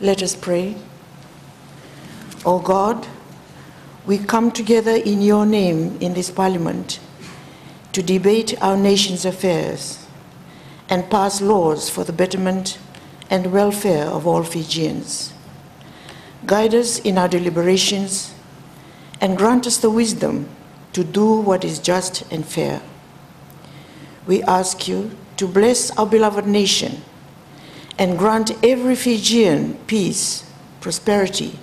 Let us pray. O God, we come together in your name in this Parliament to debate our nation's affairs and pass laws for the betterment and welfare of all Fijians. Guide us in our deliberations and grant us the wisdom to do what is just and fair. We ask you to bless our beloved nation and grant every Fijian peace, prosperity,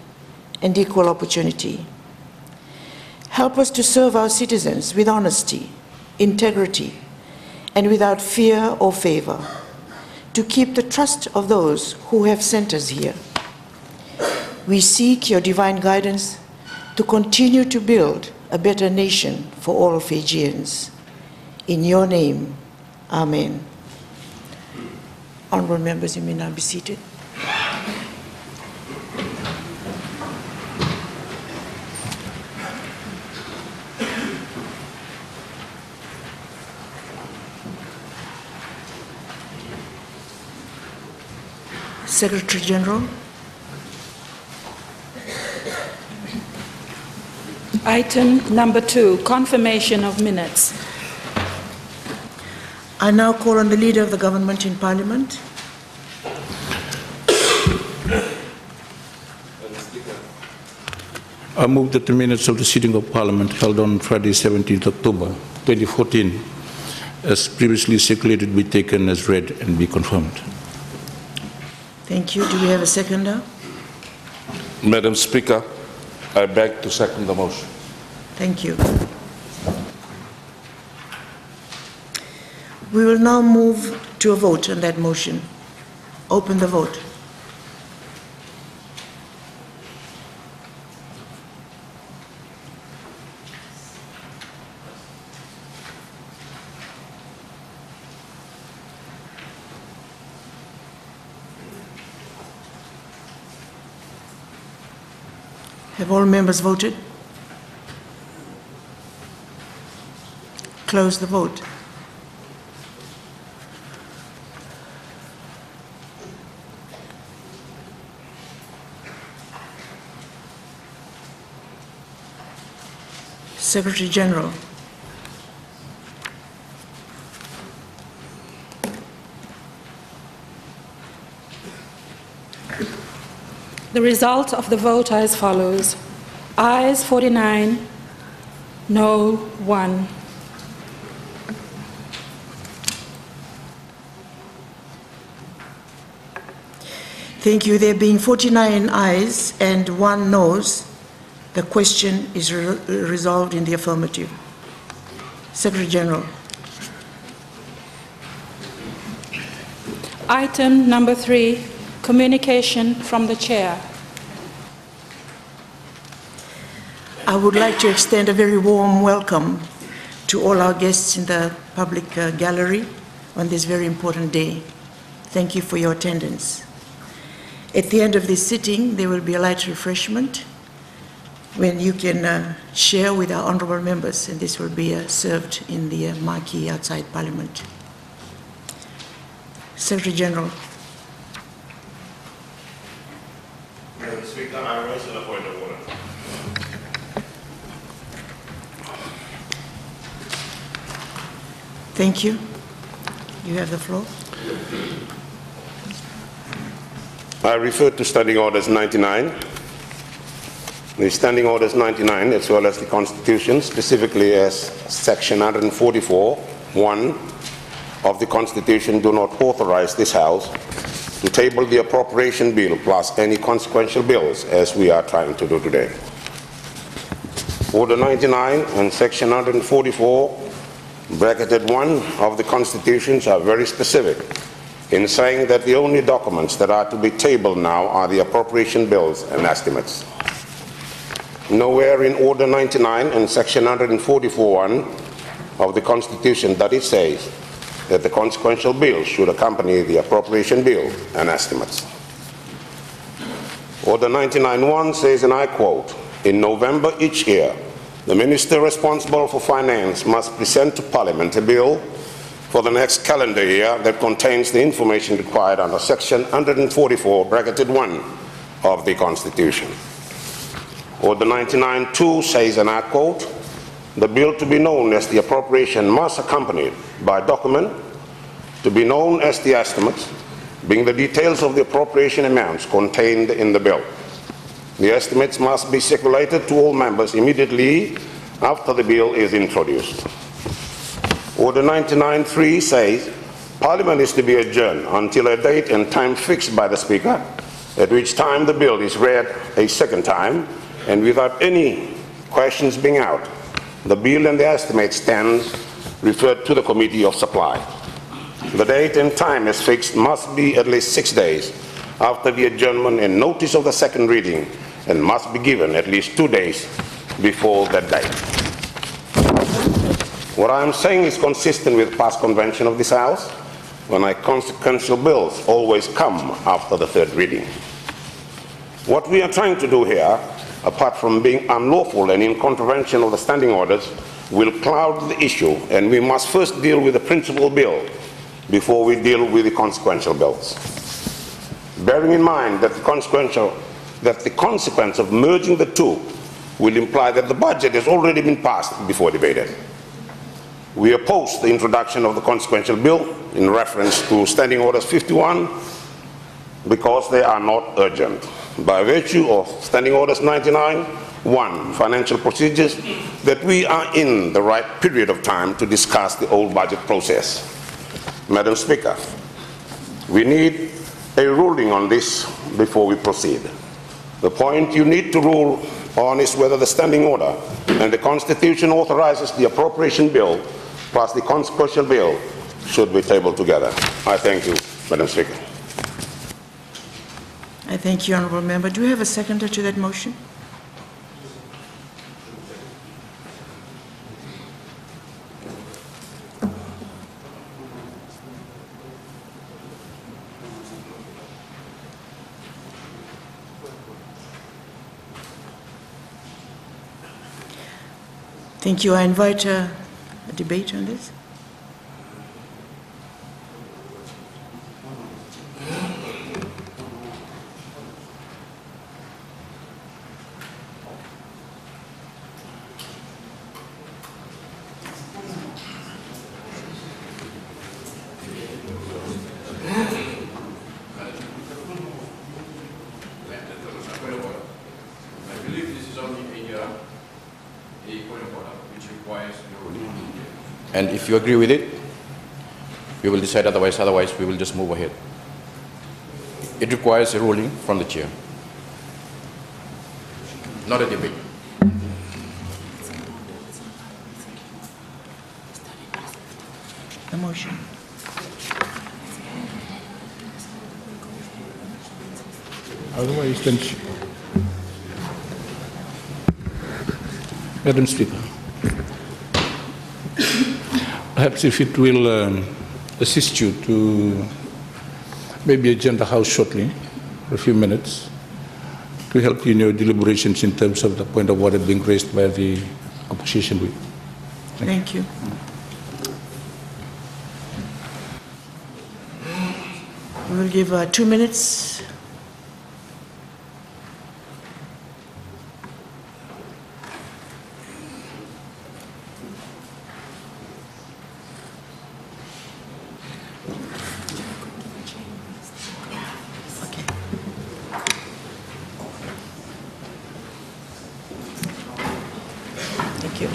and equal opportunity. Help us to serve our citizens with honesty, integrity, and without fear or favor, to keep the trust of those who have sent us here. We seek your divine guidance to continue to build a better nation for all Fijians. In your name, amen. Honorable members, you may now be seated. Secretary General. Item number 2, confirmation of minutes. I now call on the Leader of the Government in Parliament. I move that the minutes of the sitting of Parliament held on Friday, 17th October 2014, as previously circulated, be taken as read and be confirmed. Thank you. Do we have a seconder? Madam Speaker, I beg to second the motion. Thank you. We will now move to a vote on that motion. Open the vote. Have all members voted? Close the vote. Secretary General. The result of the vote are as follows. Ayes 49, no 1. Thank you. There being 49 ayes and 1 noes, the question is resolved in the affirmative. Secretary General. Item number 3, communication from the Chair. I would like to extend a very warm welcome to all our guests in the public gallery on this very important day. Thank you for your attendance. At the end of this sitting, there will be a light refreshment when you can share with our honorable members, and this will be served in the marquee outside Parliament. Secretary General. Madam Speaker, I raise a point of order. Thank you. You have the floor. I refer to Standing Orders 99. The Standing Orders 99, as well as the Constitution, specifically as Section 144(1) of the Constitution, do not authorize this House to table the appropriation bill plus any consequential bills, as we are trying to do today. Order 99 and Section 144(1) of the Constitutions are very specific in saying that the only documents that are to be tabled now are the appropriation bills and estimates. Nowhere in Order 99 and Section 144(1) of the Constitution does it say that the consequential bill should accompany the appropriation bill and estimates. Order 99(1) says, and I quote, "In November each year, the Minister responsible for Finance must present to Parliament a bill for the next calendar year that contains the information required under Section 144(1) of the Constitution. Order 99-2 says, and I quote, "The bill to be known as the appropriation must accompany by document to be known as the estimates, being the details of the appropriation amounts contained in the bill. The estimates must be circulated to all members immediately after the bill is introduced." Order 99-3 says, "Parliament is to be adjourned until a date and time fixed by the Speaker, at which time the bill is read a second time, and without any questions being out, the bill and the estimate stand referred to the Committee of Supply. The date and time as fixed must be at least 6 days after the adjournment, and notice of the second reading, and must be given at least 2 days before that date." What I am saying is consistent with past convention of this House, when consequential bills always come after the third reading. What we are trying to do here, apart from being unlawful and in contravention of the standing orders, will cloud the issue, and we must first deal with the principal bill before we deal with the consequential bills. Bearing in mind that the consequence of merging the two will imply that the budget has already been passed before debated. We oppose the introduction of the consequential bill in reference to Standing Orders 51 because they are not urgent. By virtue of Standing Orders 99-1, financial procedures, that we are in the right period of time to discuss the old budget process. Madam Speaker, we need a ruling on this before we proceed. The point you need to rule on is whether the standing order and the Constitution authorizes the appropriation bill plus the consequential bill should be tabled together. I thank you, Madam Speaker. I thank you, Honourable Member. Do we have a seconder to that motion? Thank you. I invite a debate on this. And if you agree with it, we will decide otherwise. Otherwise, we will just move ahead. It requires a ruling from the chair, not a debate. The motion. Otherwise, then, Madam Speaker, perhaps if it will assist you to maybe adjourn the House shortly, for a few minutes, to help you in your deliberations in terms of the point of order being raised by the opposition whip. Thank you. We will give 2 minutes. Thank you.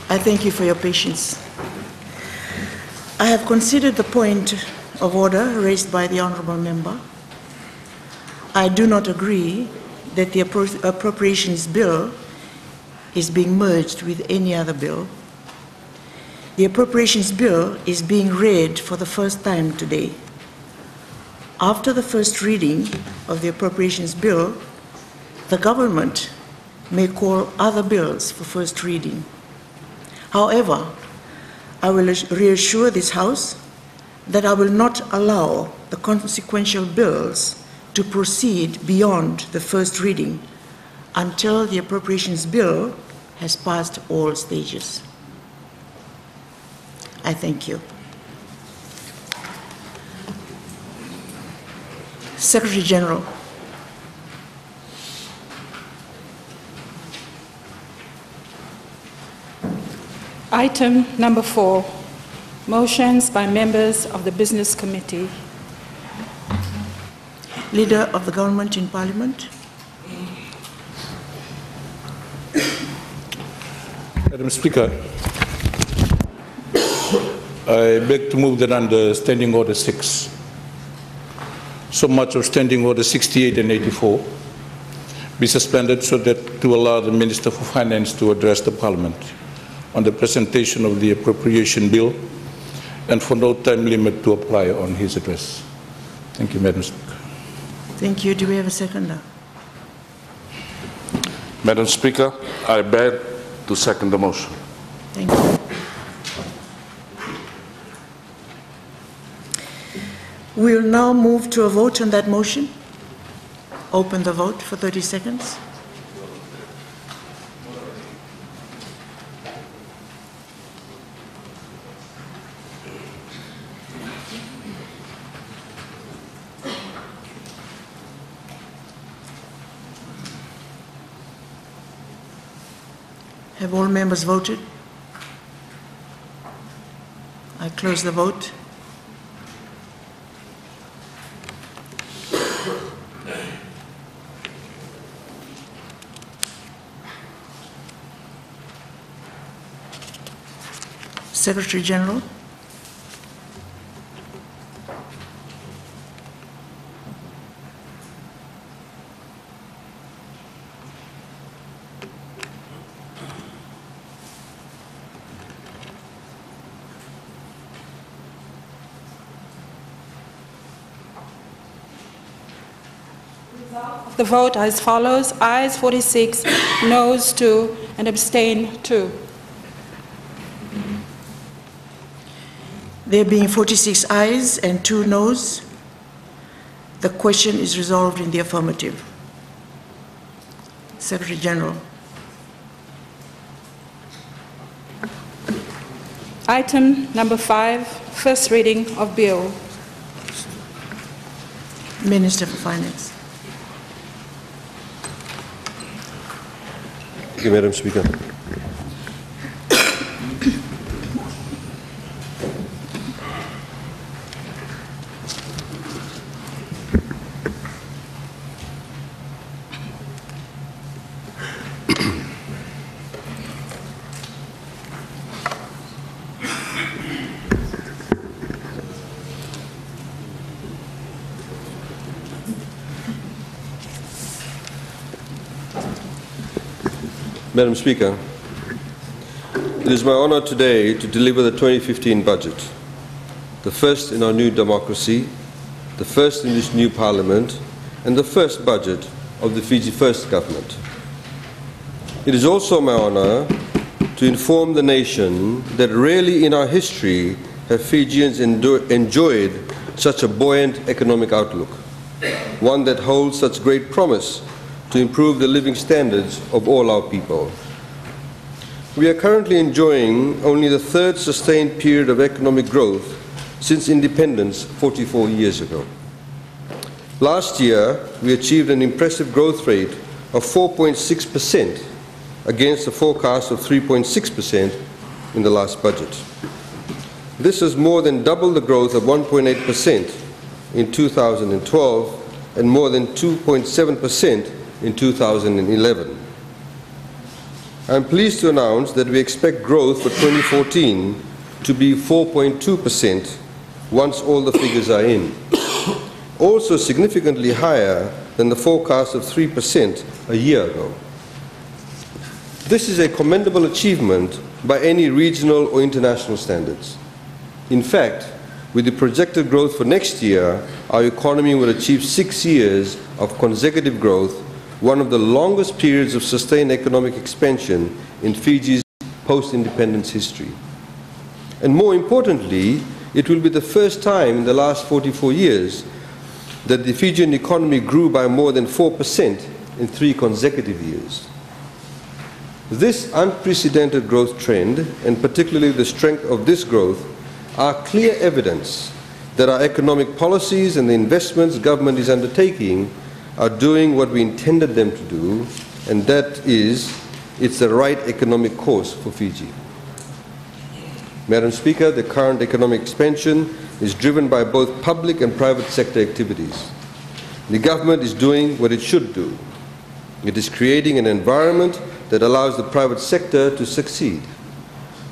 I thank you for your patience. I have considered the point of order raised by the Honourable Member. I do not agree that the appropriations bill is being merged with any other bill. The appropriations bill is being read for the first time today. After the first reading of the appropriations bill, the government may call other bills for first reading. However, I will reassure this House that I will not allow the consequential bills to proceed beyond the first reading until the appropriations bill has passed all stages. I thank you. Secretary General. Item number 4, motions by members of the Business Committee. Leader of the Government in Parliament. Madam Speaker, I beg to move that under Standing Order 6, so much of Standing Order 68 and 84 be suspended so that to allow the Minister for Finance to address the Parliament on the presentation of the appropriation bill and for no time limit to apply on his address. Thank you, Madam Speaker. Thank you. Do we have a seconder? Madam Speaker, I beg to second the motion. Thank you. We will now move to a vote on that motion. Open the vote for 30 seconds. Have all members voted? I close the vote. Secretary General. The vote as follows: ayes 46, noes 2, and abstain 2. There being 46 ayes and 2 noes, the question is resolved in the affirmative. Secretary General. Item number 5, first reading of bill. Minister for Finance. Thank you, Madam Speaker. Madam Speaker, it is my honor today to deliver the 2015 budget, the first in our new democracy, the first in this new parliament, and the first budget of the Fiji First government. It is also my honor to inform the nation that rarely in our history have Fijians enjoyed such a buoyant economic outlook, one that holds such great promise to improve the living standards of all our people. We are currently enjoying only the third sustained period of economic growth since independence 44 years ago. Last year, we achieved an impressive growth rate of 4.6% against a forecast of 3.6% in the last budget. This is more than double the growth of 1.8% in 2012 and more than 2.7% in 2011. I am pleased to announce that we expect growth for 2014 to be 4.2% once all the figures are in. also significantly higher than the forecast of 3% a year ago. This is a commendable achievement by any regional or international standards. In fact, with the projected growth for next year, our economy will achieve 6 years of consecutive growth, one of the longest periods of sustained economic expansion in Fiji's post-independence history. And more importantly, it will be the first time in the last 44 years that the Fijian economy grew by more than 4% in 3 consecutive years. This unprecedented growth trend, and particularly the strength of this growth, are clear evidence that our economic policies and the investments government is undertaking are doing what we intended them to do, and that is, it's the right economic course for Fiji. Madam Speaker, the current economic expansion is driven by both public and private sector activities. The government is doing what it should do. It is creating an environment that allows the private sector to succeed.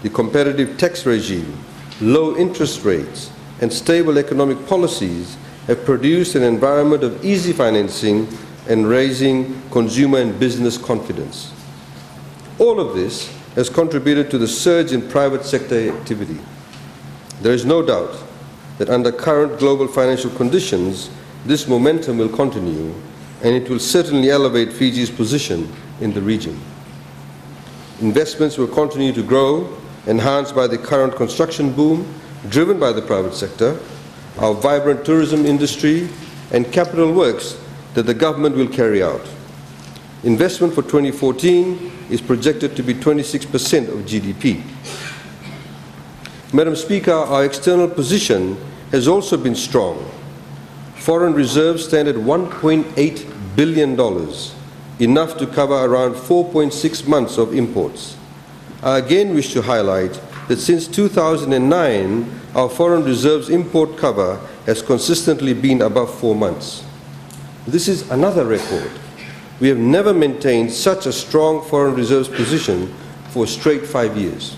The competitive tax regime, low interest rates, and stable economic policies have produced an environment of easy financing and raising consumer and business confidence. All of this has contributed to the surge in private sector activity. There is no doubt that under current global financial conditions, this momentum will continue, and it will certainly elevate Fiji's position in the region. Investments will continue to grow, enhanced by the current construction boom, driven by the private sector, our vibrant tourism industry, and capital works that the government will carry out. Investment for 2014 is projected to be 26% of GDP. Madam Speaker, our external position has also been strong. Foreign reserves stand at $1.8 billion, enough to cover around 4.6 months of imports. I again wish to highlight that since 2009, our foreign reserves import cover has consistently been above 4 months. This is another record. We have never maintained such a strong foreign reserves position for a straight 5 years.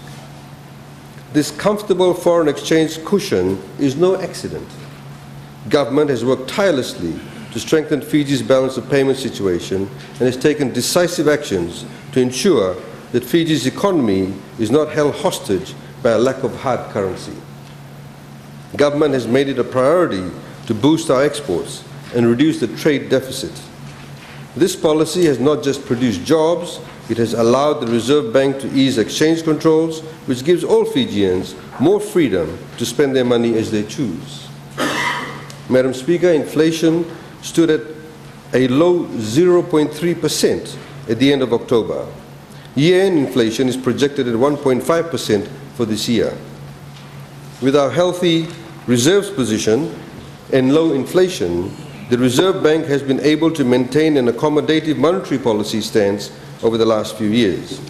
This comfortable foreign exchange cushion is no accident. Government has worked tirelessly to strengthen Fiji's balance of payment situation and has taken decisive actions to ensure that Fiji's economy is not held hostage by a lack of hard currency. Government has made it a priority to boost our exports and reduce the trade deficit. This policy has not just produced jobs, it has allowed the Reserve Bank to ease exchange controls, which gives all Fijians more freedom to spend their money as they choose. Madam Speaker, inflation stood at a low 0.3% at the end of October. Year-end inflation is projected at 1.5% for this year. With our healthy reserves position and low inflation, the Reserve Bank has been able to maintain an accommodative monetary policy stance over the last few years.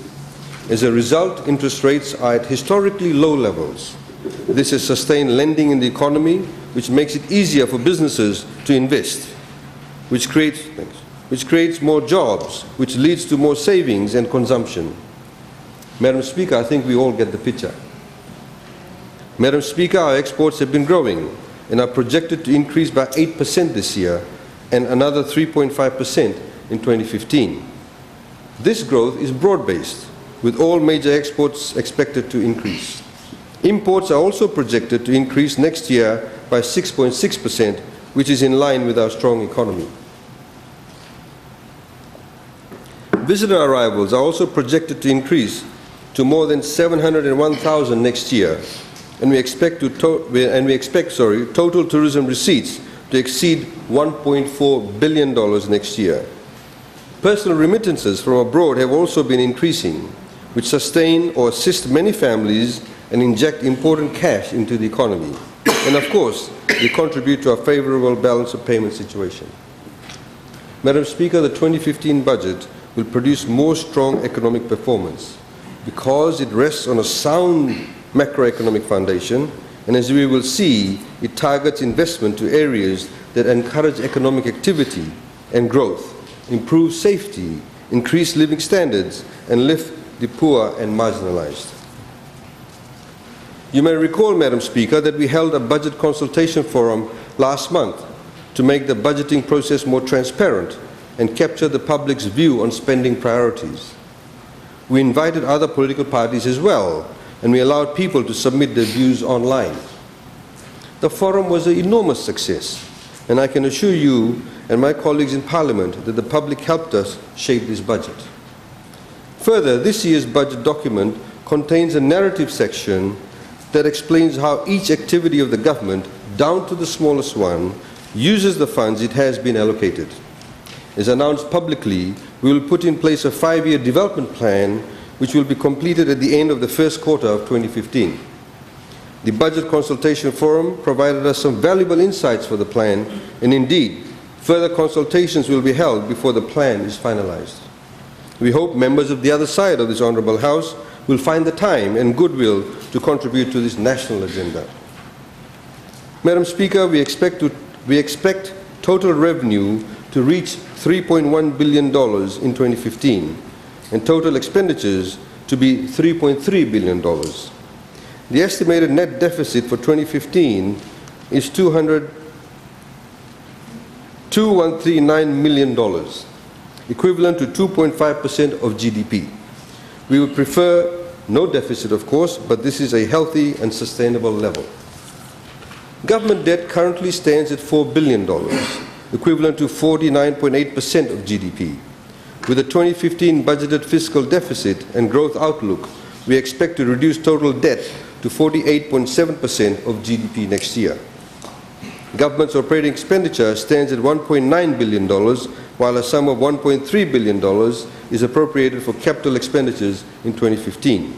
As a result, interest rates are at historically low levels. This has sustained lending in the economy, which makes it easier for businesses to invest, which creates more jobs, which leads to more savings and consumption. Madam Speaker, I think we all get the picture. Madam Speaker, our exports have been growing and are projected to increase by 8% this year and another 3.5% in 2015. This growth is broad-based, with all major exports expected to increase. Imports are also projected to increase next year by 6.6%, which is in line with our strong economy. Visitor arrivals are also projected to increase to more than 701,000 next year, and we expect total tourism receipts to exceed $1.4 billion next year. Personal remittances from abroad have also been increasing, which sustain or assist many families and inject important cash into the economy. And of course, they contribute to a favorable balance of payment situation. Madam Speaker, the 2015 budget will produce more strong economic performance because it rests on a sound macroeconomic foundation, and as we will see, it targets investment to areas that encourage economic activity and growth, improve safety, increase living standards, and lift the poor and marginalized. You may recall, Madam Speaker, that we held a budget consultation forum last month to make the budgeting process more transparent and capture the public's view on spending priorities. We invited other political parties as well, and we allowed people to submit their views online. The forum was an enormous success, and I can assure you and my colleagues in Parliament that the public helped us shape this budget. Further, this year's budget document contains a narrative section that explains how each activity of the government, down to the smallest one, uses the funds it has been allocated. As announced publicly, we will put in place a 5-year development plan which will be completed at the end of the first quarter of 2015. The Budget Consultation Forum provided us some valuable insights for the plan, and indeed, further consultations will be held before the plan is finalized. We hope members of the other side of this Honourable House will find the time and goodwill to contribute to this national agenda. Madam Speaker, we expect total revenue to reach $3.1 billion in 2015 and total expenditures to be $3.3 billion. The estimated net deficit for 2015 is $2,139 million, equivalent to 2.5% of GDP. We would prefer no deficit, of course, but this is a healthy and sustainable level. Government debt currently stands at $4 billion, equivalent to 49.8% of GDP. With the 2015 budgeted fiscal deficit and growth outlook, we expect to reduce total debt to 48.7% of GDP next year. Government's operating expenditure stands at $1.9 billion, while a sum of $1.3 billion is appropriated for capital expenditures in 2015.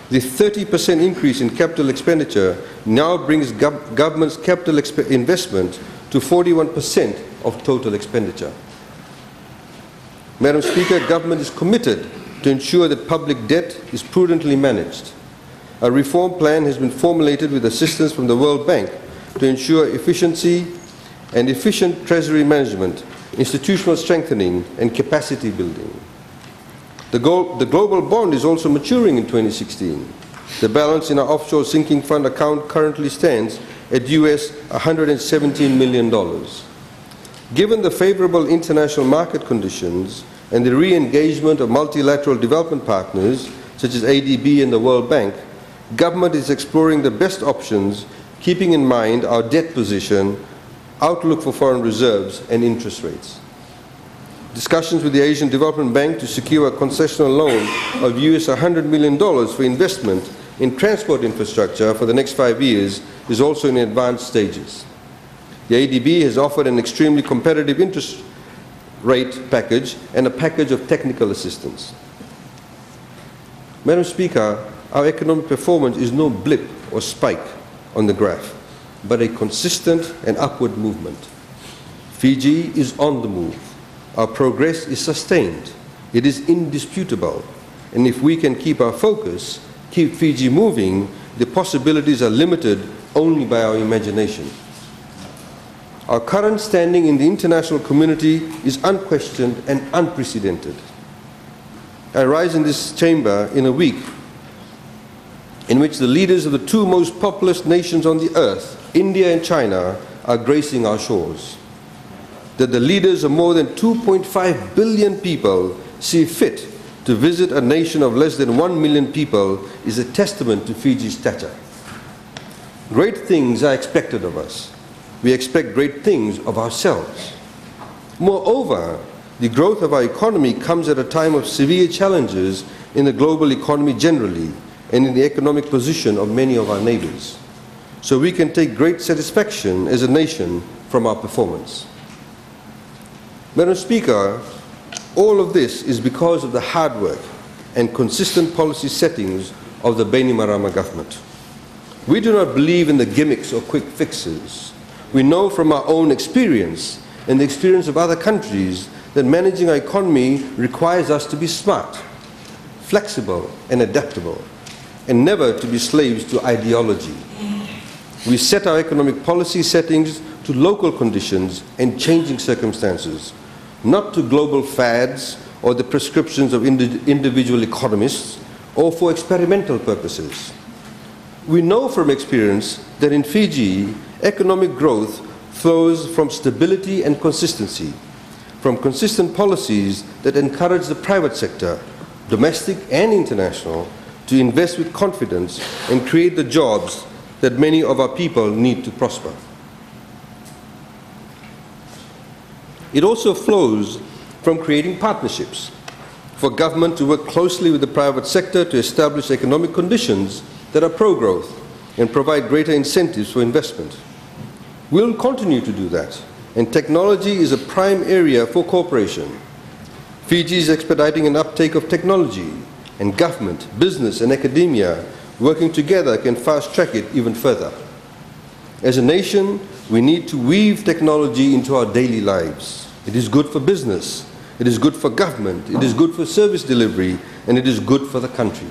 The 30% increase in capital expenditure now brings government's capital investment to 41% of total expenditure. Madam Speaker, government is committed to ensure that public debt is prudently managed. A reform plan has been formulated with assistance from the World Bank to ensure efficiency and efficient treasury management, institutional strengthening, and capacity building. The global bond is also maturing in 2016. The balance in our offshore sinking fund account currently stands at US $117 million. Given the favorable international market conditions and the re-engagement of multilateral development partners, such as ADB and the World Bank, government is exploring the best options, keeping in mind our debt position, outlook for foreign reserves, and interest rates. Discussions with the Asian Development Bank to secure a concessional loan of US $100 million for investment in transport infrastructure for the next 5 years is also in advanced stages. The ADB has offered an extremely competitive interest rate package and a package of technical assistance. Madam Speaker, our economic performance is no blip or spike on the graph, but a consistent and upward movement. Fiji is on the move. Our progress is sustained. It is indisputable. And if we can keep our focus, keep Fiji moving, the possibilities are limited only by our imagination. Our current standing in the international community is unquestioned and unprecedented. I rise in this chamber in a week in which the leaders of the two most populous nations on the earth, India and China, are gracing our shores. That the leaders of more than 2.5 billion people see fit to visit a nation of less than 1 million people is a testament to Fiji's stature. Great things are expected of us. We expect great things of ourselves. Moreover, the growth of our economy comes at a time of severe challenges in the global economy generally and in the economic position of many of our neighbors. So we can take great satisfaction as a nation from our performance. Madam Speaker, all of this is because of the hard work and consistent policy settings of the Bainimarama government. We do not believe in the gimmicks or quick fixes. We know from our own experience and the experience of other countries that managing our economy requires us to be smart, flexible, and adaptable, and never to be slaves to ideology. We set our economic policy settings to local conditions and changing circumstances, not to global fads or the prescriptions of individual economists or for experimental purposes. We know from experience that in Fiji, economic growth flows from stability and consistency, from consistent policies that encourage the private sector, domestic and international, to invest with confidence and create the jobs that many of our people need to prosper. It also flows from creating partnerships, for government to work closely with the private sector to establish economic conditions that are pro-growth and provide greater incentives for investment. We'll continue to do that, and technology is a prime area for cooperation. Fiji is expediting an uptake of technology, and government, business and academia working together can fast-track it even further. As a nation, we need to weave technology into our daily lives. It is good for business, it is good for government, it is good for service delivery, and it is good for the country.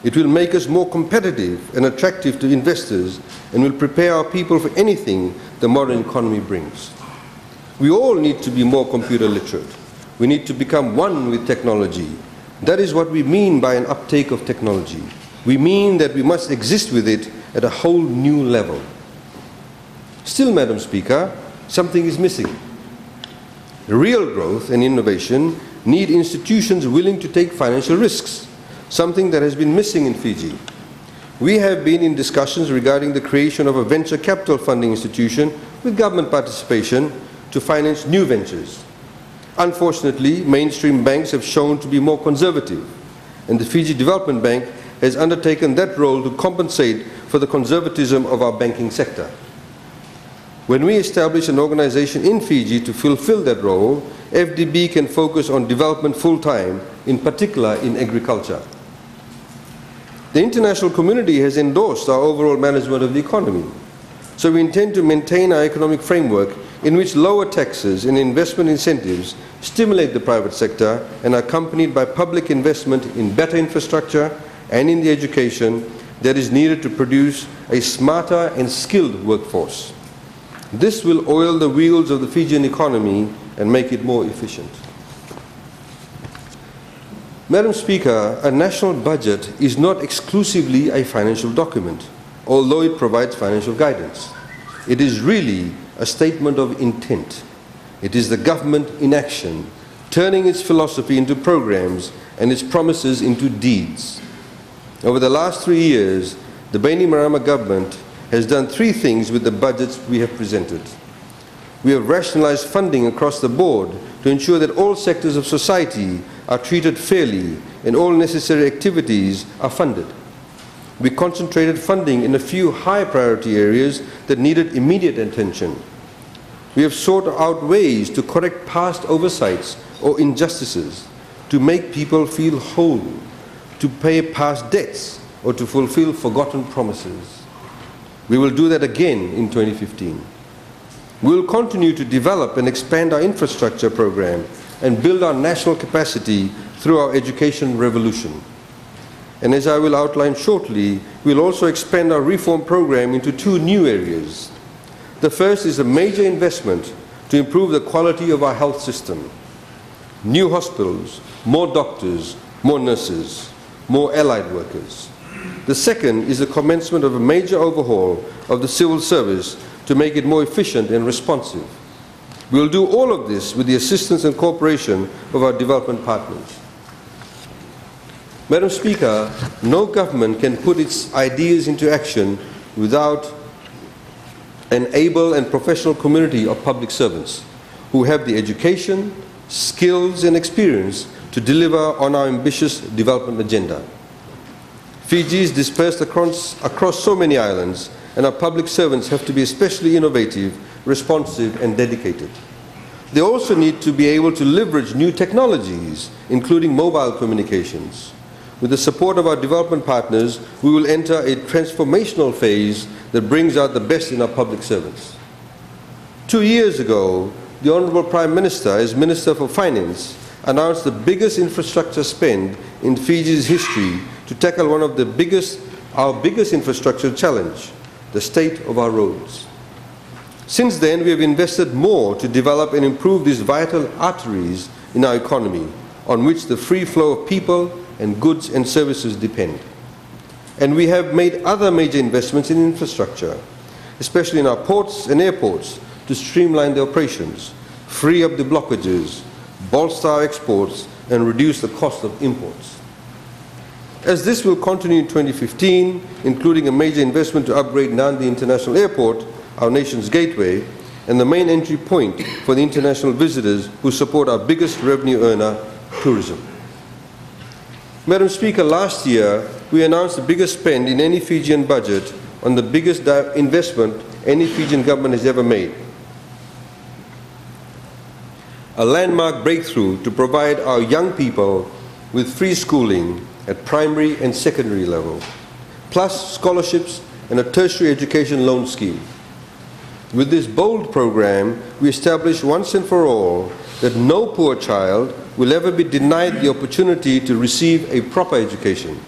It will make us more competitive and attractive to investors and will prepare our people for anything the modern economy brings. We all need to be more computer literate. We need to become one with technology. That is what we mean by an uptake of technology. We mean that we must exist with it at a whole new level. Still, Madam Speaker, something is missing. Real growth and innovation need institutions willing to take financial risks, something that has been missing in Fiji. We have been in discussions regarding the creation of a venture capital funding institution with government participation to finance new ventures. Unfortunately, mainstream banks have shown to be more conservative, and the Fiji Development Bank has undertaken that role to compensate for the conservatism of our banking sector. When we establish an organization in Fiji to fulfill that role, FDB can focus on development full-time, in particular in agriculture. The international community has endorsed our overall management of the economy, so we intend to maintain our economic framework in which lower taxes and investment incentives stimulate the private sector and are accompanied by public investment in better infrastructure and in the education that is needed to produce a smarter and skilled workforce. This will oil the wheels of the Fijian economy and make it more efficient. Madam Speaker, a national budget is not exclusively a financial document, although it provides financial guidance. It is really a statement of intent. It is the government in action, turning its philosophy into programs and its promises into deeds. Over the last 3 years, the Bainimarama government has done 3 things with the budgets we have presented. We have rationalized funding across the board to ensure that all sectors of society are treated fairly and all necessary activities are funded. We concentrated funding in a few high priority areas that needed immediate attention. We have sought out ways to correct past oversights or injustices, to make people feel whole, to pay past debts, or to fulfill forgotten promises. We will do that again in 2015. We will continue to develop and expand our infrastructure program and build our national capacity through our education revolution. And as I will outline shortly, we will also expand our reform program into 2 new areas. The first is a major investment to improve the quality of our health system. New hospitals, more doctors, more nurses, more allied workers. The second is the commencement of a major overhaul of the civil service to make it more efficient and responsive. We will do all of this with the assistance and cooperation of our development partners. Madam Speaker, no government can put its ideas into action without an able and professional community of public servants who have the education, skills and experience to deliver on our ambitious development agenda. Fiji is dispersed across so many islands, and our public servants have to be especially innovative, responsive and dedicated. They also need to be able to leverage new technologies, including mobile communications. With the support of our development partners, we will enter a transformational phase that brings out the best in our public servants. 2 years ago, the Honourable Prime Minister, as Minister for Finance, announced the biggest infrastructure spend in Fiji's history to tackle one of our biggest infrastructure challenge, the state of our roads. Since then, we have invested more to develop and improve these vital arteries in our economy, on which the free flow of people and goods and services depend. And we have made other major investments in infrastructure. especially in our ports and airports, to streamline the operations, free up the blockages, bolster our exports, and reduce the cost of imports. As this will continue in 2015, including a major investment to upgrade Nandi International Airport, our nation's gateway, and the main entry point for the international visitors who support our biggest revenue earner, tourism. Madam Speaker, last year we announced the biggest spend in any Fijian budget on the biggest investment any Fijian government has ever made. A landmark breakthrough to provide our young people with free schooling at primary and secondary level, plus scholarships and a tertiary education loan scheme. With this bold program, we establish once and for all that no poor child will ever be denied the opportunity to receive a proper education.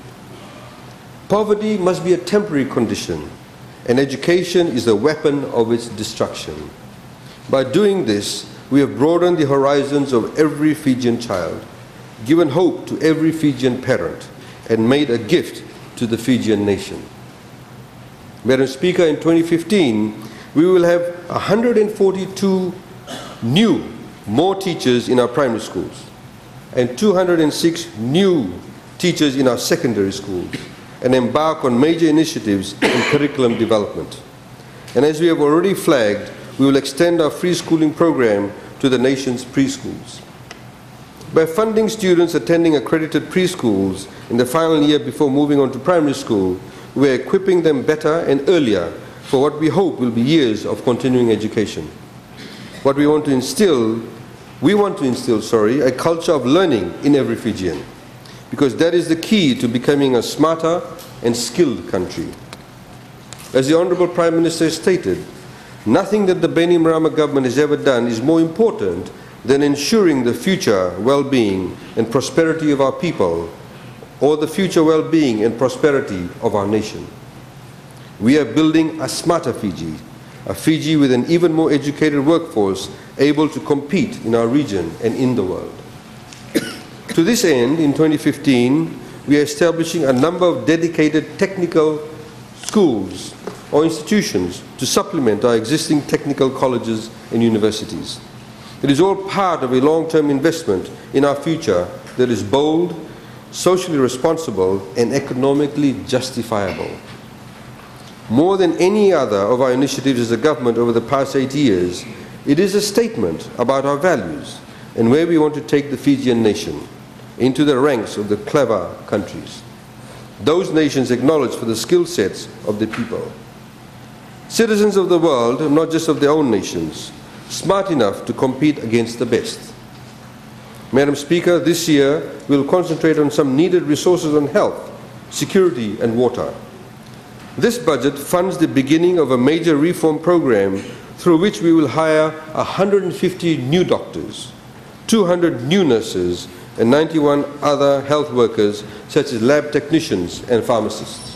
Poverty must be a temporary condition, and education is the weapon of its destruction. By doing this, we have broadened the horizons of every Fijian child, given hope to every Fijian parent, and made a gift to the Fijian nation. Madam Speaker, in 2015, we will have 142 more teachers in our primary schools, and 206 new teachers in our secondary schools, and embark on major initiatives in curriculum development. And as we have already flagged, we will extend our free schooling program to the nation's preschools. By funding students attending accredited preschools in the final year before moving on to primary school, we are equipping them better and earlier for what we hope will be years of continuing education. We want to instill a culture of learning in every Fijian, because that is the key to becoming a smarter and skilled country. As the Honourable Prime Minister stated, nothing that the Bainimarama government has ever done is more important than ensuring the future well-being and prosperity of our people, or the future well-being and prosperity of our nation. We are building a smarter Fiji, a Fiji with an even more educated workforce able to compete in our region and in the world. To this end, in 2015, we are establishing a number of dedicated technical schools or institutions to supplement our existing technical colleges and universities. It is all part of a long-term investment in our future that is bold, socially responsible, and economically justifiable. More than any other of our initiatives as a government over the past 8 years, it is a statement about our values and where we want to take the Fijian nation, into the ranks of the clever countries. Those nations acknowledged for the skill sets of the people. Citizens of the world, not just of their own nations, smart enough to compete against the best. Madam Speaker, this year we will concentrate on some needed resources on health, security and water. This budget funds the beginning of a major reform program through which we will hire 150 new doctors, 200 new nurses, and 91 other health workers such as lab technicians and pharmacists.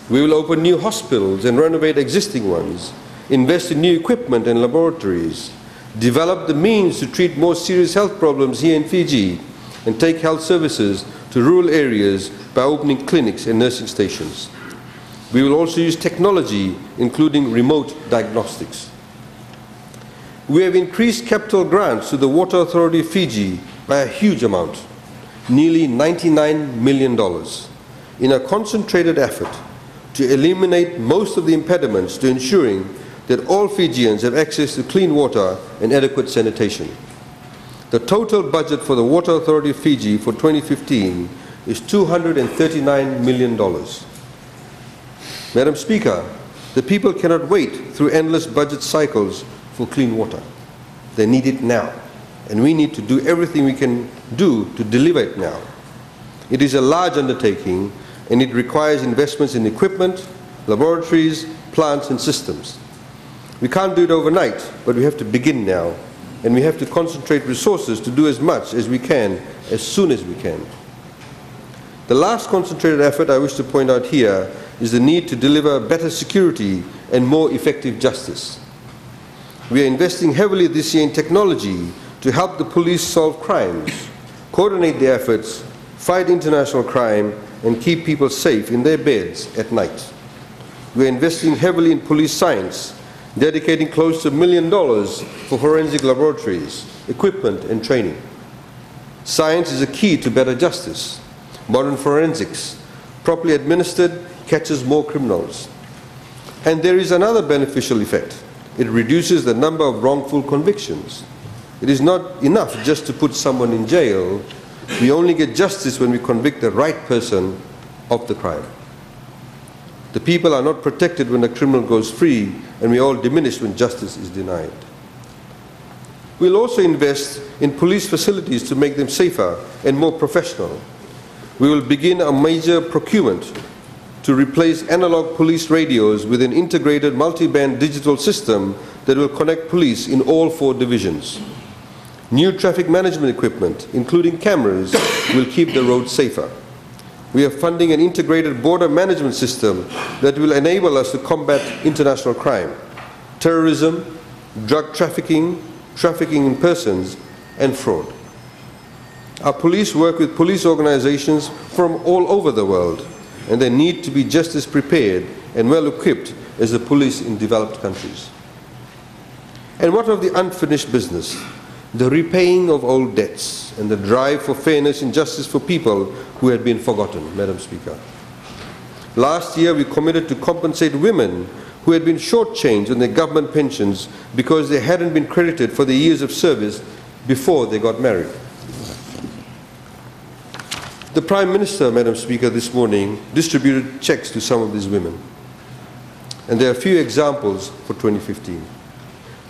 We will open new hospitals and renovate existing ones, invest in new equipment and laboratories, develop the means to treat more serious health problems here in Fiji, and take health services to rural areas by opening clinics and nursing stations. We will also use technology, including remote diagnostics. We have increased capital grants to the Water Authority of Fiji by a huge amount, nearly $99 million, in a concentrated effort to eliminate most of the impediments to ensuring that all Fijians have access to clean water and adequate sanitation. The total budget for the Water Authority of Fiji for 2015 is $239 million. Madam Speaker, the people cannot wait through endless budget cycles for clean water. They need it now, and we need to do everything we can do to deliver it now. It is a large undertaking, and it requires investments in equipment, laboratories, plants, and systems. We can't do it overnight, but we have to begin now, and we have to concentrate resources to do as much as we can, as soon as we can. The last concentrated effort I wish to point out here is the need to deliver better security and more effective justice. We are investing heavily this year in technology to help the police solve crimes, coordinate their efforts, fight international crime, and keep people safe in their beds at night. we are investing heavily in police science, dedicating close to $1 million for forensic laboratories, equipment and training. Science is a key to better justice. Modern forensics, properly administered, catches more criminals. And there is another beneficial effect. It reduces the number of wrongful convictions. It is not enough just to put someone in jail. We only get justice when we convict the right person of the crime. The people are not protected when the criminal goes free, and we all diminish when justice is denied. We'll also invest in police facilities to make them safer and more professional. We will begin a major procurement to replace analog police radios with an integrated multi-band digital system that will connect police in all 4 divisions. New traffic management equipment, including cameras, will keep the roads safer. We are funding an integrated border management system that will enable us to combat international crime, terrorism, drug trafficking, trafficking in persons, and fraud. Our police work with police organizations from all over the world, and they need to be just as prepared and well equipped as the police in developed countries. And what of the unfinished business? The repaying of old debts and the drive for fairness and justice for people who had been forgotten, Madam Speaker. Last year we committed to compensate women who had been shortchanged on their government pensions because they hadn't been credited for their years of service before they got married. The Prime Minister, Madam Speaker, this morning distributed checks to some of these women. And there are a few examples for 2015.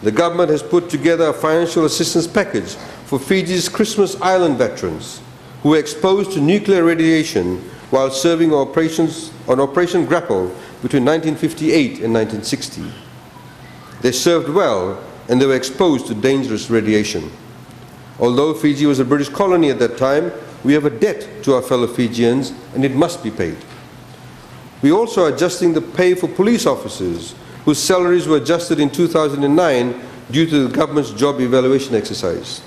The government has put together a financial assistance package for Fiji's Christmas Island veterans who were exposed to nuclear radiation while serving on Operation Grapple between 1958 and 1960. They served well and they were exposed to dangerous radiation. Although Fiji was a British colony at that time, we have a debt to our fellow Fijians and it must be paid. We also are adjusting the pay for police officers whose salaries were adjusted in 2009 due to the government's job evaluation exercise.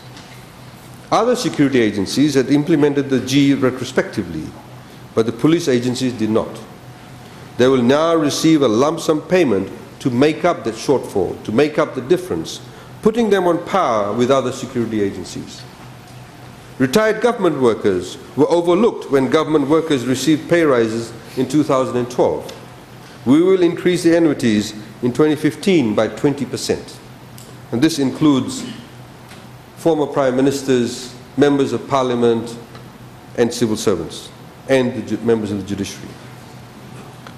Other security agencies had implemented the G retrospectively, but the police agencies did not. They will now receive a lump sum payment to make up that shortfall, to make up the difference, putting them on par with other security agencies. Retired government workers were overlooked when government workers received pay rises in 2012. We will increase the annuities in 2015 by 20%. And this includes former prime ministers, members of parliament, and civil servants, and the members of the judiciary.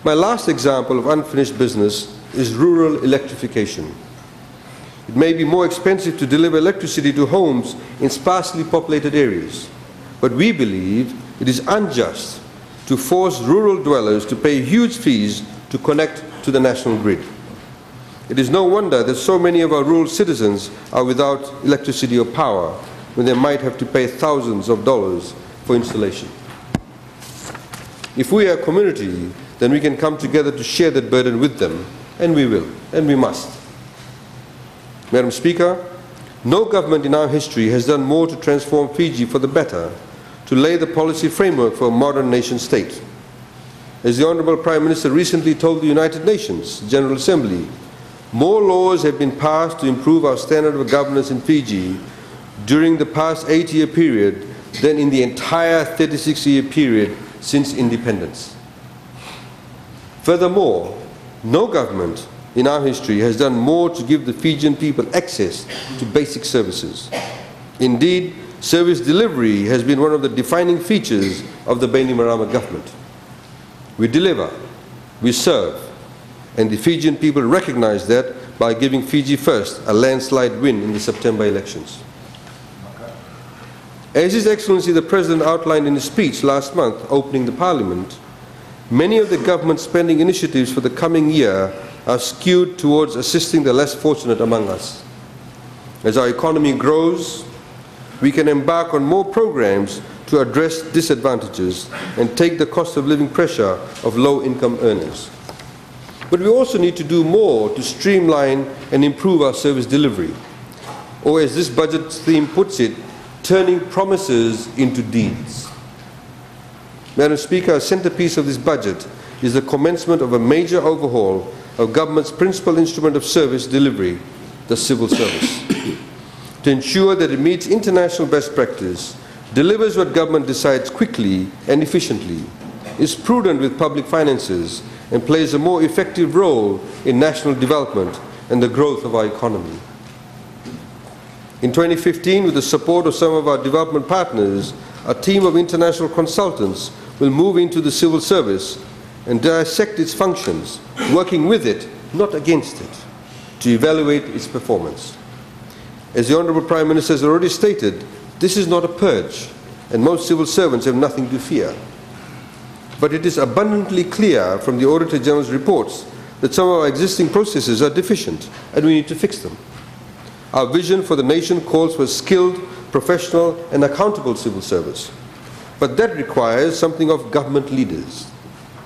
My last example of unfinished business is rural electrification. It may be more expensive to deliver electricity to homes in sparsely populated areas, but we believe it is unjust to force rural dwellers to pay huge fees to connect to the national grid. It is no wonder that so many of our rural citizens are without electricity or power when they might have to pay thousands of dollars for installation. If we are a community, then we can come together to share that burden with them, and we will, and we must. Madam Speaker, no government in our history has done more to transform Fiji for the better, to lay the policy framework for a modern nation state. As the Honourable Prime Minister recently told the United Nations General Assembly, more laws have been passed to improve our standard of governance in Fiji during the past 8-year period than in the entire 36-year period since independence. Furthermore, no government in our history has done more to give the Fijian people access to basic services. Indeed, service delivery has been one of the defining features of the Bainimarama government. We deliver, we serve, and the Fijian people recognize that by giving Fiji First a landslide win in the September elections. As His Excellency the President outlined in his speech last month opening the Parliament, many of the government's spending initiatives for the coming year are skewed towards assisting the less fortunate among us. As our economy grows, we can embark on more programs to address disadvantages and take the cost of living pressure of low-income earners. But we also need to do more to streamline and improve our service delivery, or as this budget theme puts it, turning promises into deeds. Madam Speaker, a centerpiece of this budget is the commencement of a major overhaul of government's principal instrument of service delivery, the civil service, to ensure that it meets international best practice, delivers what government decides quickly and efficiently, is prudent with public finances, and plays a more effective role in national development and the growth of our economy. In 2015, with the support of some of our development partners, a team of international consultants will move into the civil service and dissect its functions, working with it, not against it, to evaluate its performance. As the Honourable Prime Minister has already stated, this is not a purge, and most civil servants have nothing to fear. But it is abundantly clear from the Auditor General's reports that some of our existing processes are deficient, and we need to fix them. Our vision for the nation calls for skilled, professional, and accountable civil service. But that requires something of government leaders.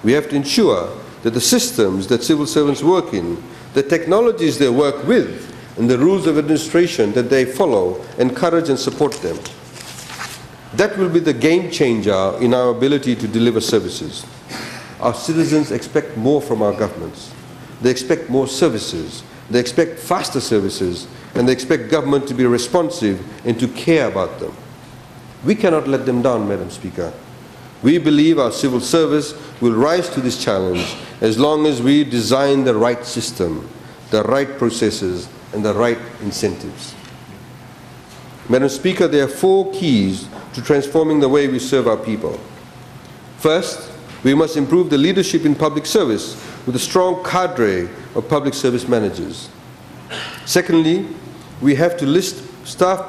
We have to ensure that the systems that civil servants work in, the technologies they work with, and the rules of administration that they follow encourage and support them. That will be the game changer in our ability to deliver services. Our citizens expect more from our governments. They expect more services. They expect faster services, and they expect government to be responsive and to care about them. We cannot let them down, Madam Speaker. We believe our civil service will rise to this challenge as long as we design the right system, the right processes, and the right incentives. Madam Speaker, there are 4 keys to transforming the way we serve our people. First, we must improve the leadership in public service with a strong cadre of public service managers. Secondly, we have to lift staff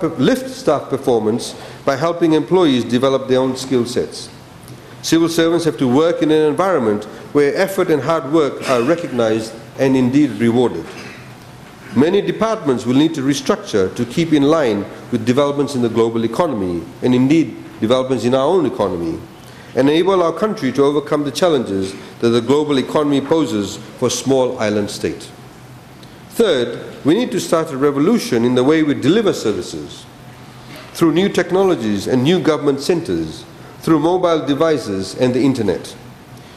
performance by helping employees develop their own skill sets. Civil servants have to work in an environment where effort and hard work are recognized and indeed rewarded. Many departments will need to restructure to keep in line with developments in the global economy and indeed developments in our own economy, and enable our country to overcome the challenges that the global economy poses for a small island state. Third, we need to start a revolution in the way we deliver services through new technologies and new government centers, through mobile devices and the internet.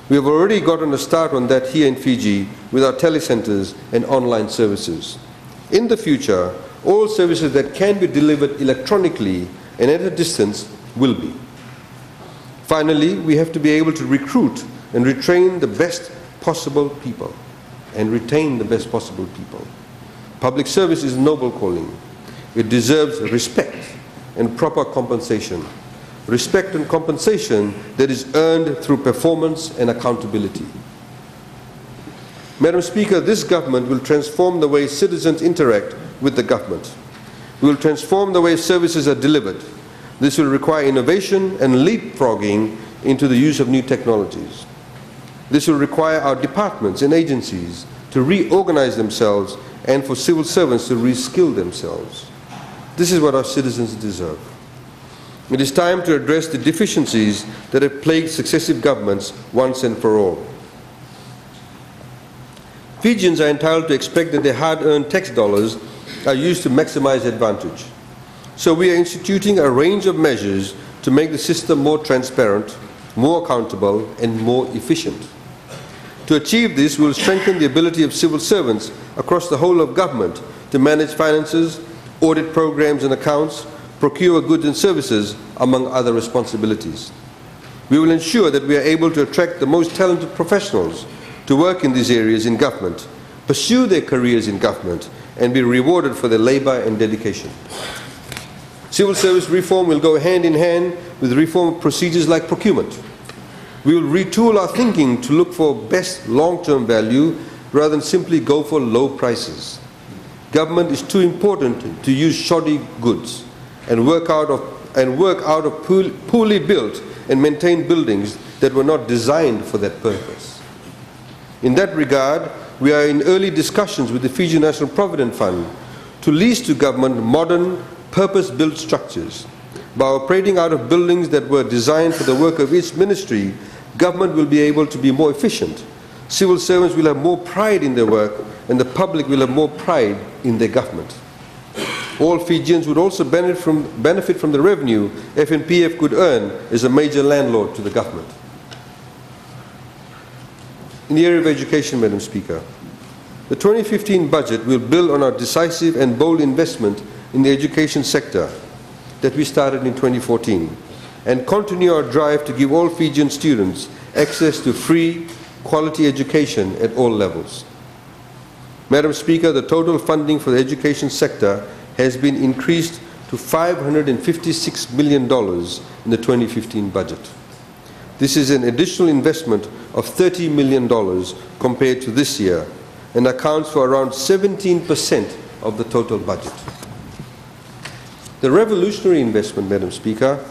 We have already gotten a start on that here in Fiji with our telecenters and online services. In the future, all services that can be delivered electronically and at a distance will be. Finally, we have to be able to recruit and retrain the best possible people and retain the best possible people. Public service is a noble calling. It deserves respect and proper compensation. Respect and compensation that is earned through performance and accountability. Madam Speaker, this government will transform the way citizens interact with the government. We will transform the way services are delivered. This will require innovation and leapfrogging into the use of new technologies. This will require our departments and agencies to reorganize themselves and for civil servants to reskill themselves. This is what our citizens deserve. It is time to address the deficiencies that have plagued successive governments once and for all. Fijians are entitled to expect that their hard-earned tax dollars are used to maximize advantage. So we are instituting a range of measures to make the system more transparent, more accountable, and more efficient. To achieve this, we will strengthen the ability of civil servants across the whole of government to manage finances, audit programs and accounts, procure goods and services, among other responsibilities. We will ensure that we are able to attract the most talented professionals to work in these areas in government, pursue their careers in government, and be rewarded for their labor and dedication. Civil service reform will go hand in hand with reform of procedures like procurement. We will retool our thinking to look for best long-term value rather than simply go for low prices. Government is too important to use shoddy goods and work out of poorly built and maintained buildings that were not designed for that purpose. In that regard, we are in early discussions with the Fiji National Provident Fund to lease to government modern, purpose-built structures. By operating out of buildings that were designed for the work of each ministry, government will be able to be more efficient. Civil servants will have more pride in their work, and the public will have more pride in their government. All Fijians would also benefit from the revenue FNPF could earn as a major landlord to the government. in the area of education, Madam Speaker. The 2015 budget will build on our decisive and bold investment in the education sector that we started in 2014 and continue our drive to give all Fijian students access to free, quality education at all levels. Madam Speaker, the total funding for the education sector has been increased to $556 million in the 2015 budget. This is an additional investment of $30 million compared to this year and accounts for around 17% of the total budget. The revolutionary investment, Madam Speaker,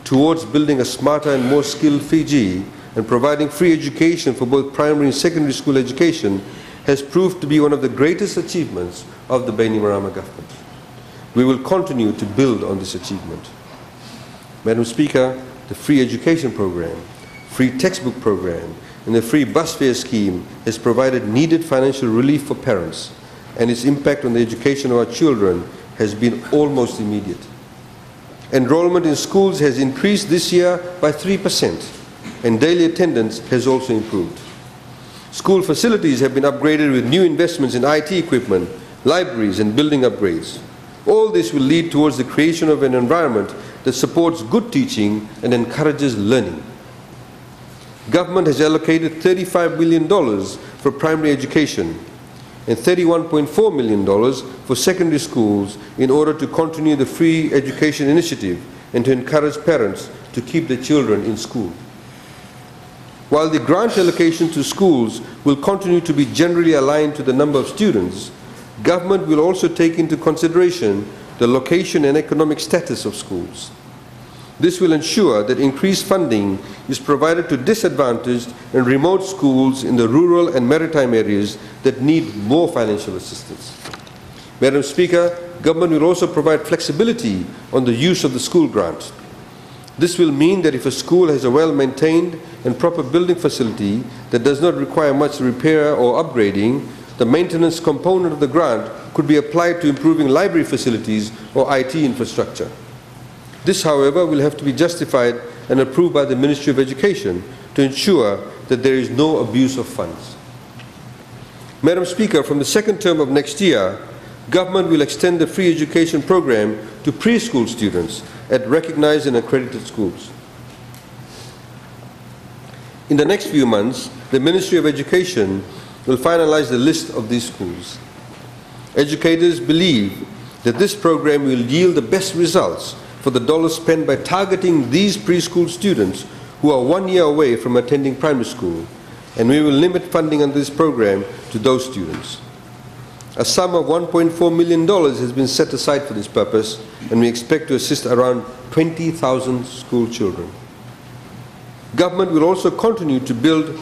towards building a smarter and more skilled Fiji and providing free education for both primary and secondary school education has proved to be one of the greatest achievements of the Bainimarama government. We will continue to build on this achievement. Madam Speaker, the free education program, free textbook program, and the free bus fare scheme has provided needed financial relief for parents, and its impact on the education of our children has been almost immediate. Enrollment in schools has increased this year by 3%, and daily attendance has also improved. School facilities have been upgraded with new investments in IT equipment, libraries, and building upgrades. All this will lead towards the creation of an environment that supports good teaching and encourages learning. Government has allocated $35 million for primary education and $31.4 million for secondary schools in order to continue the free education initiative and to encourage parents to keep their children in school. While the grant allocation to schools will continue to be generally aligned to the number of students, government will also take into consideration the location and economic status of schools. This will ensure that increased funding is provided to disadvantaged and remote schools in the rural and maritime areas that need more financial assistance. Madam Speaker, government will also provide flexibility on the use of the school grant. This will mean that if a school has a well-maintained and proper building facility that does not require much repair or upgrading, the maintenance component of the grant could be applied to improving library facilities or IT infrastructure. This, however, will have to be justified and approved by the Ministry of Education to ensure that there is no abuse of funds. Madam Speaker, from the second term of next year, government will extend the free education program to preschool students at recognized and accredited schools. In the next few months, the Ministry of Education will finalize the list of these schools. Educators believe that this program will yield the best results for the dollars spent by targeting these preschool students who are 1 year away from attending primary school, and we will limit funding on this program to those students. A sum of $1.4 million has been set aside for this purpose, and we expect to assist around 20,000 school children. Government will also continue to provide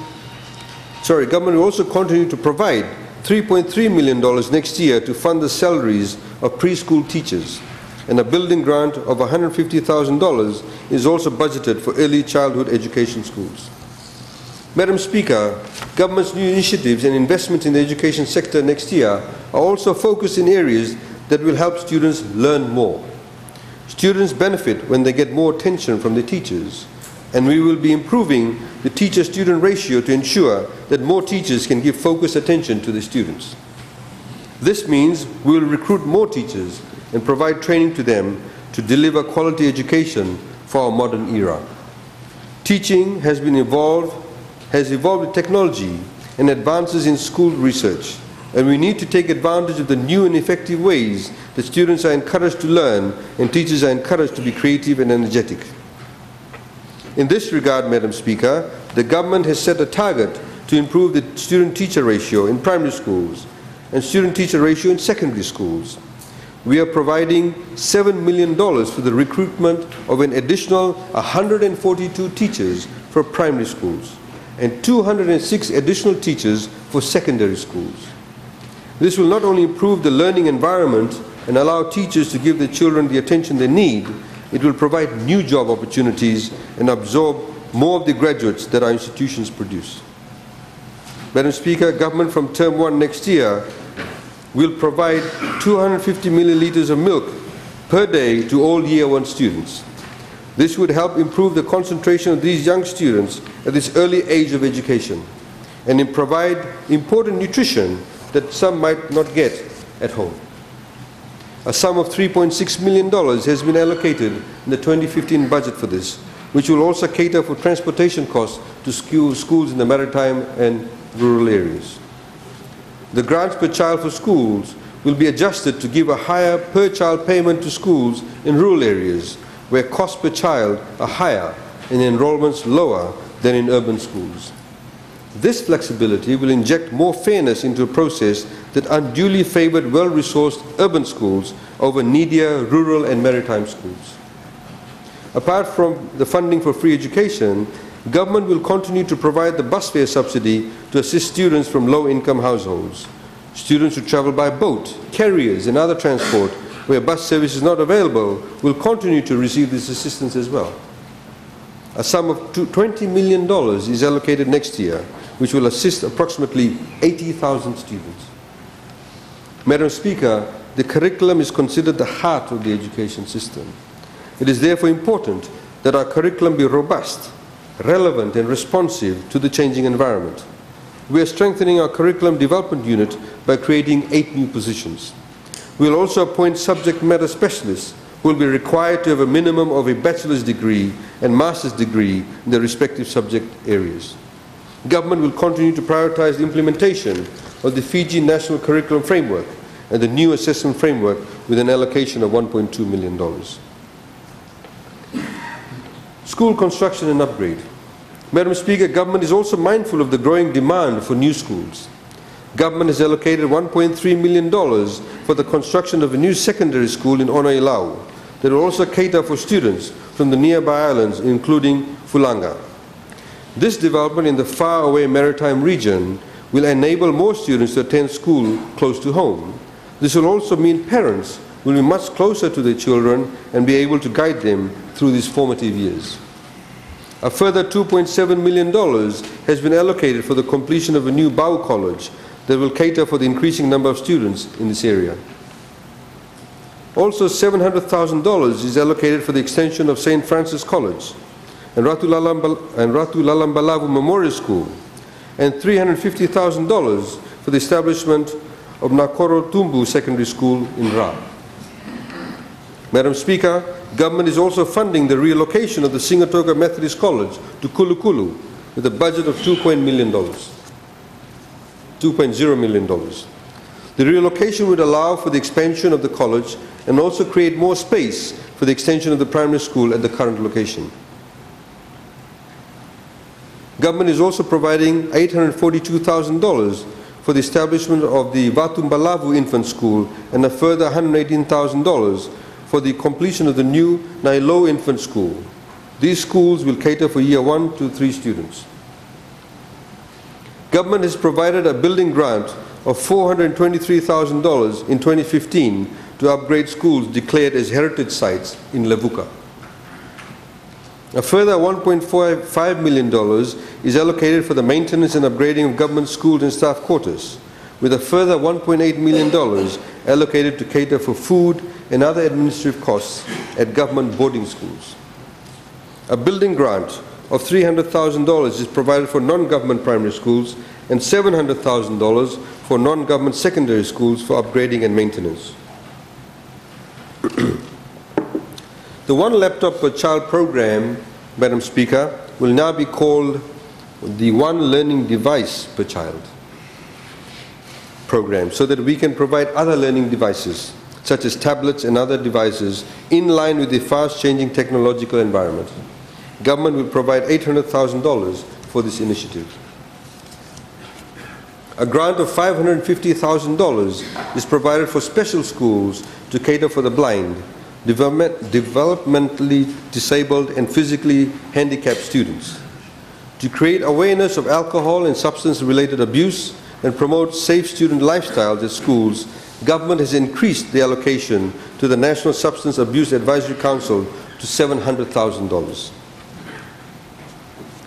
$3.3 million next year to fund the salaries of preschool teachers, and a building grant of $150,000 is also budgeted for early childhood education schools. Madam Speaker, government's new initiatives and investments in the education sector next year are also focused in areas that will help students learn more. Students benefit when they get more attention from their teachers, and we will be improving the teacher-student ratio to ensure that more teachers can give focused attention to the students. This means we will recruit more teachers and provide training to them to deliver quality education for our modern era. Teaching has evolved with technology and advances in school research, and we need to take advantage of the new and effective ways that students are encouraged to learn and teachers are encouraged to be creative and energetic. In this regard, Madam Speaker, the government has set a target to improve the student-teacher ratio in primary schools and student-teacher ratio in secondary schools. We are providing $7 million for the recruitment of an additional 142 teachers for primary schools and 206 additional teachers for secondary schools. This will not only improve the learning environment and allow teachers to give their children the attention they need, it will provide new job opportunities and absorb more of the graduates that our institutions produce. Madam Speaker, government from term 1 next year will provide 250 milliliters of milk per day to all Year 1 students. This would help improve the concentration of these young students at this early age of education and provide important nutrition that some might not get at home. A sum of $3.6 million has been allocated in the 2015 budget for this, which will also cater for transportation costs to schools in the maritime and rural areas. The grants per child for schools will be adjusted to give a higher per-child payment to schools in rural areas, where costs per child are higher and enrollments lower than in urban schools. This flexibility will inject more fairness into a process that unduly favored well-resourced urban schools over needier rural and maritime schools. Apart from the funding for free education, government will continue to provide the bus fare subsidy to assist students from low-income households. Students who travel by boat, carriers and other transport where bus service is not available will continue to receive this assistance as well. A sum of $20 million is allocated next year, which will assist approximately 80,000 students. Madam Speaker, the curriculum is considered the heart of the education system. It is therefore important that our curriculum be robust, relevant and responsive to the changing environment. We are strengthening our curriculum development unit by creating 8 new positions. We will also appoint subject matter specialists who will be required to have a minimum of a bachelor's degree and master's degree in their respective subject areas. Government will continue to prioritize the implementation of the Fiji National Curriculum Framework and the new assessment framework with an allocation of $1.2 million. School construction and upgrade. Madam Speaker, government is also mindful of the growing demand for new schools. Government has allocated $1.3 million for the construction of a new secondary school in Onailau that will also cater for students from the nearby islands, including Fulanga. This development in the faraway maritime region will enable more students to attend school close to home. This will also mean parents will be much closer to their children and be able to guide them through these formative years. A further $2.7 million has been allocated for the completion of a new Bau College that will cater for the increasing number of students in this area. Also, $700,000 is allocated for the extension of St. Francis College and Ratu Lalambalavu Memorial School, and $350,000 for the establishment of Nakoro Tumbu Secondary School in Ra. Madam Speaker, government is also funding the relocation of the Singatoga Methodist College to Kulukulu with a budget of $2.0 million. The relocation would allow for the expansion of the college and also create more space for the extension of the primary school at the current location. Government is also providing $842,000 for the establishment of the Vatumbalavu Infant School and a further $118,000 for the completion of the new Nailo Infant School. These schools will cater for year 1 to 3 students. Government has provided a building grant of $423,000 in 2015 to upgrade schools declared as heritage sites in Levuka. A further $1.5 million is allocated for the maintenance and upgrading of government schools and staff quarters, with a further $1.8 million allocated to cater for food and other administrative costs at government boarding schools. A building grant of $300,000 is provided for non-government primary schools and $700,000 for non-government secondary schools for upgrading and maintenance. The One Laptop Per Child program, Madam Speaker, will now be called the One Learning Device Per Child program, so that we can provide other learning devices, such as tablets and other devices, in line with the fast-changing technological environment. Government will provide $800,000 for this initiative. A grant of $550,000 is provided for special schools to cater for the blind, developmentally disabled and physically handicapped students. To create awareness of alcohol and substance-related abuse and promote safe student lifestyles at schools, government has increased the allocation to the National Substance Abuse Advisory Council to $700,000.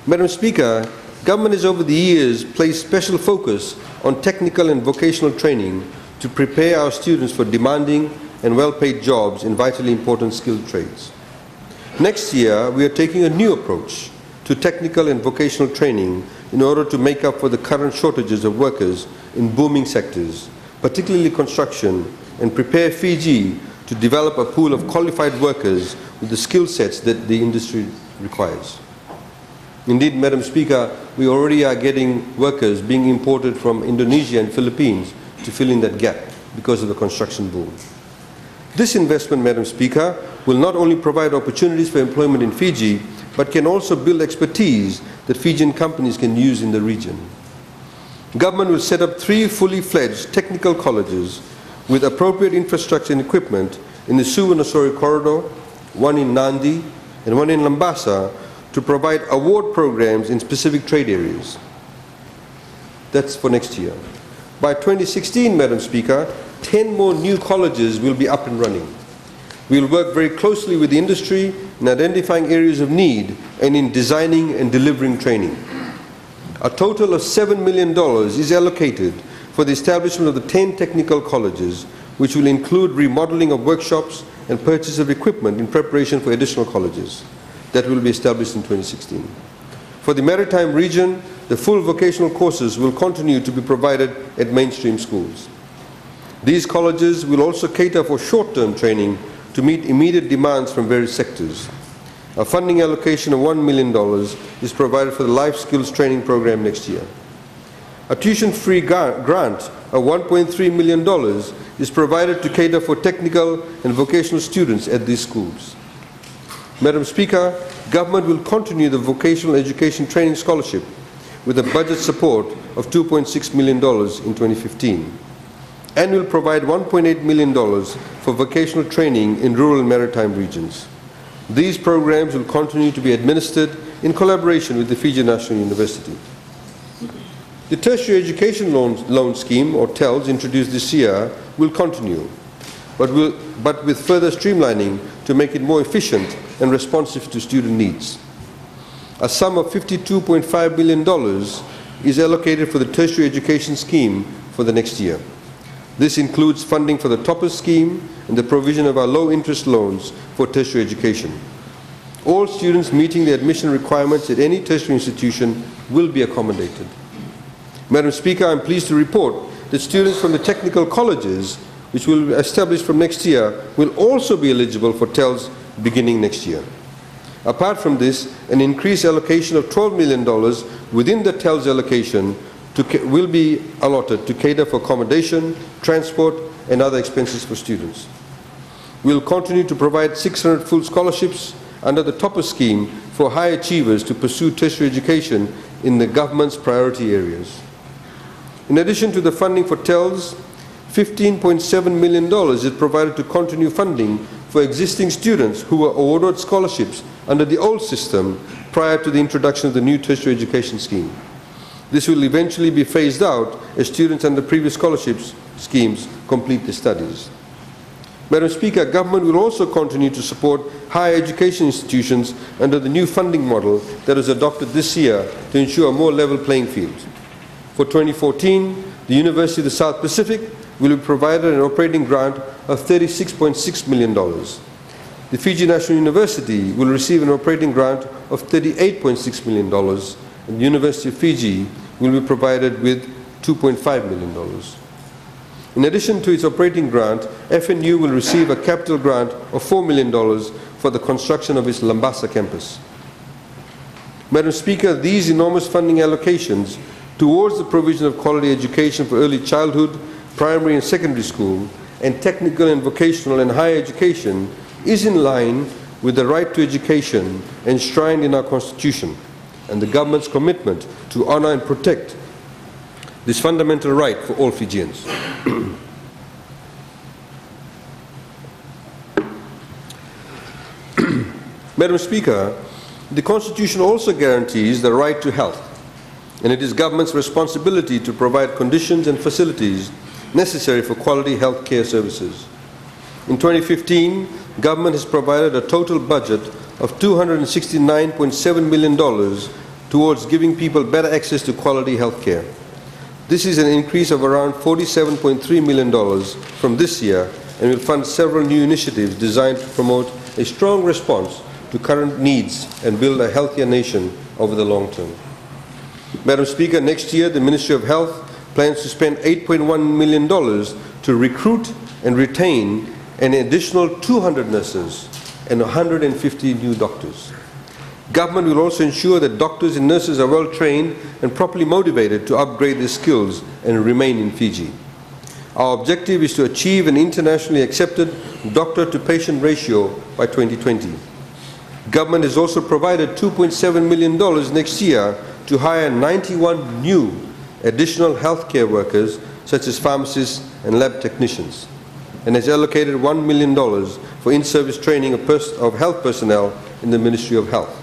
Madam Speaker, government has over the years placed special focus on technical and vocational training to prepare our students for demanding and well-paid jobs in vitally important skilled trades. Next year, we are taking a new approach to technical and vocational training in order to make up for the current shortages of workers in booming sectors, particularly construction, and prepare Fiji to develop a pool of qualified workers with the skill sets that the industry requires. Indeed, Madam Speaker, we already are getting workers being imported from Indonesia and Philippines to fill in that gap because of the construction boom. This investment, Madam Speaker, will not only provide opportunities for employment in Fiji, but can also build expertise that Fijian companies can use in the region. Government will set up 3 fully fledged technical colleges with appropriate infrastructure and equipment in the Suvarnasori corridor, 1 in Nandi and 1 in Lambasa, to provide award programs in specific trade areas. That's for next year. By 2016, Madam Speaker, 10 more new colleges will be up and running. We will work very closely with the industry in identifying areas of need and in designing and delivering training. A total of $7 million is allocated for the establishment of the 10 technical colleges, which will include remodeling of workshops and purchase of equipment in preparation for additional colleges that will be established in 2016. For the maritime region, the full vocational courses will continue to be provided at mainstream schools. These colleges will also cater for short-term training to meet immediate demands from various sectors. A funding allocation of $1 million is provided for the Life Skills Training Program next year. A tuition-free grant of $1.3 million is provided to cater for technical and vocational students at these schools. Madam Speaker, Government will continue the Vocational Education Training Scholarship with a budget support of $2.6 million in 2015, and will provide $1.8 million for vocational training in rural and maritime regions. These programs will continue to be administered in collaboration with the Fiji National University. The Tertiary Education Loan Scheme, or TELS, introduced this year will continue, but with further streamlining to make it more efficient and responsive to student needs. A sum of $52.5 billion is allocated for the Tertiary Education Scheme for the next year. This includes funding for the Toppers Scheme and the provision of our low-interest loans for tertiary education. All students meeting the admission requirements at any tertiary institution will be accommodated. Madam Speaker, I am pleased to report that students from the technical colleges, which will be established from next year, will also be eligible for TELS beginning next year. Apart from this, an increased allocation of $12 million within the TELS allocation will be allotted to cater for accommodation, transport, and other expenses for students. We will continue to provide 600 full scholarships under the Topper Scheme for high achievers to pursue tertiary education in the government's priority areas. In addition to the funding for TELS, $15.7 million is provided to continue funding for existing students who were awarded scholarships under the old system prior to the introduction of the new tertiary education scheme. This will eventually be phased out as students under previous scholarships schemes complete their studies. Madam Speaker, Government will also continue to support higher education institutions under the new funding model that was adopted this year to ensure a more level playing field. For 2014, the University of the South Pacific will be provided an operating grant of $36.6 million. The Fiji National University will receive an operating grant of $38.6 million, and the University of Fiji will be provided with $2.5 million. In addition to its operating grant, FNU will receive a capital grant of $4 million for the construction of its Lambasa campus. Madam Speaker, these enormous funding allocations towards the provision of quality education for early childhood, primary and secondary school, and technical and vocational and higher education is in line with the right to education enshrined in our Constitution and the Government's commitment to honor and protect this fundamental right for all Fijians. Madam Speaker, the Constitution also guarantees the right to health, and it is Government's responsibility to provide conditions and facilities necessary for quality health care services. In 2015, Government has provided a total budget of $269.7 million towards giving people better access to quality health care. This is an increase of around $47.3 million from this year and will fund several new initiatives designed to promote a strong response to current needs and build a healthier nation over the long term. Madam Speaker, next year the Ministry of Health plans to spend $8.1 million to recruit and retain an additional 200 nurses and 150 new doctors. Government will also ensure that doctors and nurses are well trained and properly motivated to upgrade their skills and remain in Fiji. Our objective is to achieve an internationally accepted doctor-to-patient ratio by 2020. Government has also provided $2.7 million next year to hire 91 new additional healthcare workers, such as pharmacists and lab technicians, and has allocated $1 million for in-service training of health personnel in the Ministry of Health.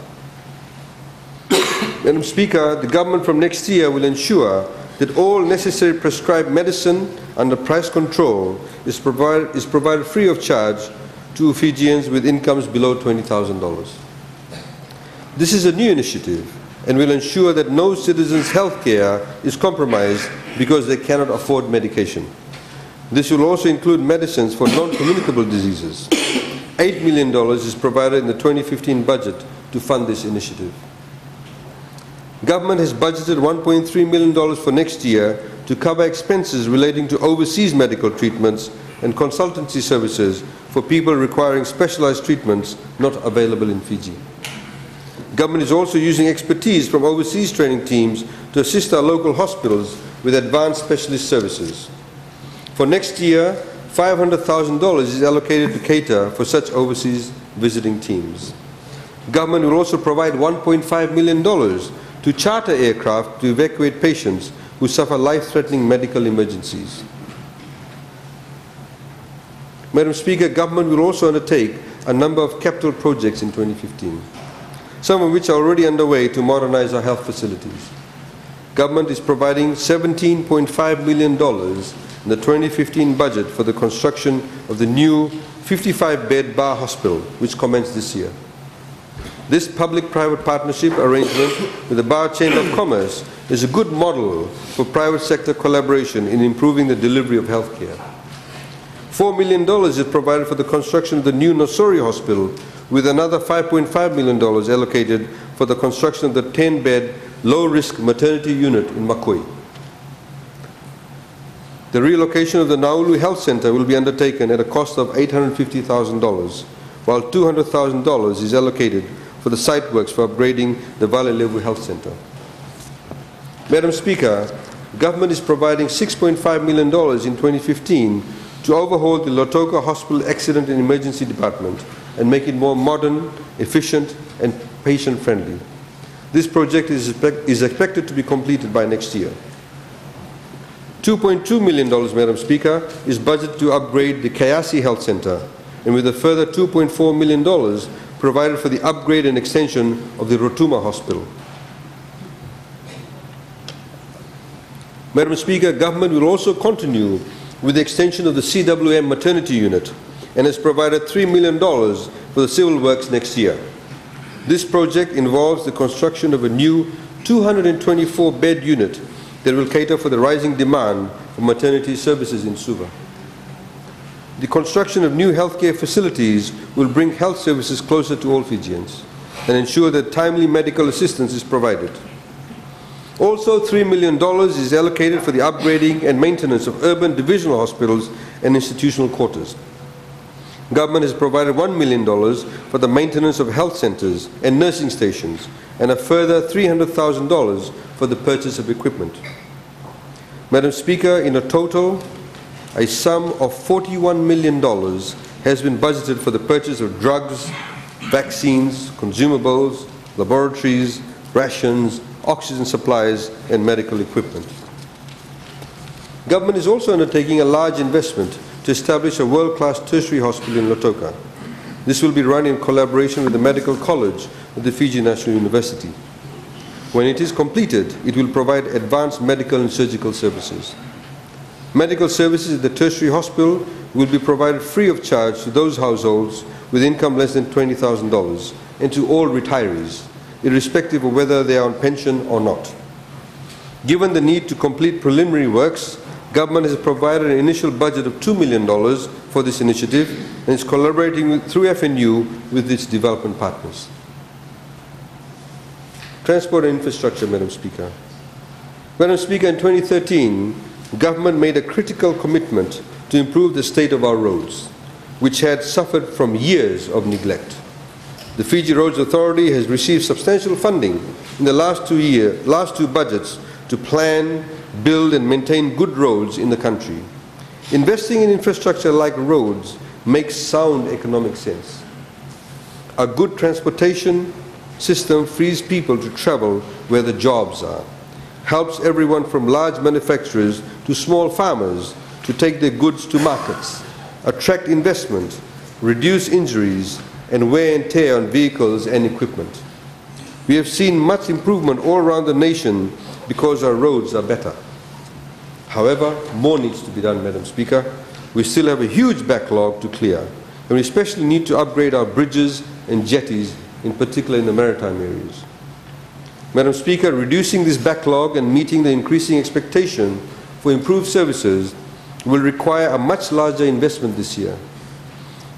Madam Speaker, the government from next year will ensure that all necessary prescribed medicine under price control is provided free of charge to Fijians with incomes below $20,000. This is a new initiative and will ensure that no citizen's health care is compromised because they cannot afford medication. This will also include medicines for non-communicable diseases. $8 million is provided in the 2015 budget to fund this initiative. Government has budgeted $1.3 million for next year to cover expenses relating to overseas medical treatments and consultancy services for people requiring specialized treatments not available in Fiji. Government is also using expertise from overseas training teams to assist our local hospitals with advanced specialist services. For next year, $500,000 is allocated to cater for such overseas visiting teams. Government will also provide $1.5 million to charter aircraft to evacuate patients who suffer life-threatening medical emergencies. Madam Speaker, Government will also undertake a number of capital projects in 2015, some of which are already underway to modernize our health facilities. Government is providing $17.5 million in the 2015 budget for the construction of the new 55-bed Bar Hospital, which commenced this year. This public-private partnership arrangement with the Bar Chamber of Commerce is a good model for private sector collaboration in improving the delivery of health care. $4 million is provided for the construction of the new Nosori Hospital, with another $5.5 million allocated for the construction of the 10-bed low-risk maternity unit in Makoi. The relocation of the Naulu Health Center will be undertaken at a cost of $850,000, while $200,000 is allocated for the site works for upgrading the Valelevu Health Center. Madam Speaker, Government is providing $6.5 million in 2015 to overhaul the Lautoka Hospital Accident and Emergency Department and make it more modern, efficient, and patient-friendly. This project is expected to be completed by next year. $2.2 million, Madam Speaker, is budgeted to upgrade the Kayasi Health Center, and with a further $2.4 million provided for the upgrade and extension of the Rotuma Hospital. Madam Speaker, Government will also continue with the extension of the CWM maternity unit and has provided $3 million for the civil works next year. This project involves the construction of a new 224-bed unit that will cater for the rising demand for maternity services in Suva. The construction of new healthcare facilities will bring health services closer to all Fijians and ensure that timely medical assistance is provided. Also, $3 million is allocated for the upgrading and maintenance of urban divisional hospitals and institutional quarters. Government has provided $1 million for the maintenance of health centers and nursing stations, and a further $300,000 for the purchase of equipment. Madam Speaker, in a total, a sum of $41 million has been budgeted for the purchase of drugs, vaccines, consumables, laboratories, rations, oxygen supplies, and medical equipment. Government is also undertaking a large investment to establish a world-class tertiary hospital in Lautoka. This will be run in collaboration with the Medical College of the Fiji National University. When it is completed, it will provide advanced medical and surgical services. Medical services at the tertiary hospital will be provided free of charge to those households with income less than $20,000 and to all retirees, irrespective of whether they are on pension or not. Given the need to complete preliminary works, Government has provided an initial budget of $2 million for this initiative and is collaborating through FNU with its development partners. Transport and infrastructure, Madam Speaker. Madam Speaker, in 2013, government made a critical commitment to improve the state of our roads, which had suffered from years of neglect. The Fiji Roads Authority has received substantial funding in the last two budgets to plan, build and maintain good roads in the country. Investing in infrastructure like roads makes sound economic sense. A good transportation system frees people to travel where the jobs are, helps everyone from large manufacturers to small farmers to take their goods to markets, attract investment, reduce injuries and wear and tear on vehicles and equipment. We have seen much improvement all around the nation because our roads are better. However, more needs to be done, Madam Speaker. We still have a huge backlog to clear, and we especially need to upgrade our bridges and jetties, in particular in the maritime areas. Madam Speaker, reducing this backlog and meeting the increasing expectation for improved services will require a much larger investment this year.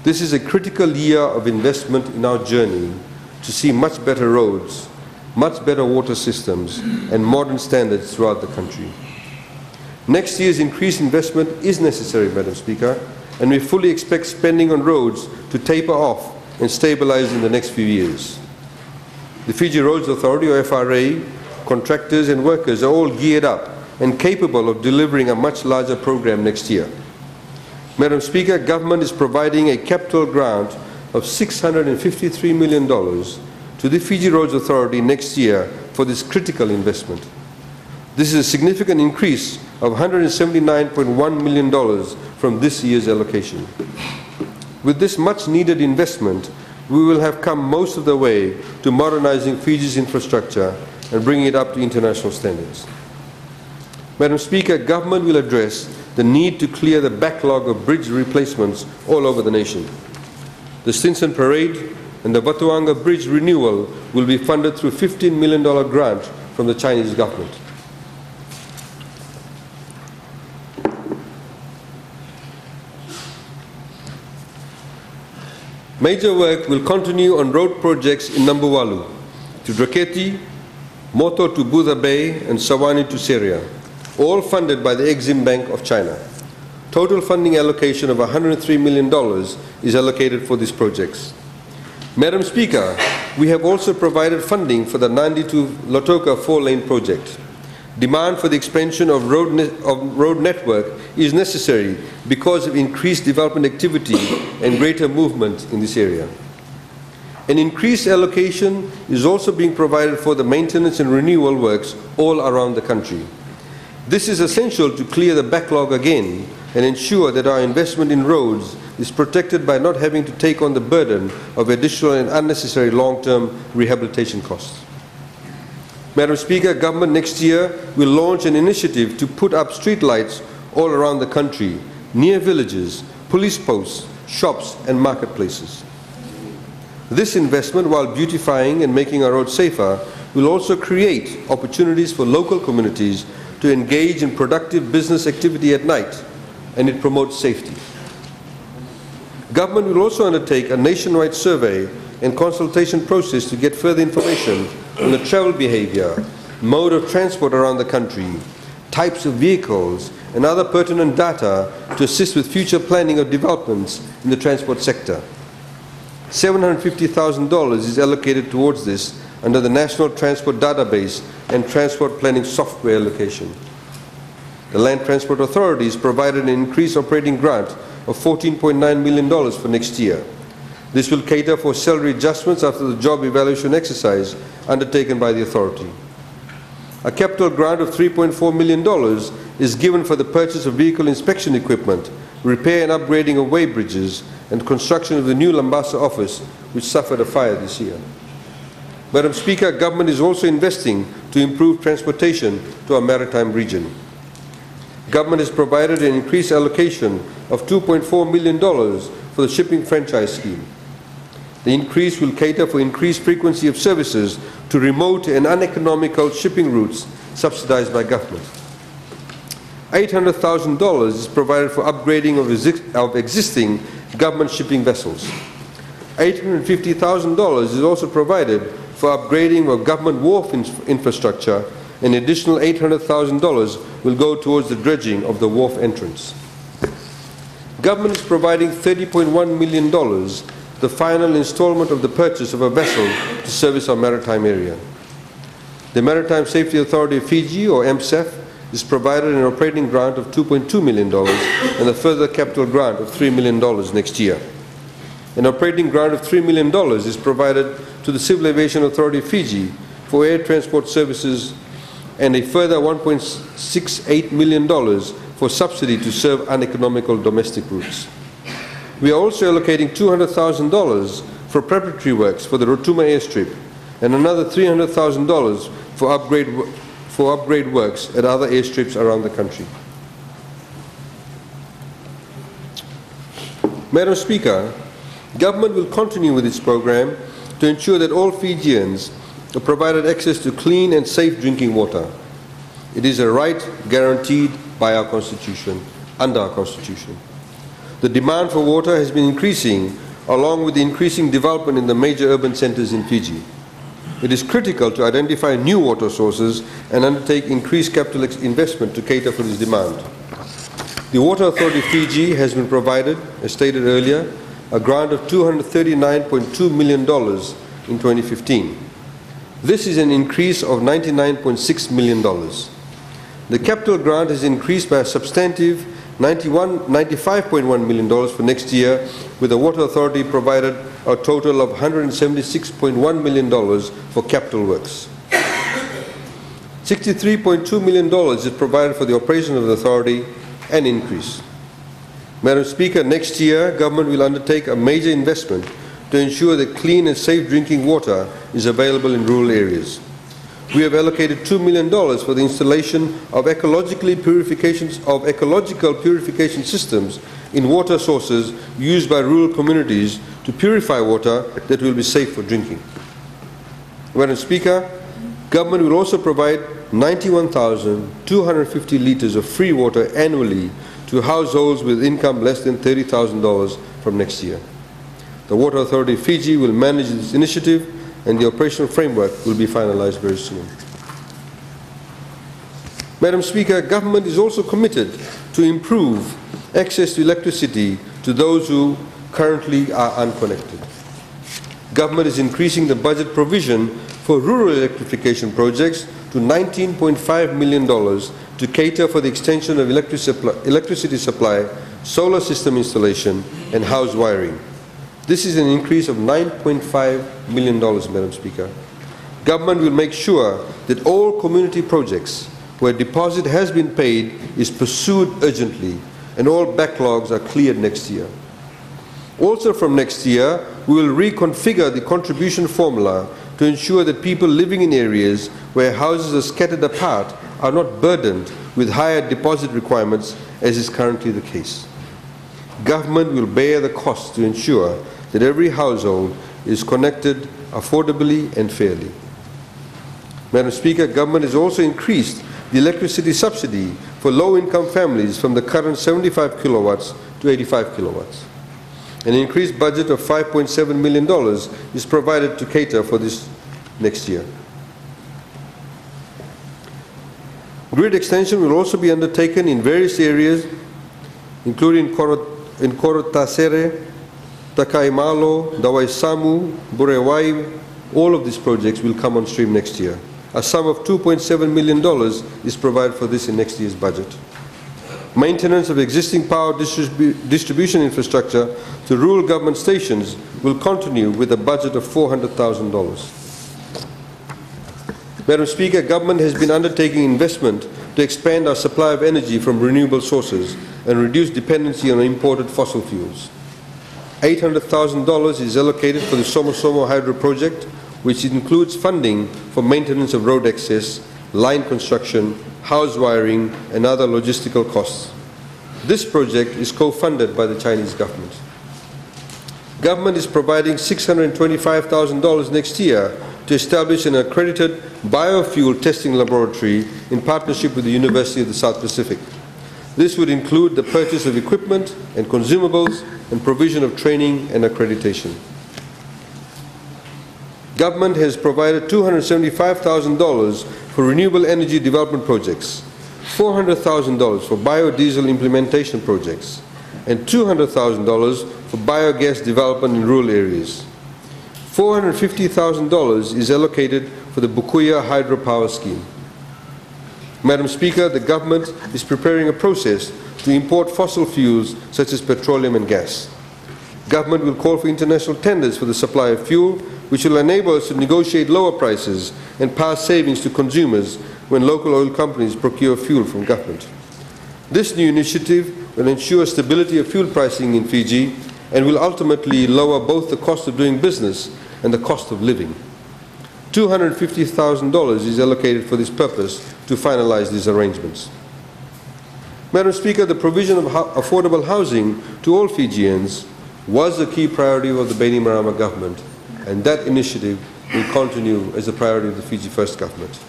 This is a critical year of investment in our journey to see much better roads, much better water systems, and modern standards throughout the country. Next year's increased investment is necessary, Madam Speaker, and we fully expect spending on roads to taper off and stabilize in the next few years. The Fiji Roads Authority, or FRA, contractors and workers are all geared up and capable of delivering a much larger program next year. Madam Speaker, government is providing a capital grant of $653 million to the Fiji Roads Authority next year for this critical investment. This is a significant increase of $179.1 million from this year's allocation. With this much needed investment, we will have come most of the way to modernizing Fiji's infrastructure and bringing it up to international standards. Madam Speaker, government will address the need to clear the backlog of bridge replacements all over the nation. The Stinson Parade and the Watuanga Bridge renewal will be funded through a $15 million grant from the Chinese government. Major work will continue on road projects in Nambuwalu, to Draketi, Moto to Budha Bay, and Sawani to Seria, all funded by the Exim Bank of China. Total funding allocation of $103 million is allocated for these projects. Madam Speaker, we have also provided funding for the Nandi to Lautoka 4-lane project. Demand for the expansion of road network is necessary because of increased development activity and greater movement in this area. An increased allocation is also being provided for the maintenance and renewal works all around the country. This is essential to clear the backlog again and ensure that our investment in roads is protected by not having to take on the burden of additional and unnecessary long-term rehabilitation costs. Madam Speaker, government next year will launch an initiative to put up street lights all around the country, near villages, police posts, shops and marketplaces. This investment, while beautifying and making our roads safer, will also create opportunities for local communities to engage in productive business activity at night, and it promotes safety. Government will also undertake a nationwide survey and consultation process to get further information on the travel behavior, mode of transport around the country, types of vehicles, and other pertinent data to assist with future planning of developments in the transport sector. $750,000 is allocated towards this under the National Transport Database and Transport Planning Software allocation. The Land Transport Authority has provided an increased operating grant of $14.9 million for next year. This will cater for salary adjustments after the job evaluation exercise undertaken by the authority. A capital grant of $3.4 million is given for the purchase of vehicle inspection equipment, repair and upgrading of way bridges, and construction of the new Lambasa office, which suffered a fire this year. Madam Speaker, government is also investing to improve transportation to our maritime region. Government has provided an increased allocation of $2.4 million for the shipping franchise scheme. The increase will cater for increased frequency of services to remote and uneconomical shipping routes subsidized by government. $800,000 is provided for upgrading of existing government shipping vessels. $850,000 is also provided for upgrading of government wharf infrastructure An additional $800,000 will go towards the dredging of the wharf entrance. Government is providing $30.1 million, the final installment of the purchase of a vessel to service our maritime area. The Maritime Safety Authority of Fiji, or MSAF, is provided an operating grant of $2.2 million and a further capital grant of $3 million next year. An operating grant of $3 million is provided to the Civil Aviation Authority of Fiji for air transport services and a further $1.68 million for subsidy to serve uneconomical domestic routes. We are also allocating $200,000 for preparatory works for the Rotuma airstrip and another $300,000 for upgrade works at other airstrips around the country. Madam Speaker, Government will continue with its program to ensure that all Fijians are provided access to clean and safe drinking water. It is a right guaranteed by our Constitution, under our Constitution. The demand for water has been increasing along with the increasing development in the major urban centers in Fiji. It is critical to identify new water sources and undertake increased capital investment to cater for this demand. The Water Authority of Fiji has been provided, as stated earlier, a grant of $239.2 million in 2015. This is an increase of $99.6 million. The capital grant is increased by a substantive $95.1 million for next year, with the Water Authority provided a total of $176.1 million for capital works. $63.2 million is provided for the operation of the authority, an increase. Madam Speaker, next year, Government will undertake a major investment to ensure that clean and safe drinking water is available in rural areas. We have allocated $2 million for the installation of ecological purification systems in water sources used by rural communities to purify water that will be safe for drinking. Madam Speaker, Government will also provide 91,250 litres of free water annually to households with income less than $30,000 from next year. The Water Authority of Fiji will manage this initiative, and the operational framework will be finalized very soon. Madam Speaker, Government is also committed to improve access to electricity to those who currently are unconnected. Government is increasing the budget provision for rural electrification projects to $19.5 million to cater for the extension of electricity supply, solar system installation, and house wiring. This is an increase of $9.5 million, Madam Speaker. Government will make sure that all community projects where deposit has been paid is pursued urgently and all backlogs are cleared next year. Also from next year, we will reconfigure the contribution formula to ensure that people living in areas where houses are scattered apart are not burdened with higher deposit requirements, as is currently the case. Government will bear the cost to ensure that every household is connected affordably and fairly. Madam Speaker, Government has also increased the electricity subsidy for low-income families from the current 75 kilowatts to 85 kilowatts. An increased budget of $5.7 million is provided to cater for this next year. Grid extension will also be undertaken in various areas, including in Korotasere, Takaimalo, Dawaisamu, Burewai. All of these projects will come on stream next year. A sum of $2.7 million is provided for this in next year's budget. Maintenance of existing power distribution infrastructure to rural government stations will continue with a budget of $400,000. Madam Speaker, Government has been undertaking investment to expand our supply of energy from renewable sources and reduce dependency on imported fossil fuels. $800,000 is allocated for the Somosomo Hydro Project, which includes funding for maintenance of road access, line construction, house wiring, and other logistical costs. This project is co-funded by the Chinese government. Government is providing $625,000 next year to establish an accredited biofuel testing laboratory in partnership with the University of the South Pacific. This would include the purchase of equipment and consumables and provision of training and accreditation. Government has provided $275,000 for renewable energy development projects, $400,000 for biodiesel implementation projects, and $200,000 for biogas development in rural areas. $450,000 is allocated for the Bukuya hydropower scheme. Madam Speaker, the government is preparing a process to import fossil fuels such as petroleum and gas. Government will call for international tenders for the supply of fuel, which will enable us to negotiate lower prices and pass savings to consumers when local oil companies procure fuel from government. This new initiative will ensure stability of fuel pricing in Fiji and will ultimately lower both the cost of doing business and the cost of living. $250,000 is allocated for this purpose to finalize these arrangements. Madam Speaker, the provision of affordable housing to all Fijians was a key priority of the Bainimarama government, and that initiative will continue as a priority of the Fiji First government.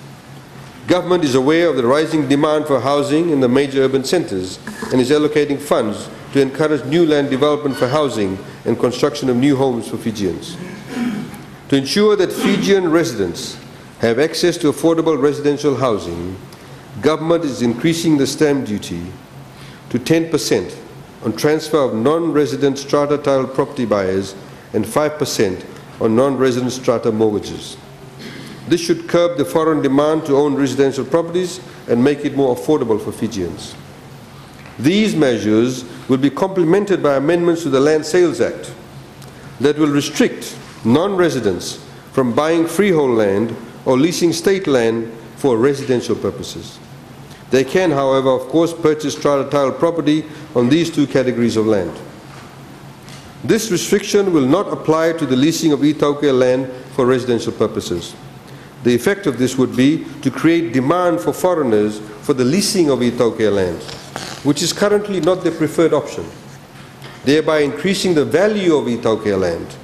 Government is aware of the rising demand for housing in the major urban centres and is allocating funds to encourage new land development for housing and construction of new homes for Fijians. To ensure that Fijian residents have access to affordable residential housing, government is increasing the stamp duty to 10% on transfer of non-resident strata tile property buyers and 5% on non-resident strata mortgages. This should curb the foreign demand to own residential properties and make it more affordable for Fijians. These measures will be complemented by amendments to the Land Sales Act that will restrict non-residents from buying freehold land or leasing state land for residential purposes. They can, however, of course, purchase strata tile property on these two categories of land. This restriction will not apply to the leasing of Itaukea land for residential purposes. The effect of this would be to create demand for foreigners for the leasing of Itaukea land, which is currently not the preferred option, thereby increasing the value of Itaukea land.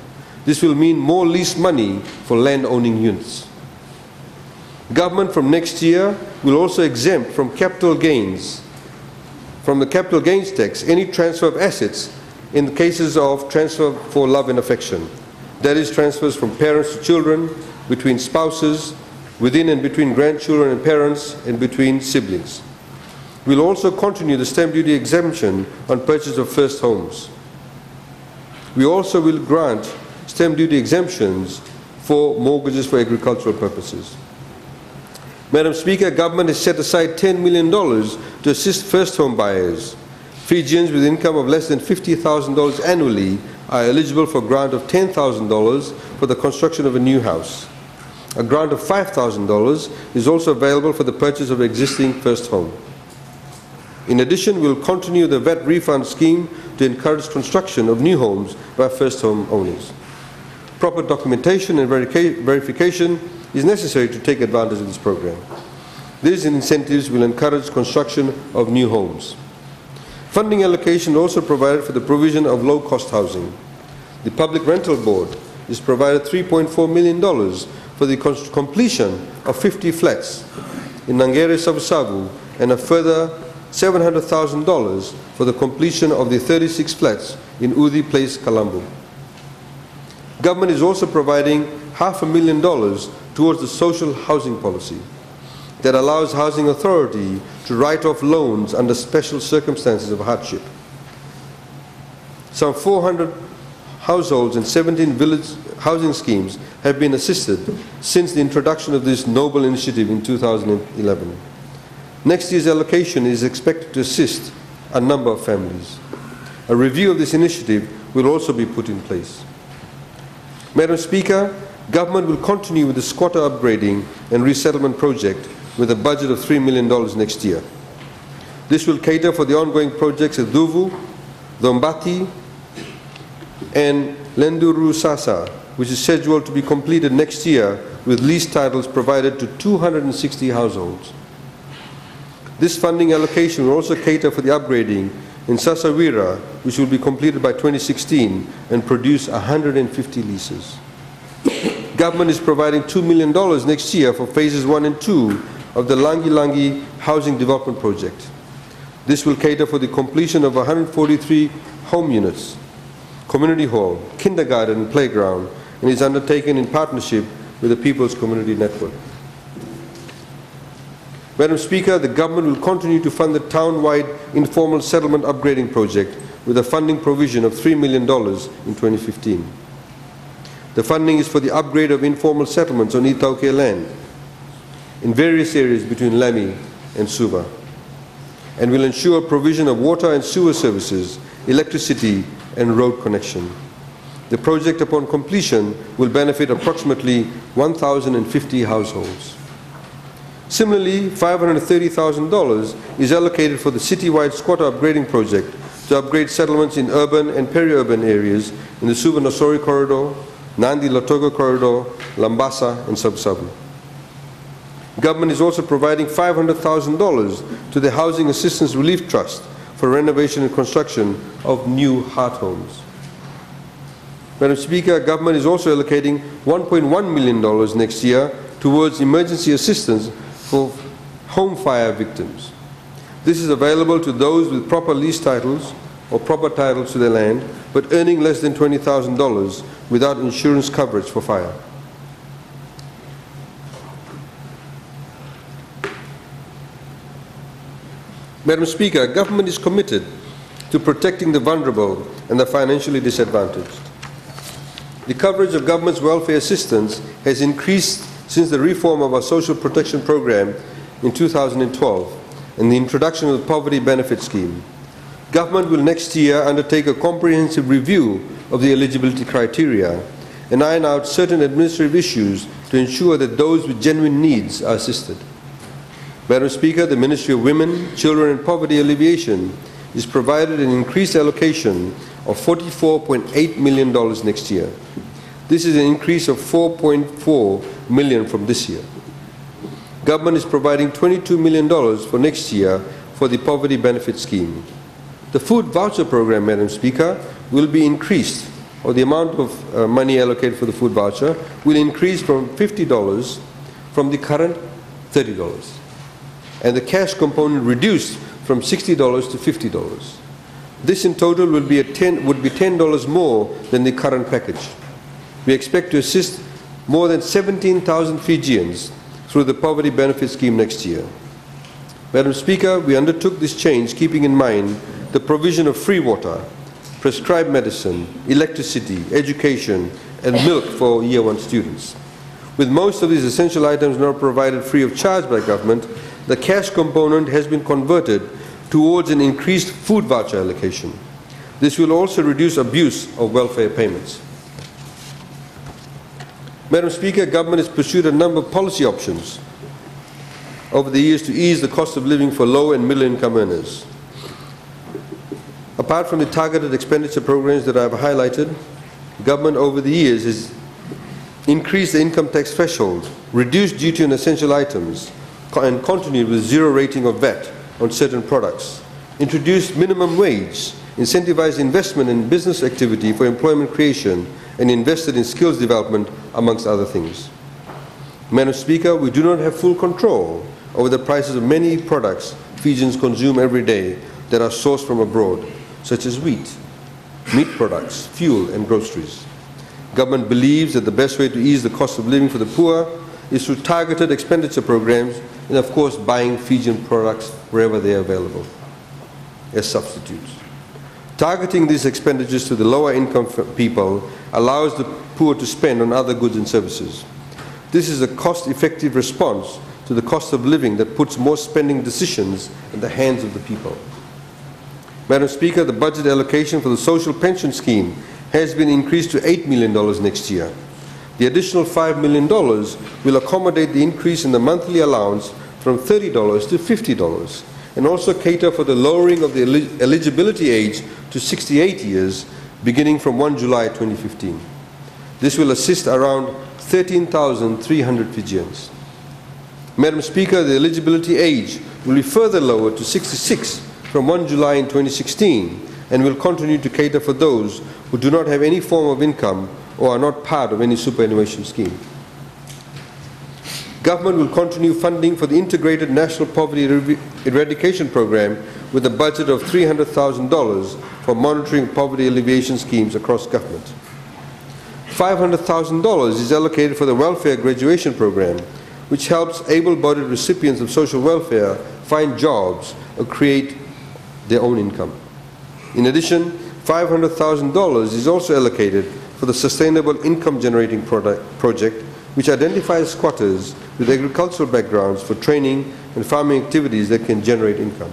This will mean more lease money for land-owning units. Government from next year will also exempt from capital gains, from the capital gains tax, any transfer of assets in the cases of transfer for love and affection. That is, transfers from parents to children, between spouses, within and between grandchildren and parents, and between siblings. We'll also continue the stamp duty exemption on purchase of first homes. We also will grant stamp duty exemptions for mortgages for agricultural purposes. Madam Speaker, government has set aside $10 million to assist first home buyers. Fijians with income of less than $50,000 annually are eligible for a grant of $10,000 for the construction of a new house. A grant of $5,000 is also available for the purchase of an existing first home. In addition, we will continue the VAT refund scheme to encourage construction of new homes by first home owners. Proper documentation and verification is necessary to take advantage of this program. These incentives will encourage construction of new homes. Funding allocation also provided for the provision of low-cost housing. The Public Rental Board is provided $3.4 million for the completion of 50 flats in Nangere Savusavu and a further $700,000 for the completion of the 36 flats in Udi Place, Kalambu. Government is also providing $500,000 towards the social housing policy that allows Housing Authority to write off loans under special circumstances of hardship. Some 400 households and 17 village housing schemes have been assisted since the introduction of this noble initiative in 2011. Next year's allocation is expected to assist a number of families. A review of this initiative will also be put in place. Madam Speaker, government will continue with the squatter upgrading and resettlement project with a budget of $3 million next year. This will cater for the ongoing projects at Duvu, Dombati, and Lenduru Sasa, which is scheduled to be completed next year with lease titles provided to 260 households. This funding allocation will also cater for the upgrading in Sasawira, which will be completed by 2016 and produce 150 leases. Government is providing $2 million next year for phases 1 and 2 of the Langi Langi Housing Development Project. This will cater for the completion of 143 home units, community hall, kindergarten and playground, and is undertaken in partnership with the People's Community Network. Madam Speaker, the government will continue to fund the town-wide informal settlement upgrading project with a funding provision of $3 million in 2015. The funding is for the upgrade of informal settlements on Itauke land in various areas between Lamy and Suva, and will ensure provision of water and sewer services, electricity and road connection. The project upon completion will benefit approximately 1,050 households. Similarly, $530,000 is allocated for the citywide squatter upgrading project to upgrade settlements in urban and peri-urban areas in the Suva-Nosori corridor, Nandi-Latoga corridor, Lambasa and Sabu-Sabu. Government is also providing $500,000 to the Housing Assistance Relief Trust for renovation and construction of new heart homes. Madam Speaker, government is also allocating $1.1 million next year towards emergency assistance for home fire victims. This is available to those with proper lease titles or proper titles to their land, but earning less than $20,000 without insurance coverage for fire. Madam Speaker, government is committed to protecting the vulnerable and the financially disadvantaged. The coverage of government's welfare assistance has increased since the reform of our social protection program in 2012 and the introduction of the Poverty Benefit Scheme. Government will next year undertake a comprehensive review of the eligibility criteria and iron out certain administrative issues to ensure that those with genuine needs are assisted. Madam Speaker, the Ministry of Women, Children and Poverty Alleviation is provided an increased allocation of $44.8 million next year. This is an increase of $4.4 million from this year. Government is providing $22 million for next year for the Poverty Benefit Scheme. The food voucher program, Madam Speaker, will be increased, or the amount of money allocated for the food voucher will increase from $50 from the current $30, and the cash component reduced from $60 to $50. This in total would be $10 more than the current package. We expect to assist more than 17,000 Fijians through the Poverty Benefit Scheme next year. Madam Speaker, we undertook this change keeping in mind the provision of free water, prescribed medicine, electricity, education, and milk for Year 1 students. With most of these essential items now provided free of charge by government, the cash component has been converted towards an increased food voucher allocation. This will also reduce abuse of welfare payments. Madam Speaker, government has pursued a number of policy options over the years to ease the cost of living for low and middle income earners. Apart from the targeted expenditure programs that I have highlighted, government over the years has increased the income tax threshold, reduced duty on essential items, and continued with zero rating of VAT on certain products, introduced minimum wage, incentivized investment in business activity for employment creation, and invested in skills development, amongst other things. Madam Speaker, we do not have full control over the prices of many products Fijians consume every day that are sourced from abroad, such as wheat, meat products, fuel, and groceries. Government believes that the best way to ease the cost of living for the poor is through targeted expenditure programs and, of course, buying Fijian products wherever they are available as substitutes. Targeting these expenditures to the lower income people allows the poor to spend on other goods and services. This is a cost-effective response to the cost of living that puts more spending decisions in the hands of the people. Madam Speaker, the budget allocation for the social pension scheme has been increased to $8 million next year. The additional $5 million will accommodate the increase in the monthly allowance from $30 to $50 and also cater for the lowering of the eligibility age to 68 years beginning from 1 July 2015. This will assist around 13,300 Fijians. Madam Speaker, the eligibility age will be further lowered to 66 from 1 July in 2016 and will continue to cater for those who do not have any form of income or are not part of any superannuation scheme. Government will continue funding for the Integrated National Poverty Eradication Program with a budget of $300,000 for monitoring poverty alleviation schemes across government. $500,000 is allocated for the Welfare Graduation Program, which helps able-bodied recipients of social welfare find jobs or create their own income. In addition, $500,000 is also allocated for the Sustainable Income Generating Project, which identifies squatters with agricultural backgrounds for training and farming activities that can generate income.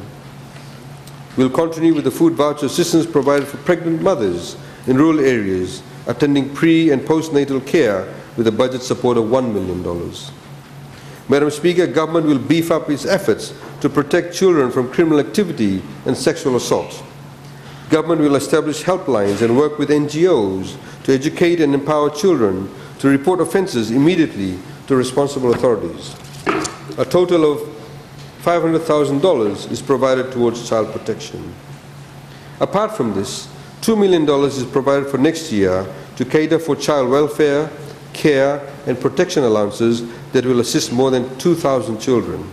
We'll continue with the food voucher assistance provided for pregnant mothers in rural areas attending pre- and postnatal care with a budget support of $1 million. Madam Speaker, government will beef up its efforts to protect children from criminal activity and sexual assault. Government will establish helplines and work with NGOs to educate and empower children to report offences immediately to responsible authorities. A total of $500,000 is provided towards child protection. Apart from this, $2 million is provided for next year to cater for child welfare, care and protection allowances that will assist more than 2,000 children.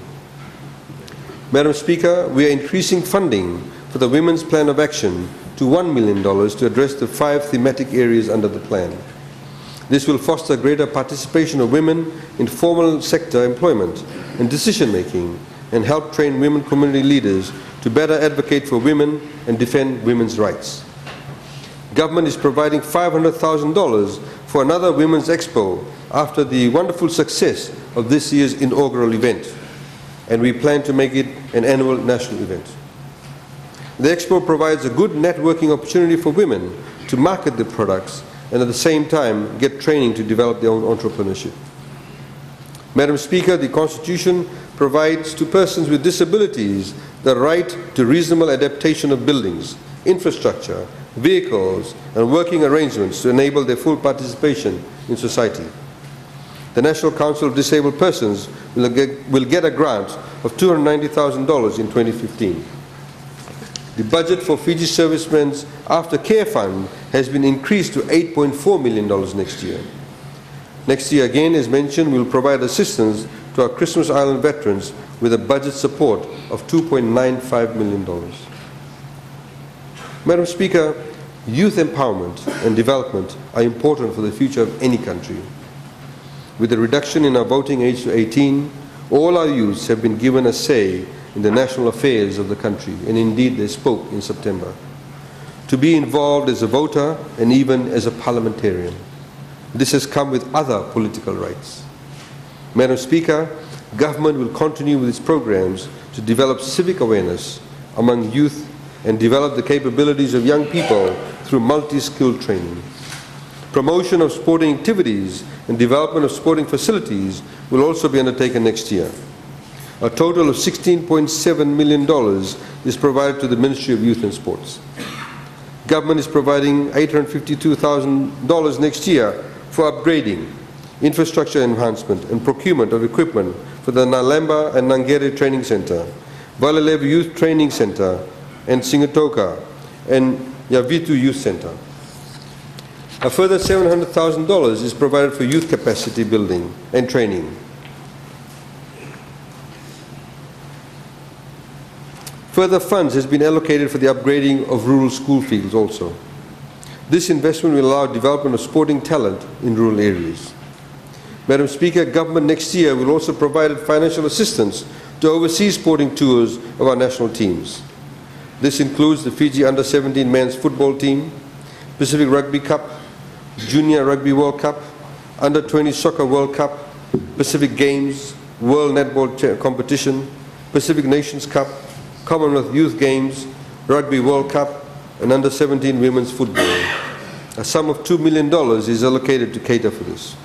Madam Speaker, we are increasing funding for the Women's Plan of Action to $1 million to address the 5 thematic areas under the plan. This will foster greater participation of women in formal sector employment and decision-making and help train women community leaders to better advocate for women and defend women's rights. Government is providing $500,000 for another Women's Expo after the wonderful success of this year's inaugural event, and we plan to make it an annual national event. The Expo provides a good networking opportunity for women to market their products and at the same time get training to develop their own entrepreneurship. Madam Speaker, the Constitution provides to persons with disabilities the right to reasonable adaptation of buildings, infrastructure, vehicles and working arrangements to enable their full participation in society. The National Council of Disabled Persons will get a grant of $290,000 in 2015. The budget for Fiji Servicemen's Aftercare Fund has been increased to $8.4 million next year. Next year, again, as mentioned, we will provide assistance to our Christmas Island veterans with a budget support of $2.95 million. Madam Speaker, youth empowerment and development are important for the future of any country. With the reduction in our voting age to 18, all our youths have been given a say in the national affairs of the country, and indeed they spoke in September. To be involved as a voter and even as a parliamentarian. This has come with other political rights. Madam Speaker, government will continue with its programs to develop civic awareness among youth and develop the capabilities of young people through multi-skilled training. Promotion of sporting activities and development of sporting facilities will also be undertaken next year. A total of $16.7 million is provided to the Ministry of Youth and Sports. Government is providing $852,000 next year for upgrading, infrastructure enhancement and procurement of equipment for the Nalemba and Nangere Training Center, Valalev Youth Training Center and Singatoka and Yavitu Youth Center. A further $700,000 is provided for youth capacity building and training. Further funds has been allocated for the upgrading of rural school fields also. This investment will allow development of sporting talent in rural areas. Madam Speaker, government next year will also provide financial assistance to oversee sporting tours of our national teams. This includes the Fiji Under-17 men's football team, Pacific Rugby Cup, Junior Rugby World Cup, Under-20 Soccer World Cup, Pacific Games, World Netball Competition, Pacific Nations Cup, Commonwealth Youth Games, Rugby World Cup, and Under-17 Women's Football. A sum of $2 million is allocated to cater for this.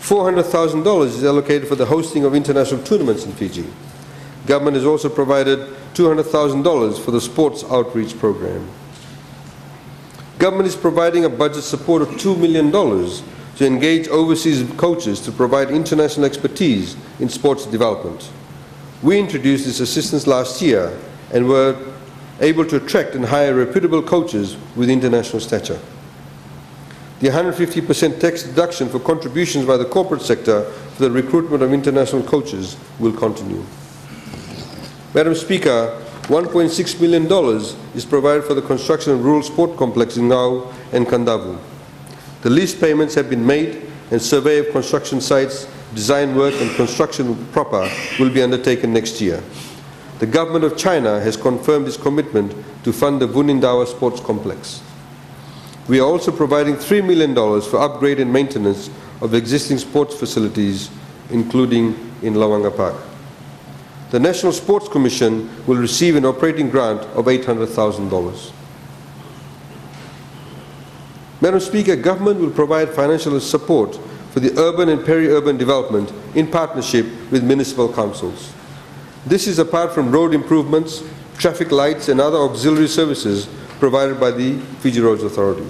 $400,000 is allocated for the hosting of international tournaments in Fiji. Government has also provided $200,000 for the sports outreach program. Government is providing a budget support of $2 million to engage overseas coaches to provide international expertise in sports development. We introduced this assistance last year and were able to attract and hire reputable coaches with international stature. The 150% tax deduction for contributions by the corporate sector for the recruitment of international coaches will continue. Madam Speaker, $1.6 million is provided for the construction of rural sport complexes in Ngau and Kandavu. The lease payments have been made and survey of construction sites, design work and construction proper will be undertaken next year. The government of China has confirmed its commitment to fund the Wunindawa Sports Complex. We are also providing $3 million for upgrade and maintenance of existing sports facilities, including in Lawanga Park. The National Sports Commission will receive an operating grant of $800,000. Madam Speaker, government will provide financial support for the urban and peri-urban development in partnership with municipal councils. This is apart from road improvements, traffic lights and other auxiliary services provided by the Fiji Roads Authority.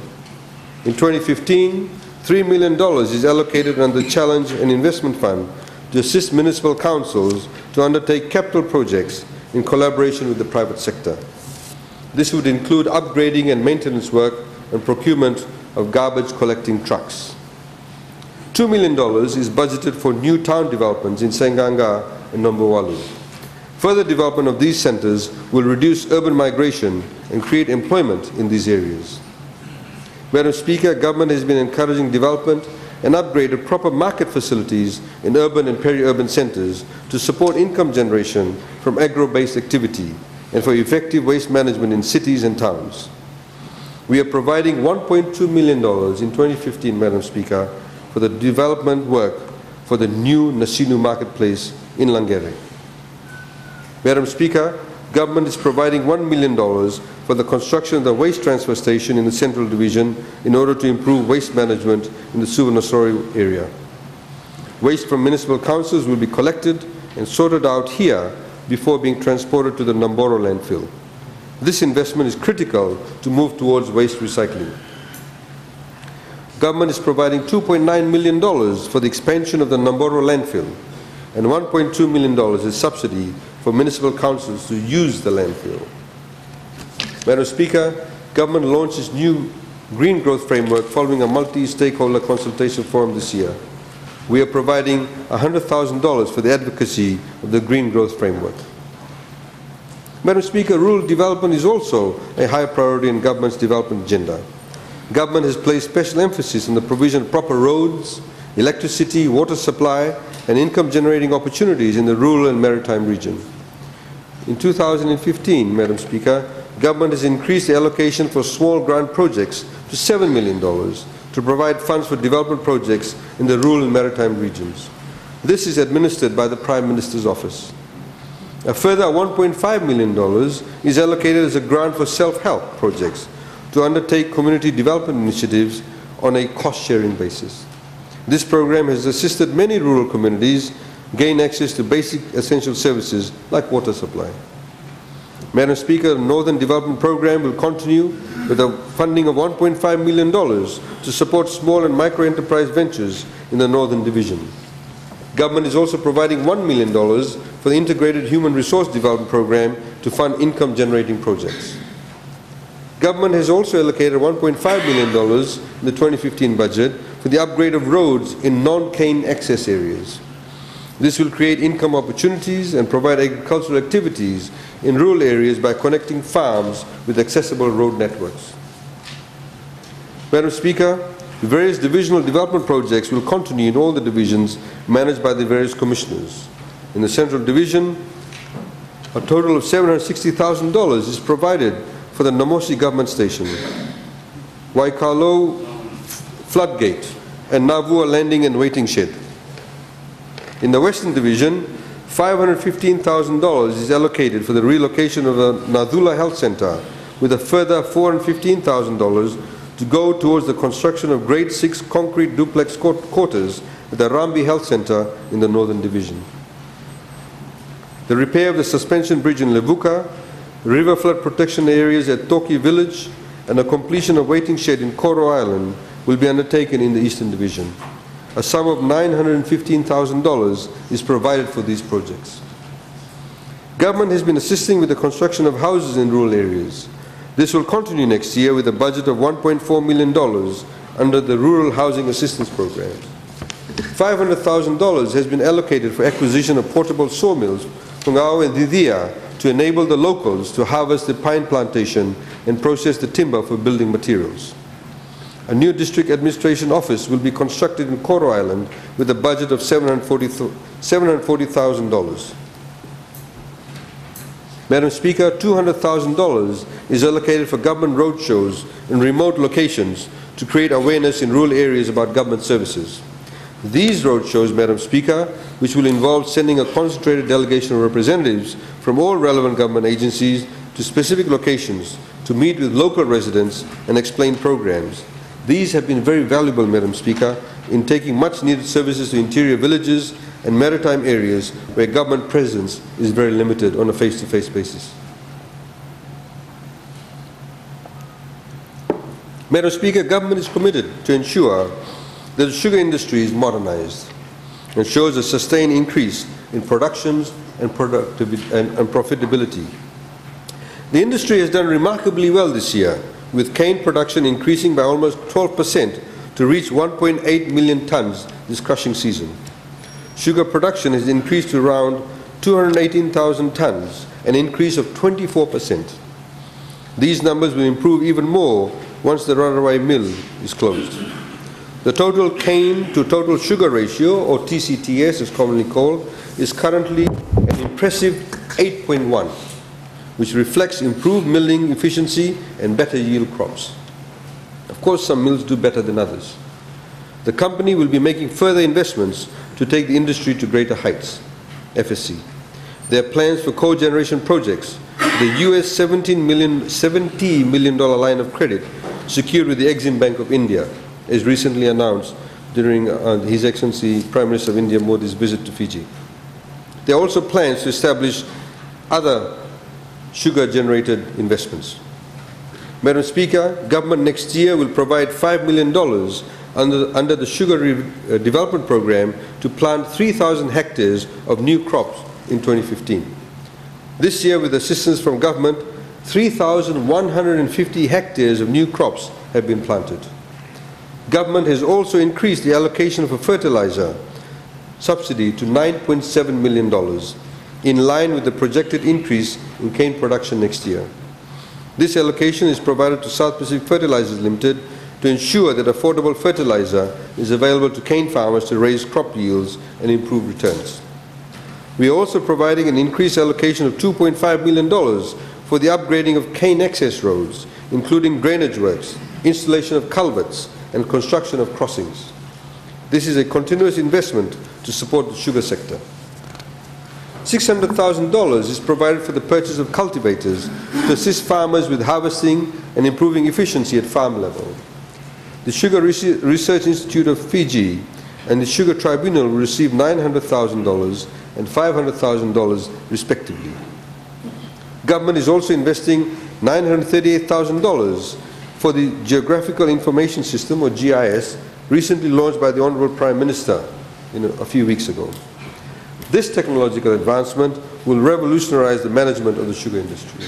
In 2015, $3 million is allocated under the Challenge and Investment Fund to assist municipal councils to undertake capital projects in collaboration with the private sector. This would include upgrading and maintenance work and procurement of garbage collecting trucks. $2 million is budgeted for new town developments in Senganga and Nombowalu. Further development of these centers will reduce urban migration and create employment in these areas. Madam Speaker, government has been encouraging development and upgrade of proper market facilities in urban and peri-urban centers to support income generation from agro-based activity and for effective waste management in cities and towns. We are providing $1.2 million in 2015, Madam Speaker, for the development work for the new Nasinu Marketplace in Langere. Madam Speaker, government is providing $1 million for the construction of the waste transfer station in the Central Division in order to improve waste management in the Suvarnasori area. Waste from municipal councils will be collected and sorted out here before being transported to the Namboro landfill. This investment is critical to move towards waste recycling. Government is providing $2.9 million for the expansion of the Namboro landfill and $1.2 million as subsidy for municipal councils to use the landfill. Madam Speaker, government launched its new green growth framework following a multi-stakeholder consultation forum this year. We are providing $100,000 for the advocacy of the green growth framework. Madam Speaker, rural development is also a high priority in government's development agenda. Government has placed special emphasis on the provision of proper roads, electricity, water supply, and income-generating opportunities in the rural and maritime region. In 2015, Madam Speaker, government has increased the allocation for small grant projects to $7 million to provide funds for development projects in the rural and maritime regions. This is administered by the Prime Minister's office. A further $1.5 million is allocated as a grant for self-help projects to undertake community development initiatives on a cost-sharing basis. This program has assisted many rural communities gain access to basic essential services like water supply. Madam Speaker, the Northern Development Program will continue with a funding of $1.5 million to support small and micro-enterprise ventures in the Northern Division. Government is also providing $1 million for the Integrated Human Resource Development Program to fund income-generating projects. Government has also allocated $1.5 million in the 2015 budget for the upgrade of roads in non-cane access areas. This will create income opportunities and provide agricultural activities in rural areas by connecting farms with accessible road networks. Madam Speaker, the various divisional development projects will continue in all the divisions managed by the various commissioners. In the Central Division, a total of $760,000 is provided for the Namosi Government Station, Waikalo Floodgate, and Navua Landing and Waiting Shed. In the Western Division, $515,000 is allocated for the relocation of the Nadula Health Center, with a further $415,000 to go towards the construction of Grade 6 concrete duplex quarters at the Rambi Health Center in the Northern Division. The repair of the suspension bridge in Levuka, river flood protection areas at Toki Village, and the completion of waiting shed in Koro Island will be undertaken in the Eastern Division. A sum of $915,000 is provided for these projects. Government has been assisting with the construction of houses in rural areas. This will continue next year with a budget of $1.4 million under the Rural Housing Assistance Program. $500,000 has been allocated for acquisition of portable sawmills, Hungao and Didia, to enable the locals to harvest the pine plantation and process the timber for building materials. A new district administration office will be constructed in Koro Island with a budget of $740,000. Madam Speaker, $200,000 is allocated for government roadshows in remote locations to create awareness in rural areas about government services. These roadshows, Madam Speaker, which will involve sending a concentrated delegation of representatives from all relevant government agencies to specific locations to meet with local residents and explain programs. These have been very valuable, Madam Speaker, in taking much needed services to interior villages and maritime areas where government presence is very limited on a face-to-face basis. Madam Speaker, government is committed to ensure that the sugar industry is modernized and shows a sustained increase in productions and profitability. The industry has done remarkably well this year, with cane production increasing by almost 12% to reach 1.8 million tons this crushing season. Sugar production has increased to around 218,000 tons, an increase of 24%. These numbers will improve even more once the Rarawi mill is closed. The total cane to total sugar ratio, or TCTS as commonly called, is currently an impressive 8.1, which reflects improved milling efficiency and better yield crops. Of course, some mills do better than others. The company will be making further investments to take the industry to greater heights, FSC. There are plans for cogeneration projects. The US $70 million line of credit secured with the Exim Bank of India, as recently announced during His Excellency Prime Minister of India Modi's visit to Fiji. There are also plans to establish other sugar-generated investments. Madam Speaker, government next year will provide $5 million under the Sugar Development Program to plant 3,000 hectares of new crops in 2015. This year, with assistance from government, 3,150 hectares of new crops have been planted. Government has also increased the allocation of a fertilizer subsidy to $9.7 million, in line with the projected increase in cane production next year. This allocation is provided to South Pacific Fertilizers Limited to ensure that affordable fertilizer is available to cane farmers to raise crop yields and improve returns. We are also providing an increased allocation of $2.5 million for the upgrading of cane access roads, including drainage works, installation of culverts, and construction of crossings. This is a continuous investment to support the sugar sector. $600,000 is provided for the purchase of cultivators to assist farmers with harvesting and improving efficiency at farm level. The Sugar Research Institute of Fiji and the Sugar Tribunal will receive $900,000 and $500,000 respectively. Government is also investing $938,000 for the Geographical Information System, or GIS, recently launched by the Honourable Prime Minister a few weeks ago. This technological advancement will revolutionize the management of the sugar industry.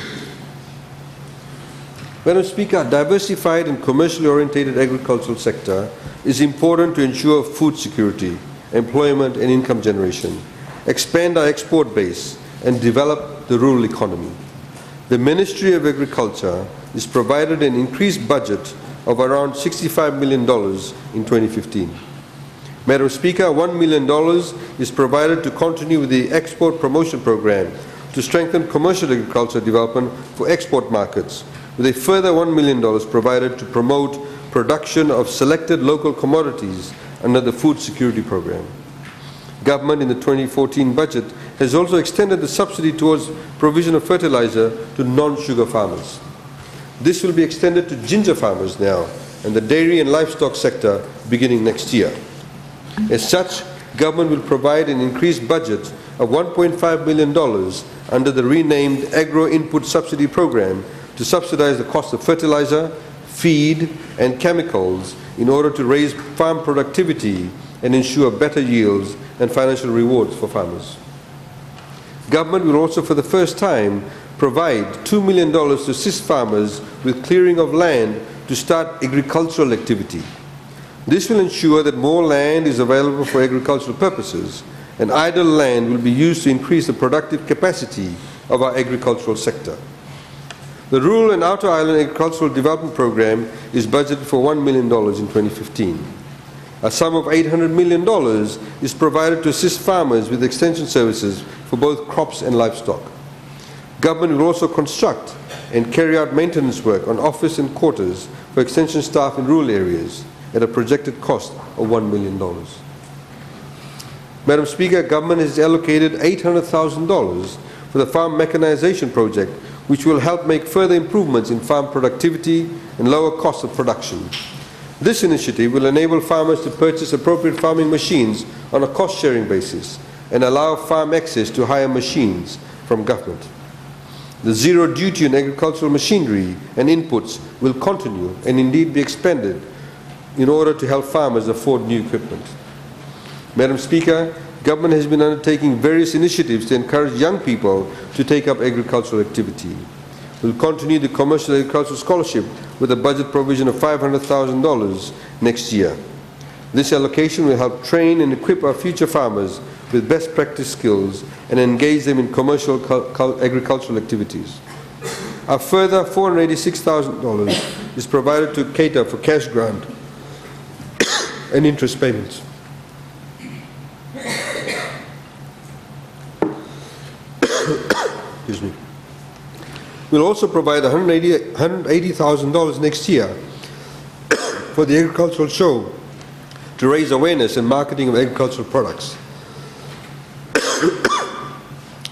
Madam Speaker, a diversified and commercially oriented agricultural sector is important to ensure food security, employment and income generation, expand our export base and develop the rural economy. The Ministry of Agriculture is provided an increased budget of around $65 million in 2015. Madam Speaker, $1 million is provided to continue with the Export Promotion Program to strengthen commercial agriculture development for export markets, with a further $1 million provided to promote production of selected local commodities under the Food Security Program. Government in the 2014 budget has also extended the subsidy towards provision of fertilizer to non-sugar farmers. This will be extended to ginger farmers now and the dairy and livestock sector beginning next year. As such, government will provide an increased budget of $1.5 million under the renamed Agro Input Subsidy Program to subsidize the cost of fertilizer, feed and chemicals in order to raise farm productivity and ensure better yields and financial rewards for farmers. Government will also for the first time provide $2 million to assist farmers with clearing of land to start agricultural activity. This will ensure that more land is available for agricultural purposes and idle land will be used to increase the productive capacity of our agricultural sector. The Rural and Outer Island Agricultural Development Program is budgeted for $1 million in 2015. A sum of $800 million is provided to assist farmers with extension services for both crops and livestock. Government will also construct and carry out maintenance work on office and quarters for extension staff in rural areas at a projected cost of $1 million. Madam Speaker, Government has allocated $800,000 for the Farm Mechanization Project, which will help make further improvements in farm productivity and lower costs of production. This initiative will enable farmers to purchase appropriate farming machines on a cost-sharing basis and allow farm access to higher machines from government. The zero duty on agricultural machinery and inputs will continue and indeed be expanded in order to help farmers afford new equipment. Madam Speaker, Government has been undertaking various initiatives to encourage young people to take up agricultural activity. We will continue the Commercial Agricultural Scholarship with a budget provision of $500,000 next year. This allocation will help train and equip our future farmers with best practice skills and engage them in commercial agricultural activities. A further $486,000 is provided to cater for cash grant and interest payments. Excuse me. We'll also provide $180,000 next year for the agricultural show to raise awareness and marketing of agricultural products.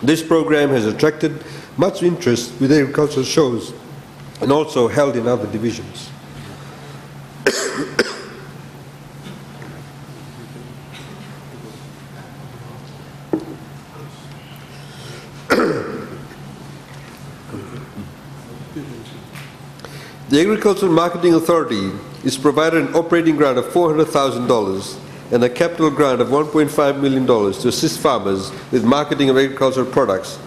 This program has attracted much interest with agricultural shows and also held in other divisions. The Agricultural Marketing Authority is provided an operating grant of $400,000 and a capital grant of $1.5 million to assist farmers with marketing of agricultural products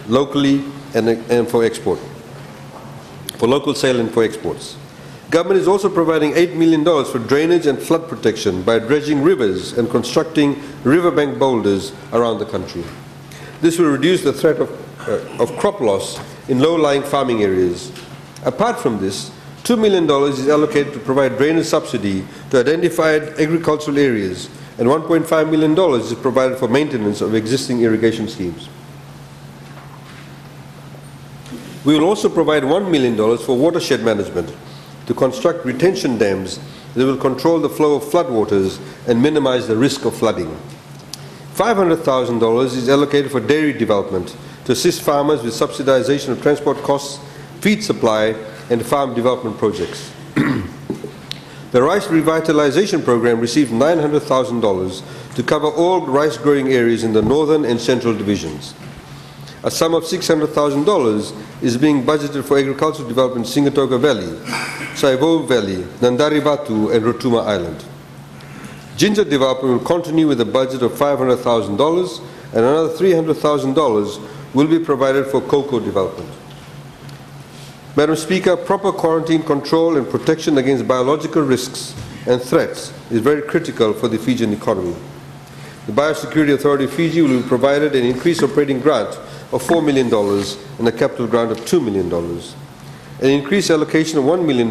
locally and for export, for local sale and for exports. Government is also providing $8 million for drainage and flood protection by dredging rivers and constructing riverbank boulders around the country. This will reduce the threat of crop loss in low-lying farming areas. Apart from this, $2 million is allocated to provide drainage subsidy to identified agricultural areas, and $1.5 million is provided for maintenance of existing irrigation schemes. We will also provide $1 million for watershed management to construct retention dams that will control the flow of floodwaters and minimize the risk of flooding. $500,000 is allocated for dairy development to assist farmers with subsidization of transport costs, feed supply, and farm development projects. The Rice Revitalization Program received $900,000 to cover all rice growing areas in the northern and central divisions. A sum of $600,000 is being budgeted for agricultural development in Singatoka Valley, Saivo Valley, Nandari Batu, and Rotuma Island. Ginger development will continue with a budget of $500,000, and another $300,000 will be provided for cocoa development. Madam Speaker, proper quarantine control and protection against biological risks and threats is very critical for the Fijian economy. The Biosecurity Authority of Fiji will be provided an increased operating grant of $4 million and a capital grant of $2 million. An increased allocation of $1 million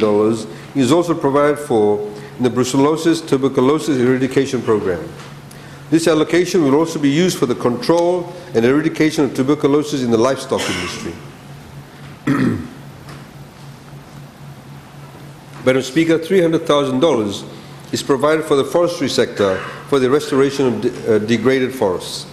is also provided for in the Brucellosis Tuberculosis Eradication Program. This allocation will also be used for the control and eradication of tuberculosis in the livestock industry. Madam Speaker, $300,000 is provided for the forestry sector for the restoration of degraded forests.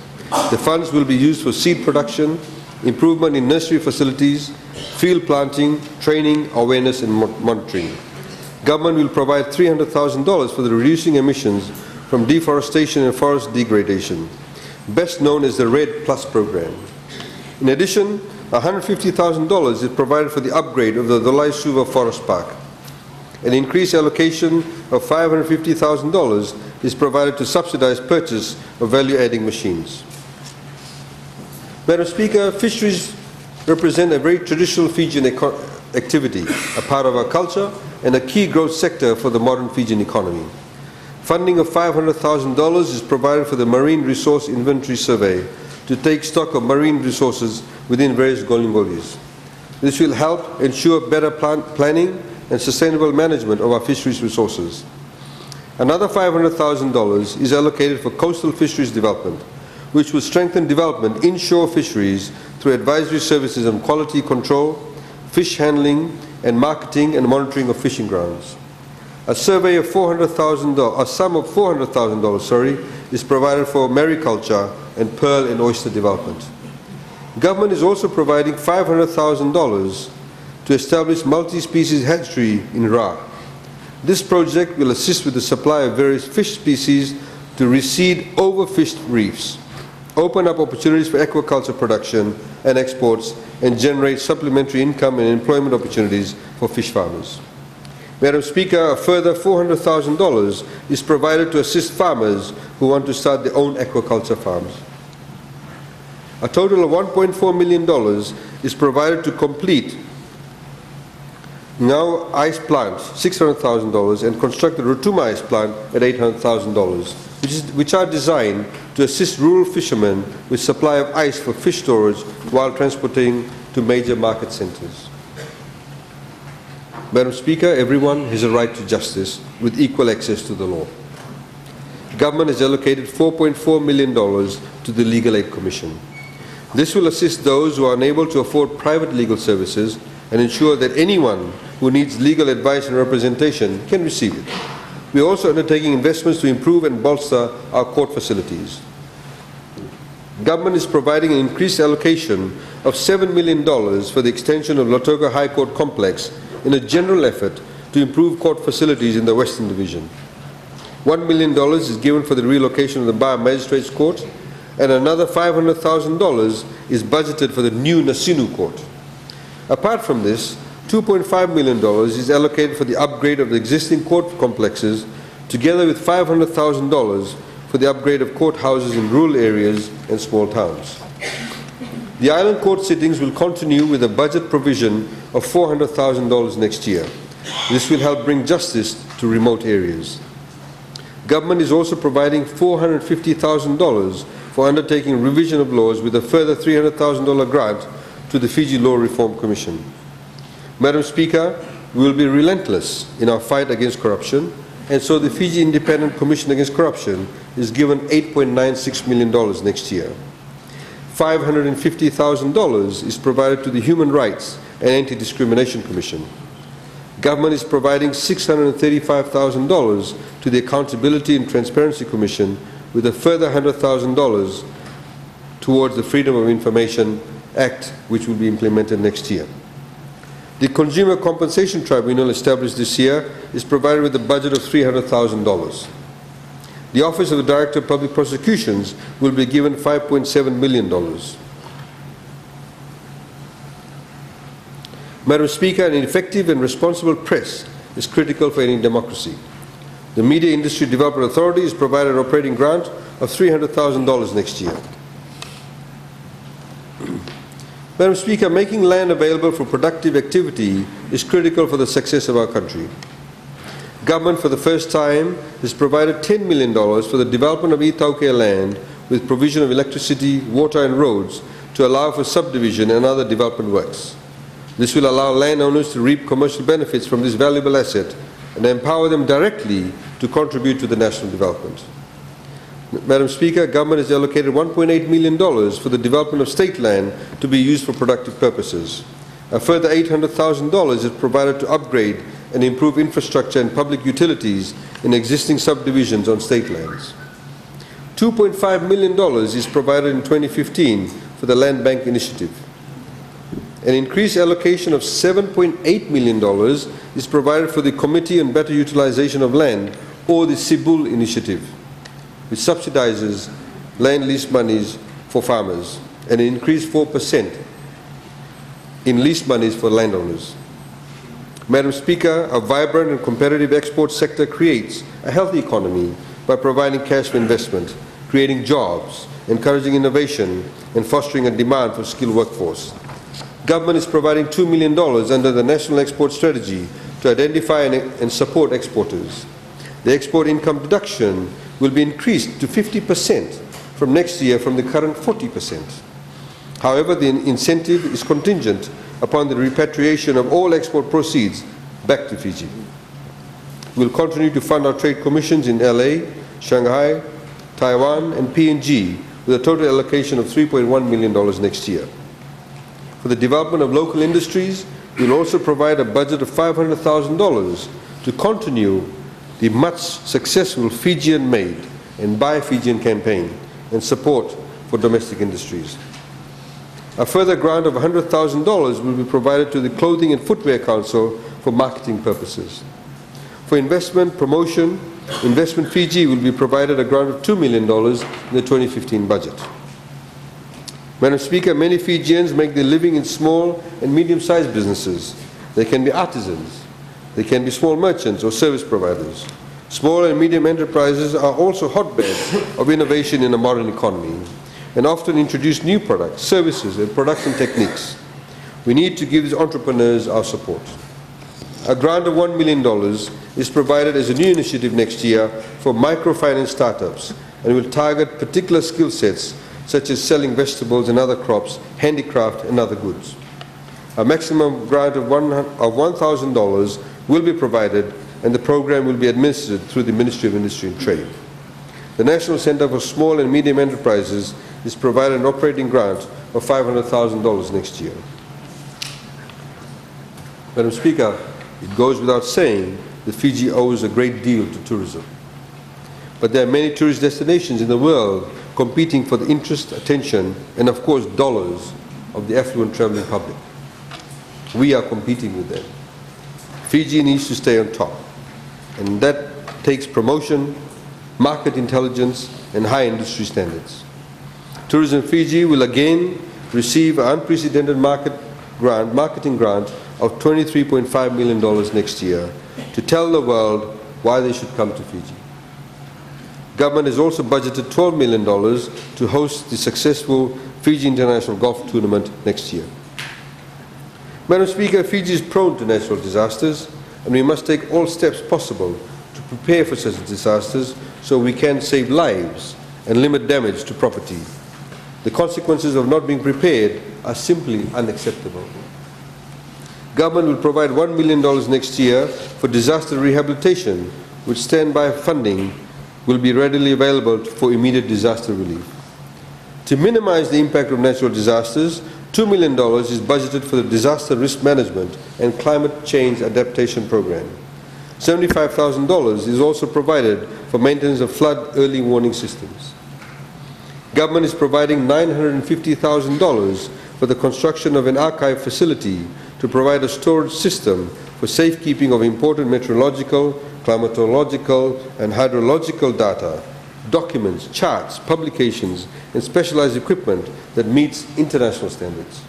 The funds will be used for seed production, improvement in nursery facilities, field planting, training, awareness and monitoring. Government will provide $300,000 for the reducing emissions from deforestation and forest degradation, best known as the RED Plus program. In addition, $150,000 is provided for the upgrade of the Dolai Suva Forest Park. An increased allocation of $550,000 is provided to subsidize purchase of value-adding machines. Madam Speaker, fisheries represent a very traditional Fijian activity, a part of our culture and a key growth sector for the modern Fijian economy. Funding of $500,000 is provided for the Marine Resource Inventory Survey to take stock of marine resources within various Golingolis. This will help ensure better planning and sustainable management of our fisheries resources. Another $500,000 is allocated for coastal fisheries development, which will strengthen development inshore fisheries through advisory services on quality control, fish handling, and marketing and monitoring of fishing grounds. A survey of $400,000, a sum of $400,000, is provided for mariculture and pearl and oyster development. Government is also providing $500,000 to establish multi-species hatchery in Ra. This project will assist with the supply of various fish species to reseed overfished reefs, open up opportunities for aquaculture production and exports, and generate supplementary income and employment opportunities for fish farmers. Madam Speaker, a further $400,000 is provided to assist farmers who want to start their own aquaculture farms. A total of $1.4 million is provided to complete Ngau Ice Plant, $600,000, and construct the Rotuma Ice Plant at $800,000, which are designed to assist rural fishermen with supply of ice for fish storage while transporting to major market centres. Madam Speaker, everyone has a right to justice with equal access to the law. Government has allocated $4.4 million to the Legal Aid Commission. This will assist those who are unable to afford private legal services and ensure that anyone who needs legal advice and representation can receive it. We are also undertaking investments to improve and bolster our court facilities. Government is providing an increased allocation of $7 million for the extension of Lautoka High Court Complex in a general effort to improve court facilities in the Western Division. $1 million is given for the relocation of the Bar Magistrates Court, and another $500,000 is budgeted for the new Nasinu Court. Apart from this, $2.5 million is allocated for the upgrade of the existing court complexes, together with $500,000 for the upgrade of courthouses in rural areas and small towns. The island court sittings will continue with a budget provision of $400,000 next year. This will help bring justice to remote areas. Government is also providing $450,000 for undertaking revision of laws with a further $300,000 grant to the Fiji Law Reform Commission. Madam Speaker, we will be relentless in our fight against corruption, and so the Fiji Independent Commission Against Corruption is given $8.96 million next year. $550,000 is provided to the Human Rights and Anti-Discrimination Commission. Government is providing $635,000 to the Accountability and Transparency Commission, with a further $100,000 towards the Freedom of Information Act, which will be implemented next year. The Consumer Compensation Tribunal, established this year, is provided with a budget of $300,000. The Office of the Director of Public Prosecutions will be given $5.7 million. Madam Speaker, an effective and responsible press is critical for any democracy. The Media Industry Development Authority is provided an operating grant of $300,000 next year. Madam Speaker, making land available for productive activity is critical for the success of our country. Government, for the first time, has provided $10 million for the development of Itauke land with provision of electricity, water and roads to allow for subdivision and other development works. This will allow landowners to reap commercial benefits from this valuable asset and empower them directly to contribute to the national development. Madam Speaker, Government has allocated $1.8 million for the development of state land to be used for productive purposes. A further $800,000 is provided to upgrade and improve infrastructure and public utilities in existing subdivisions on state lands. $2.5 million is provided in 2015 for the Land Bank Initiative. An increased allocation of $7.8 million is provided for the Committee on Better Utilization of Land, or the CIBUL initiative, which subsidizes land lease monies for farmers, and an increased 4% in lease monies for landowners. Madam Speaker, a vibrant and competitive export sector creates a healthy economy by providing cash for investment, creating jobs, encouraging innovation, and fostering a demand for skilled workforce. Government is providing $2 million under the National Export Strategy to identify and support exporters. The export income deduction will be increased to 50% from next year from the current 40%. However, the incentive is contingent upon the repatriation of all export proceeds back to Fiji. We will continue to fund our trade commissions in LA, Shanghai, Taiwan and PNG with a total allocation of $3.1 million next year. For the development of local industries, we will also provide a budget of $500,000 to continue the much successful Fijian Made and Buy Fijian campaign and support for domestic industries. A further grant of $100,000 will be provided to the Clothing and Footwear Council for marketing purposes. For investment promotion, Investment Fiji will be provided a grant of $2 million in the 2015 budget. Madam Speaker, many Fijians make their living in small and medium-sized businesses. They can be artisans, they can be small merchants or service providers. Small and medium enterprises are also hotbeds of innovation in a modern economy and often introduce new products, services and production techniques. We need to give these entrepreneurs our support. A grant of $1 million is provided as a new initiative next year for microfinance startups and will target particular skill sets such as selling vegetables and other crops, handicraft and other goods. A maximum grant of $1,000 will be provided and the program will be administered through the Ministry of Industry and Trade. The National Centre for Small and Medium Enterprises is provided an operating grant of $500,000 next year. Madam Speaker, it goes without saying that Fiji owes a great deal to tourism. But there are many tourist destinations in the world competing for the interest, attention, and of course dollars of the affluent traveling public. We are competing with them. Fiji needs to stay on top, and that takes promotion, market intelligence, and high industry standards. Tourism Fiji will again receive an unprecedented marketing grant of $23.5 million next year to tell the world why they should come to Fiji. Government has also budgeted $12 million to host the successful Fiji International Golf Tournament next year. Madam Speaker, Fiji is prone to natural disasters, and we must take all steps possible to prepare for such disasters so we can save lives and limit damage to property. The consequences of not being prepared are simply unacceptable. Government will provide $1 million next year for disaster rehabilitation, which standby funding will be readily available for immediate disaster relief. To minimize the impact of natural disasters, $2 million is budgeted for the Disaster Risk Management and Climate Change Adaptation Program. $75,000 is also provided for maintenance of flood early warning systems. Government is providing $950,000 for the construction of an archive facility to provide a storage system for safekeeping of important meteorological, climatological and hydrological data, documents, charts, publications and specialized equipment that meets international standards.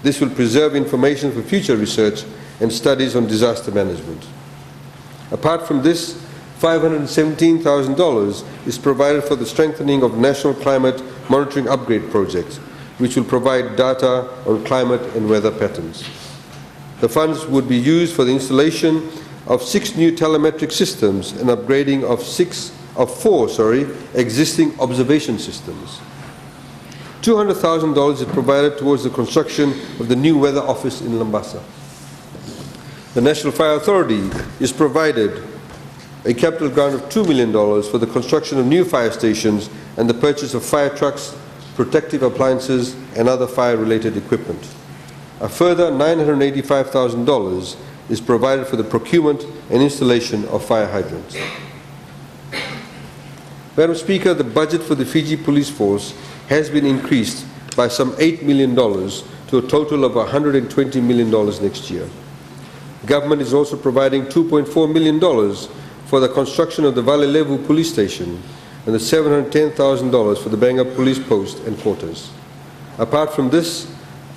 This will preserve information for future research and studies on disaster management. Apart from this, $517,000 is provided for the strengthening of National Climate Monitoring Upgrade Project, which will provide data on climate and weather patterns. The funds would be used for the installation of 6 new telemetric systems and upgrading of 4 existing observation systems. $200,000 is provided towards the construction of the new weather office in Lambasa. The National Fire Authority is provided a capital grant of $2 million for the construction of new fire stations and the purchase of fire trucks, protective appliances and other fire-related equipment. A further $985,000 is provided for the procurement and installation of fire hydrants. Madam Speaker, the budget for the Fiji Police Force has been increased by some $8 million to a total of $120 million next year. Government is also providing $2.4 million for the construction of the Valelevu Police Station and the $710,000 for the Bangor Police Post and quarters. Apart from this,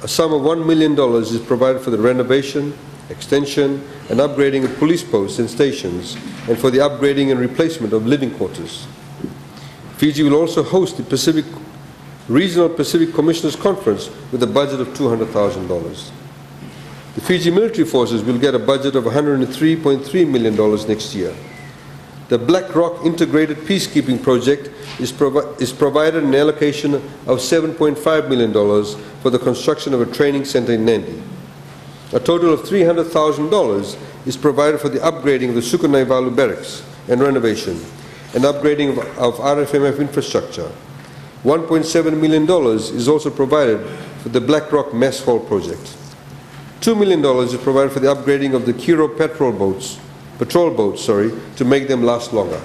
a sum of $1 million is provided for the renovation, extension and upgrading of police posts and stations and for the upgrading and replacement of living quarters. Fiji will also host the Regional Pacific Commissioners Conference with a budget of $200,000. The Fiji military forces will get a budget of $103.3 million next year. The Black Rock Integrated Peacekeeping Project is provided an allocation of $7.5 million for the construction of a training center in Nandi. A total of $300,000 is provided for the upgrading of the Sukanaivalu barracks and renovation and upgrading of RFMF infrastructure. $1.7 million is also provided for the Black Rock Mess Hall project. $2 million is provided for the upgrading of the Kiro patrol boats, to make them last longer.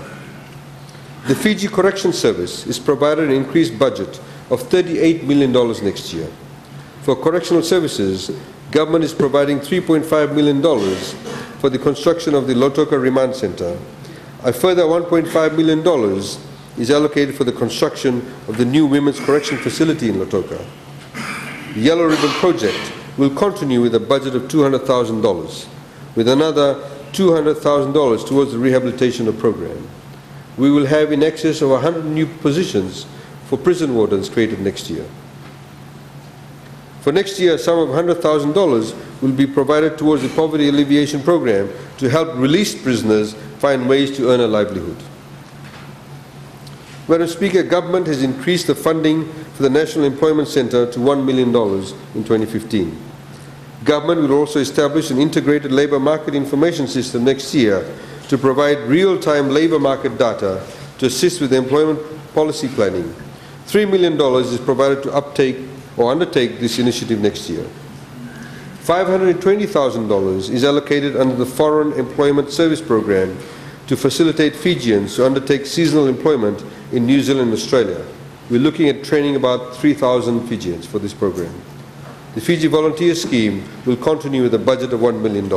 The Fiji Correction Service is provided an increased budget of $38 million next year. For correctional services, government is providing $3.5 million for the construction of the Lautoka Remand Center. A further $1.5 million is allocated for the construction of the new women's correction facility in Lautoka. The Yellow Ribbon project will continue with a budget of $200,000, with another $200,000 towards the rehabilitation of program. We will have in excess of 100 new positions for prison wardens created next year. For next year, a sum of $100,000 will be provided towards the poverty alleviation program to help released prisoners find ways to earn a livelihood. Madam Speaker, government has increased the funding for the National Employment Centre to $1 million in 2015. Government will also establish an integrated labour market information system next year to provide real-time labour market data to assist with employment policy planning. $3 million is provided to undertake this initiative next year. $520,000 is allocated under the Foreign Employment Service Program to facilitate Fijians to undertake seasonal employment in New Zealand and Australia. We're looking at training about 3,000 Fijians for this program. The Fiji Volunteer Scheme will continue with a budget of $1 million.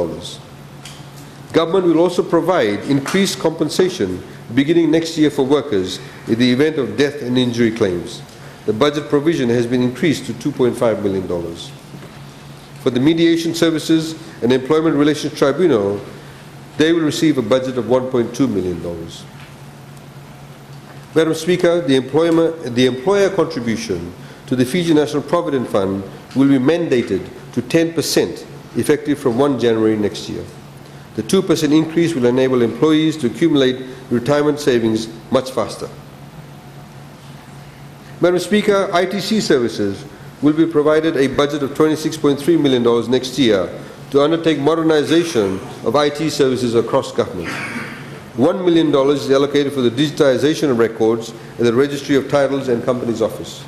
Government will also provide increased compensation beginning next year for workers in the event of death and injury claims. The budget provision has been increased to $2.5 million. For the Mediation Services and Employment Relations Tribunal, they will receive a budget of $1.2 million. Madam Speaker, the employer contribution to the Fiji National Provident Fund will be mandated to 10% effective from 1 January next year. The 2% increase will enable employees to accumulate retirement savings much faster. Madam Speaker, ITC services will be provided a budget of $26.3 million next year to undertake modernization of IT services across government. $1 million is allocated for the digitization of records at the Registry of Titles and Companies Office.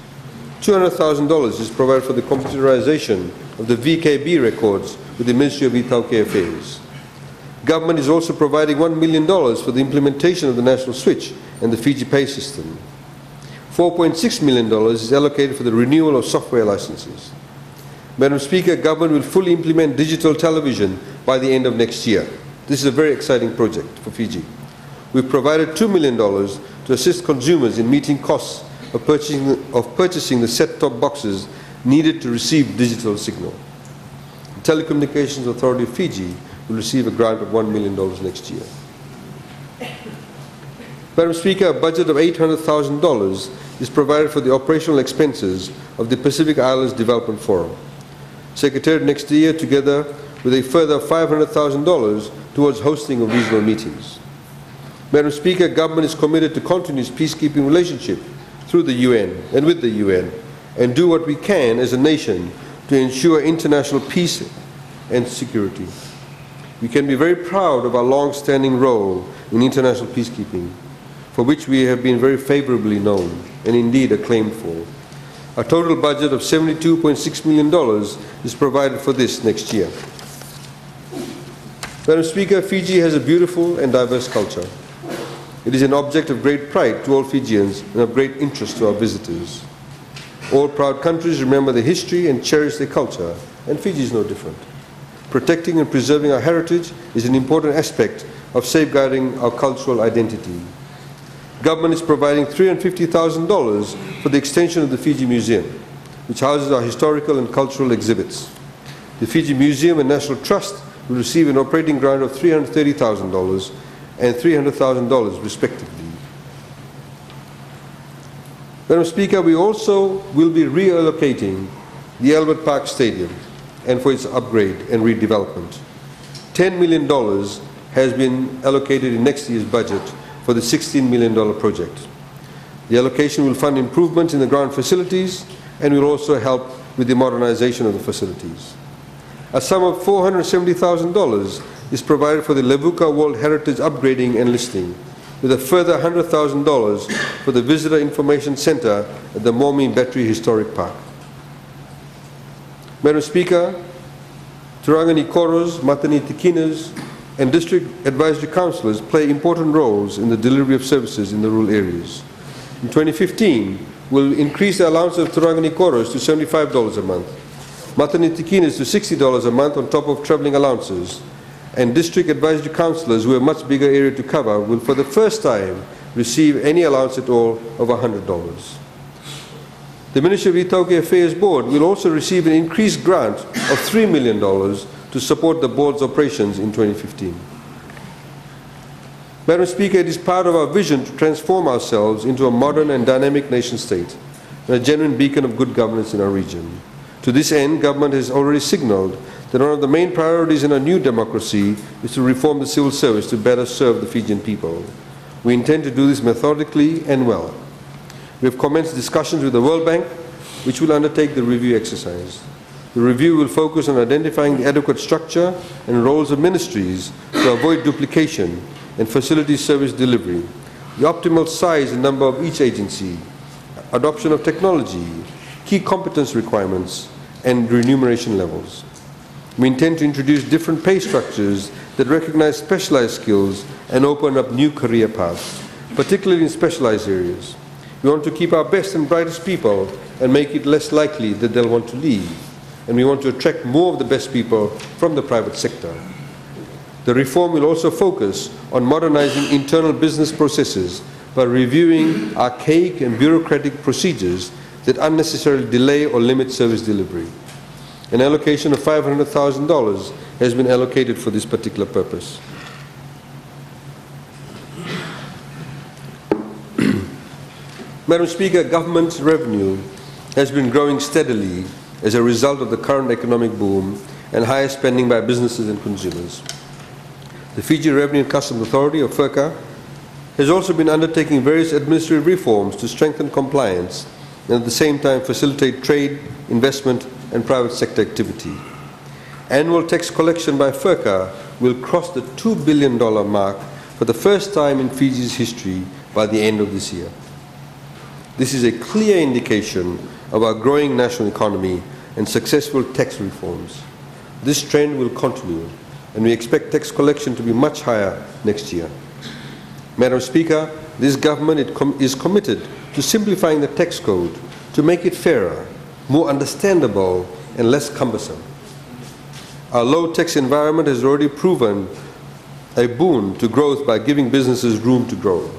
$200,000 is provided for the computerization of the VKB records with the Ministry of Itauke Affairs. Government is also providing $1 million for the implementation of the National Switch and the Fiji Pay system. $4.6 million is allocated for the renewal of software licenses. Madam Speaker, government will fully implement digital television by the end of next year. This is a very exciting project for Fiji. We've provided $2 million to assist consumers in meeting costs of purchasing the set-top boxes needed to receive digital signal. The Telecommunications Authority of Fiji will receive a grant of $1 million next year. Madam Speaker, a budget of $800,000 is provided for the operational expenses of the Pacific Islands Development Forum. Secretariat next year, together with a further $500,000 towards hosting of regional meetings. Madam Speaker, government is committed to continue its peacekeeping relationship through the UN and with the UN, and do what we can as a nation to ensure international peace and security. We can be very proud of our long-standing role in international peacekeeping, for which we have been very favorably known and indeed acclaimed for. A total budget of $72.6 million is provided for this next year. Madam Speaker, Fiji has a beautiful and diverse culture. It is an object of great pride to all Fijians and of great interest to our visitors. All proud countries remember their history and cherish their culture, and Fiji is no different. Protecting and preserving our heritage is an important aspect of safeguarding our cultural identity. Government is providing $350,000 for the extension of the Fiji Museum, which houses our historical and cultural exhibits. The Fiji Museum and National Trust will receive an operating grant of $330,000 and $300,000 respectively. Madam Speaker, we also will be reallocating the Albert Park Stadium and for its upgrade and redevelopment. $10 million has been allocated in next year's budget for the $16 million project. The allocation will fund improvements in the ground facilities and will also help with the modernization of the facilities. A sum of $470,000 is provided for the Levuka World Heritage upgrading and listing, with a further $100,000 for the Visitor Information Center at the Momi Battery Historic Park. Madam Speaker, Turangani Koros, Matani Tikinas, and District Advisory Councillors play important roles in the delivery of services in the rural areas. In 2015, we'll increase the allowance of Turangani Koros to $75 a month, Matani Tikinas to $60 a month on top of travelling allowances, and District Advisory Councillors, who have a much bigger area to cover, will for the first time receive any allowance at all of $100. The Ministry of Itoke Affairs Board will also receive an increased grant of $3 million to support the board's operations in 2015. Madam Speaker, it is part of our vision to transform ourselves into a modern and dynamic nation state and a genuine beacon of good governance in our region. To this end, government has already signalled that one of the main priorities in our new democracy is to reform the civil service to better serve the Fijian people. We intend to do this methodically and well. We have commenced discussions with the World Bank, which will undertake the review exercise. The review will focus on identifying the adequate structure and roles of ministries to avoid duplication and facilitate service delivery, the optimal size and number of each agency, adoption of technology, key competence requirements, and remuneration levels. We intend to introduce different pay structures that recognize specialized skills and open up new career paths, particularly in specialized areas. We want to keep our best and brightest people and make it less likely that they'll want to leave. And we want to attract more of the best people from the private sector. The reform will also focus on modernizing internal business processes by reviewing archaic and bureaucratic procedures that unnecessarily delay or limit service delivery. An allocation of $500,000 has been allocated for this particular purpose. Madam Speaker, government's revenue has been growing steadily as a result of the current economic boom and higher spending by businesses and consumers. The Fiji Revenue and Customs Authority, or FERCA, has also been undertaking various administrative reforms to strengthen compliance and at the same time facilitate trade, investment, and private sector activity. Annual tax collection by FERCA will cross the $2 billion mark for the first time in Fiji's history by the end of this year. This is a clear indication of our growing national economy and successful tax reforms. This trend will continue, and we expect tax collection to be much higher next year. Madam Speaker, this government is committed to simplifying the tax code to make it fairer, more understandable, and less cumbersome. Our low tax environment has already proven a boon to growth by giving businesses room to grow.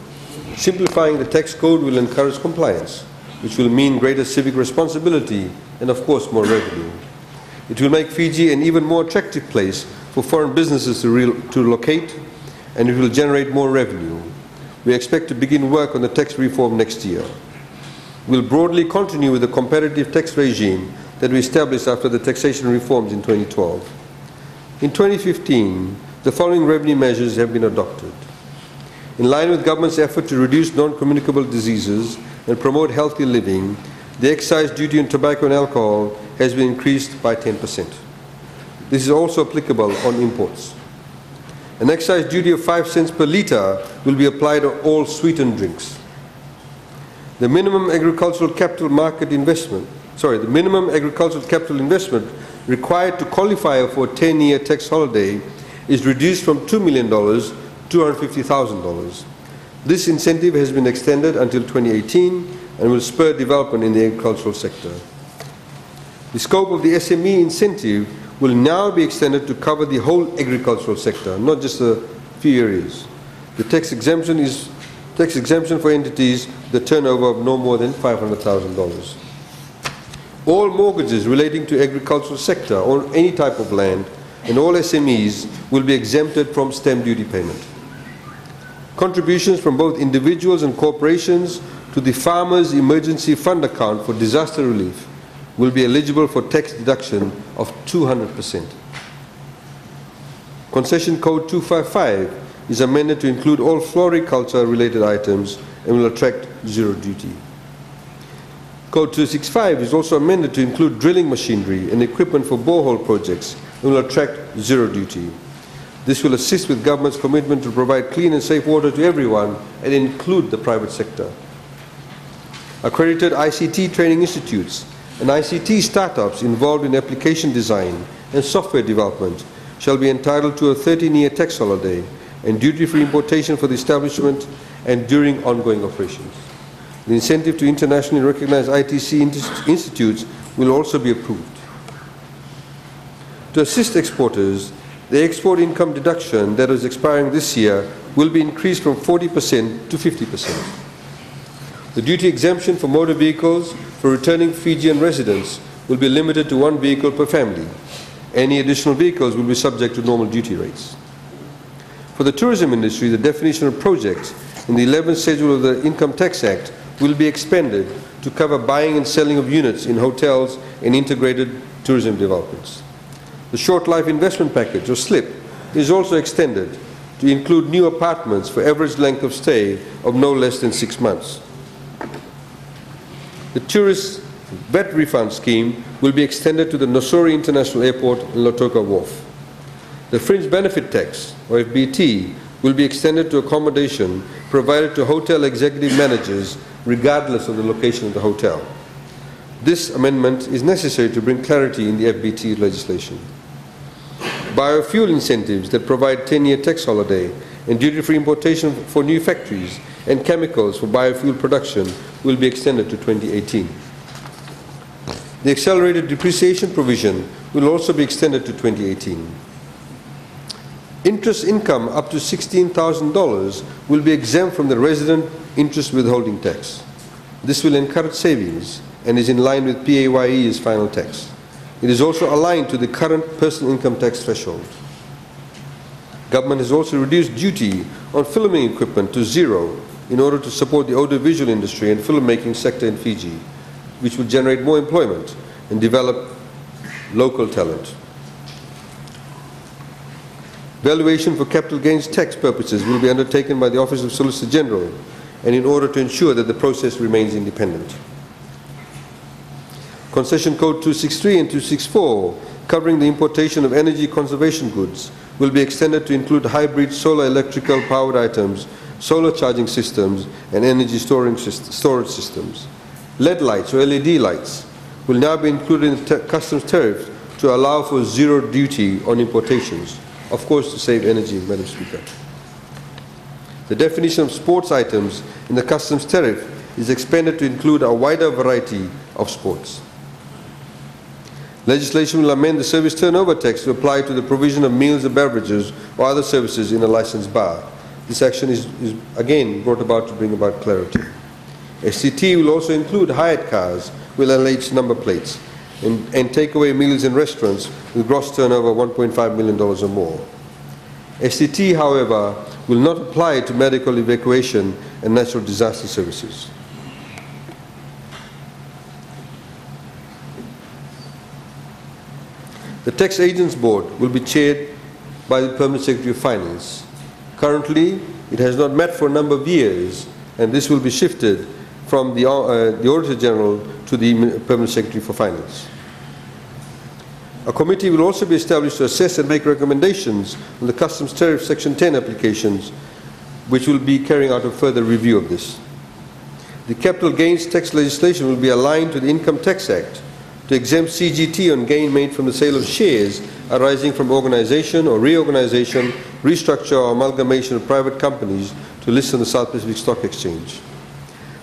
Simplifying the tax code will encourage compliance, which will mean greater civic responsibility and, of course, more revenue. It will make Fiji an even more attractive place for foreign businesses to locate, and it will generate more revenue. We expect to begin work on the tax reform next year. We'll broadly continue with the competitive tax regime that we established after the taxation reforms in 2012. In 2015, the following revenue measures have been adopted. In line with government's effort to reduce non-communicable diseases and promote healthy living, the excise duty on tobacco and alcohol has been increased by 10%. This is also applicable on imports. An excise duty of 5 cents per litre will be applied on all sweetened drinks. The minimum agricultural capital investment required to qualify for a 10-year tax holiday is reduced from $2 million to $250,000. This incentive has been extended until 2018 and will spur development in the agricultural sector. The scope of the SME incentive will now be extended to cover the whole agricultural sector, not just a few areas. The tax exemption for entities with a turnover of no more than $500,000. All mortgages relating to agricultural sector or any type of land and all SMEs will be exempted from stamp duty payment. Contributions from both individuals and corporations to the Farmers Emergency Fund account for disaster relief will be eligible for tax deduction of 200%. Concession Code 255 is amended to include all floriculture-related items and will attract zero duty. Code 265 is also amended to include drilling machinery and equipment for borehole projects and will attract zero duty. This will assist with government's commitment to provide clean and safe water to everyone and include the private sector. Accredited ICT training institutes and ICT startups involved in application design and software development shall be entitled to a 13-year tax holiday and duty-free importation for the establishment and during ongoing operations. The incentive to internationally recognized ITC institutes will also be approved. To assist exporters, the export income deduction that is expiring this year will be increased from 40% to 50%. The duty exemption for motor vehicles for returning Fijian residents will be limited to 1 vehicle per family. Any additional vehicles will be subject to normal duty rates. For the tourism industry, the definition of projects in the 11th schedule of the Income Tax Act will be expanded to cover buying and selling of units in hotels and integrated tourism developments. The Short Life Investment Package, or SLIP, is also extended to include new apartments for average length of stay of no less than 6 months. The Tourist VAT Refund Scheme will be extended to the Nosori International Airport and Lautoka Wharf. The Fringe Benefit Tax, or FBT, will be extended to accommodation provided to hotel executive managers regardless of the location of the hotel. This amendment is necessary to bring clarity in the FBT legislation. Biofuel incentives that provide 10-year tax holiday and duty-free importation for new factories and chemicals for biofuel production will be extended to 2018. The accelerated depreciation provision will also be extended to 2018. Interest income up to $16,000 will be exempt from the resident interest withholding tax. This will encourage savings and is in line with PAYE's final tax. It is also aligned to the current personal income tax threshold. Government has also reduced duty on filming equipment to zero in order to support the audiovisual industry and filmmaking sector in Fiji, which will generate more employment and develop local talent. Valuation for capital gains tax purposes will be undertaken by the Office of Solicitor General, and in order to ensure that the process remains independent. Concession Code 263 and 264, covering the importation of energy conservation goods, will be extended to include hybrid solar electrical powered items, solar charging systems, and energy storage systems. LED lights or LED lights will now be included in the customs tariff to allow for zero duty on importations, of course to save energy, Madam Speaker. The definition of sports items in the customs tariff is expanded to include a wider variety of sports. Legislation will amend the service turnover tax to apply to the provision of meals and beverages or other services in a licensed bar. This action is again brought about to bring about clarity. STT will also include hired cars with LH number plates and takeaway meals in restaurants with gross turnover of $1.5 million or more. STT, however, will not apply to medical evacuation and natural disaster services. The Tax Agents Board will be chaired by the Permanent Secretary of Finance. Currently, it has not met for a number of years, and this will be shifted from the Auditor General to the Permanent Secretary for Finance. A committee will also be established to assess and make recommendations on the Customs Tariff Section 10 applications, which will be carrying out a further review of this. The capital gains tax legislation will be aligned to the Income Tax Act to exempt CGT on gain made from the sale of shares arising from organization or reorganization, restructure or amalgamation of private companies to list on the South Pacific Stock Exchange.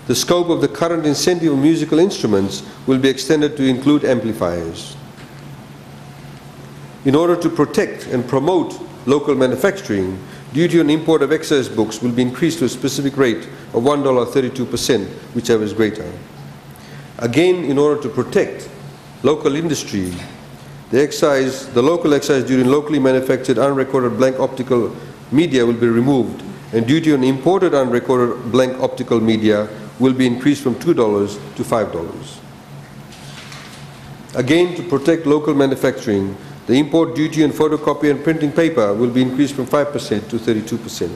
The scope of the current incentive of musical instruments will be extended to include amplifiers. In order to protect and promote local manufacturing, duty on import of excise books will be increased to a specific rate of $1.32%, whichever is greater. Again, in order to protect local industry, the local excise duty on locally manufactured unrecorded blank optical media will be removed, and duty on imported unrecorded blank optical media will be increased from $2 to $5. Again, to protect local manufacturing, the import duty on photocopy and printing paper will be increased from 5% to 32%.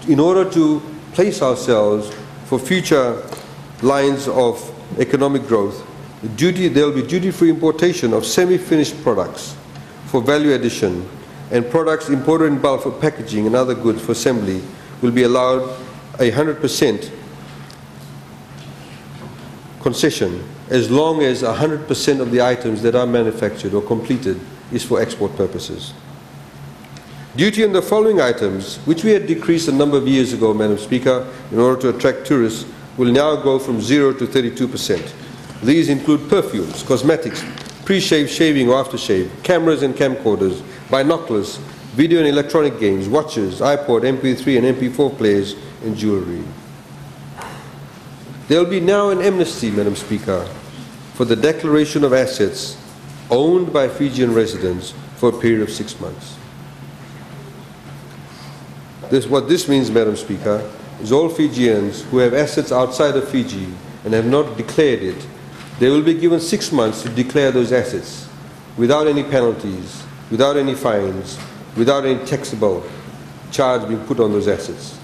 In order to place ourselves for future lines of economic growth, there will be duty-free importation of semi-finished products for value addition and products imported in bulk for packaging and other goods for assembly will be allowed a 100% concession as long as 100% of the items that are manufactured or completed is for export purposes. Duty on the following items, which we had decreased a number of years ago, Madam Speaker, in order to attract tourists, will now go from 0 to 32%. These include perfumes, cosmetics, pre-shave, shaving or aftershave, cameras and camcorders, binoculars, video and electronic games, watches, iPod, MP3 and MP4 players, and jewelry. There will be now an amnesty, Madam Speaker, for the declaration of assets owned by Fijian residents for a period of 6 months. What this means, Madam Speaker, is all Fijians who have assets outside of Fiji and have not declared it, they will be given 6 months to declare those assets without any penalties, without any fines, without any taxable charge being put on those assets.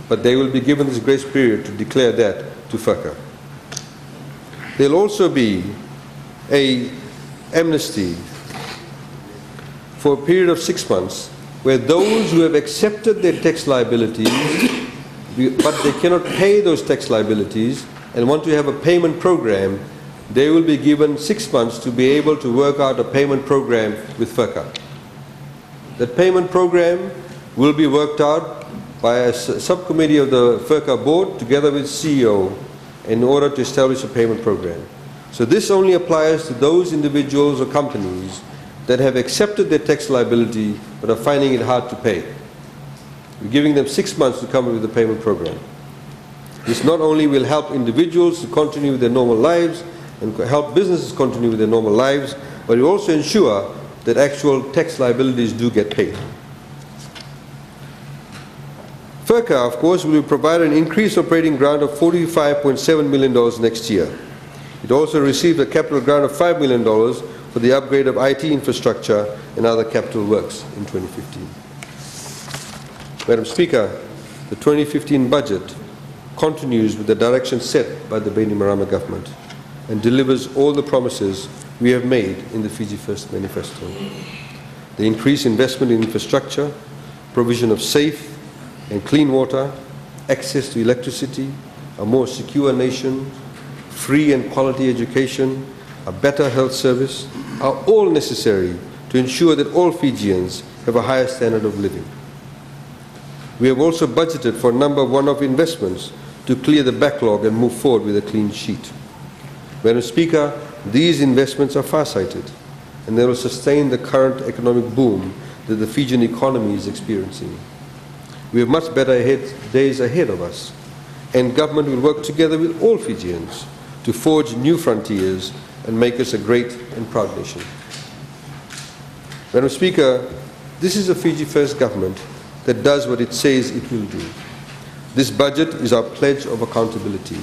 But they will be given this grace period to declare that to FIRCA. There will also be an amnesty for a period of 6 months where those who have accepted their tax liabilities but they cannot pay those tax liabilities and want to have a payment program, they will be given 6 months to be able to work out a payment program with FIRCA. That payment program will be worked out by a subcommittee of the FIRCA board together with CEO in order to establish a payment program. So this only applies to those individuals or companies that have accepted their tax liability but are finding it hard to pay. We're giving them 6 months to come up with a payment program. This not only will help individuals to continue with their normal lives and help businesses continue with their normal lives, but it will also ensure that actual tax liabilities do get paid. FIRCA, of course, will provide an increased operating grant of $45.7 million next year. It also received a capital grant of $5 million for the upgrade of IT infrastructure and other capital works in 2015. Madam Speaker, the 2015 budget continues with the direction set by the Bainimarama government and delivers all the promises we have made in the Fiji First Manifesto. The increased investment in infrastructure, provision of safe and clean water, access to electricity, a more secure nation, free and quality education, a better health service, are all necessary to ensure that all Fijians have a higher standard of living. We have also budgeted for a number of one-off investments to clear the backlog and move forward with a clean sheet. Madam Speaker, these investments are far-sighted and they will sustain the current economic boom that the Fijian economy is experiencing. We have much better days ahead of us, and government will work together with all Fijians to forge new frontiers and make us a great and proud nation. Madam Speaker, this is a Fiji First government that does what it says it will do. This budget is our pledge of accountability.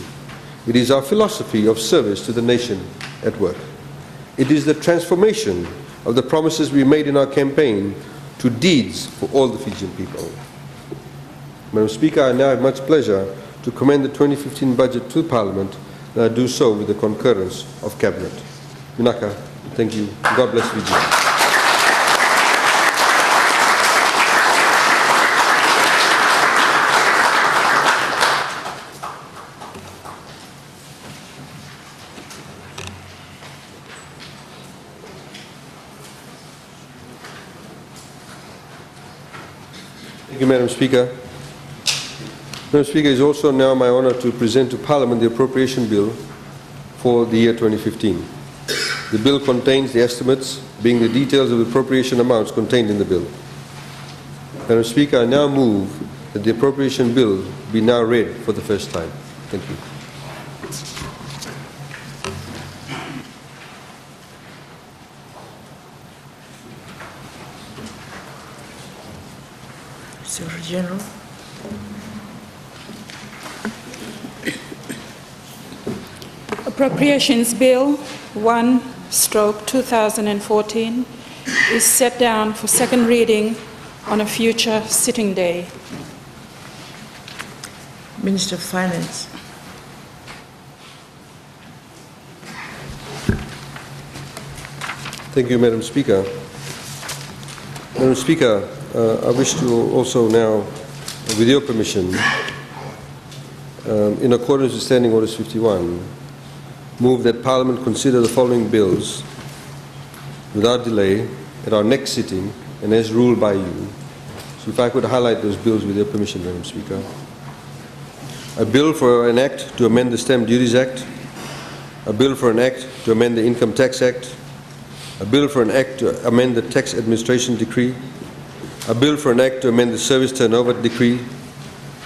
It is our philosophy of service to the nation at work. It is the transformation of the promises we made in our campaign to deeds for all the Fijian people. Madam Speaker, I now have much pleasure to commend the 2015 budget to Parliament, and I do so with the concurrence of Cabinet. Minaka, thank you. God bless Fiji. Thank you, Madam Speaker. Madam Speaker, it is also now my honour to present to Parliament the appropriation bill for the year 2015. The bill contains the estimates, being the details of the appropriation amounts contained in the bill. Madam Speaker, I now move that the appropriation bill be now read for the first time. Thank you. Secretary General. Appropriations Bill 1/2014 is set down for second reading on a future sitting day. Minister of Finance. Thank you, Madam Speaker. Madam Speaker, I wish to also now, with your permission, in accordance with Standing Orders 51, move that Parliament consider the following bills without delay at our next sitting and as ruled by you. So if I could highlight those bills with your permission, Madam Speaker. A bill for an act to amend the Stamp Duties Act, a bill for an act to amend the Income Tax Act, a bill for an act to amend the Tax Administration Decree, a bill for an act to amend the Service Turnover Decree,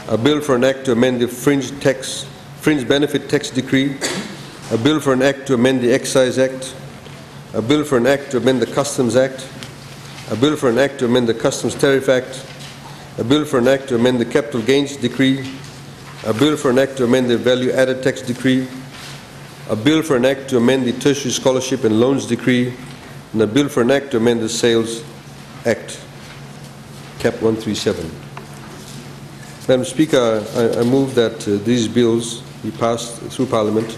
a bill for an act to amend the Fringe Benefit Tax Decree, a bill for an act to amend the Excise Act, a bill for an act to amend the Customs Act, a bill for an act to amend the Customs Tariff Act, a bill for an act to amend the Capital Gains Decree, a bill for an act to amend the Value Added Tax Decree, a bill for an act to amend the Tertiary Scholarship and Loans Decree, and a bill for an act to amend the Sales Act, Cap 137. Madam Speaker, I move that these bills be passed through Parliament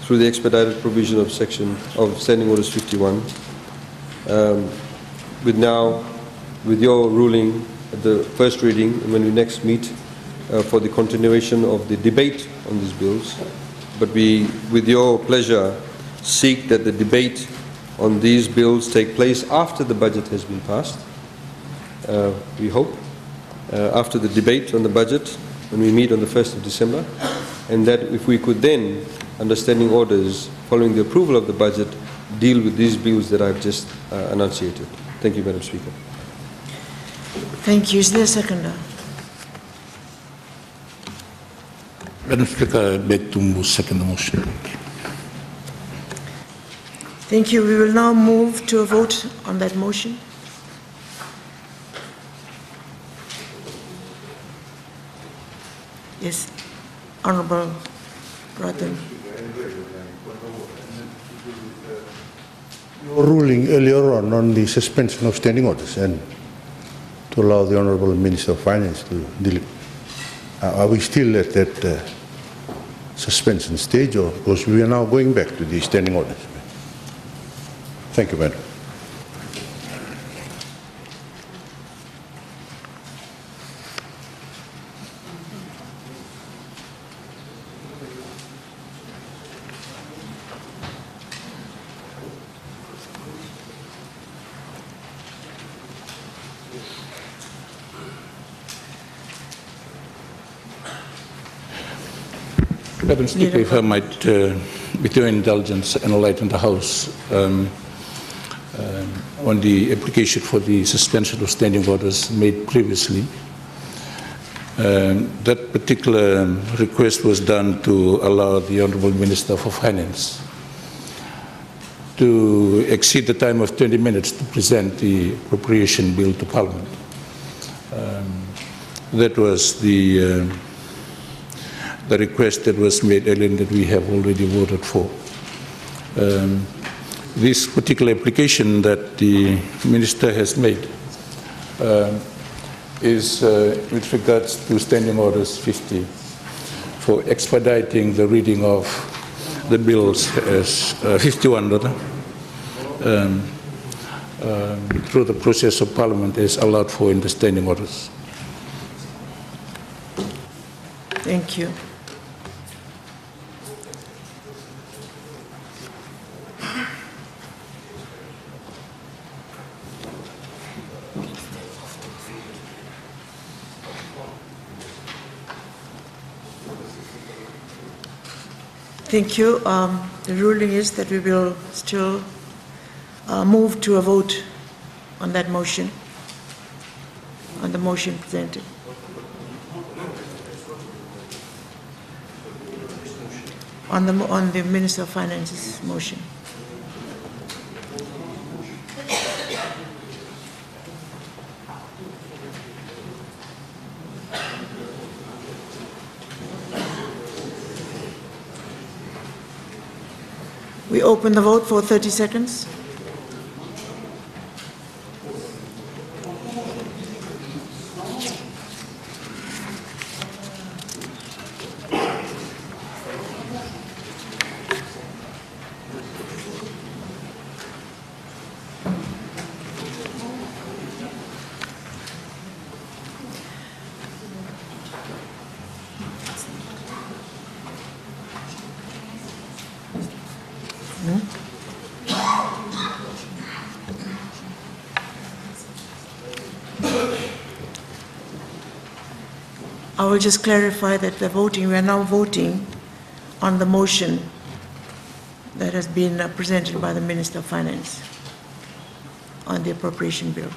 through the expedited provision of Standing Orders 51, with your ruling at the first reading when we next meet for the continuation of the debate on these bills. But we, with your pleasure, seek that the debate on these bills take place after the budget has been passed. We hope, after the debate on the budget, when we meet on the 1st of December, and that if we could then, under Standing Orders, following the approval of the budget, deal with these bills that I've just enunciated. Thank you, Madam Speaker. Thank you. Is there a seconder? Madam Speaker, I beg to move second the motion. Thank you. We will now move to a vote on that motion. Yes, Honourable Pradhan. Your ruling earlier on the suspension of standing orders and to allow the Honourable Minister of Finance to deliver. Are we still at that suspension stage, or because we are now going back to the standing orders? Thank you, Madam. Madam Speaker, if I might, with your indulgence, enlighten the House on the application for the suspension of standing orders made previously. That particular request was done to allow the Honourable Minister for Finance to exceed the time of 20 minutes to present the appropriation bill to Parliament. That was the request that was made earlier that we have already voted for. This particular application that the Minister has made is with regards to Standing Orders 50 for expediting the reading of the bills as 51 rather, through the process of Parliament as allowed for in the Standing Orders. Thank you. Thank you. The ruling is that we will still move to a vote on that motion, on the motion presented. On the Minister of Finance's motion. We open the vote for 30 seconds. will just clarify that we are now voting on the motion that has been presented by the Minister of Finance on the appropriation bill.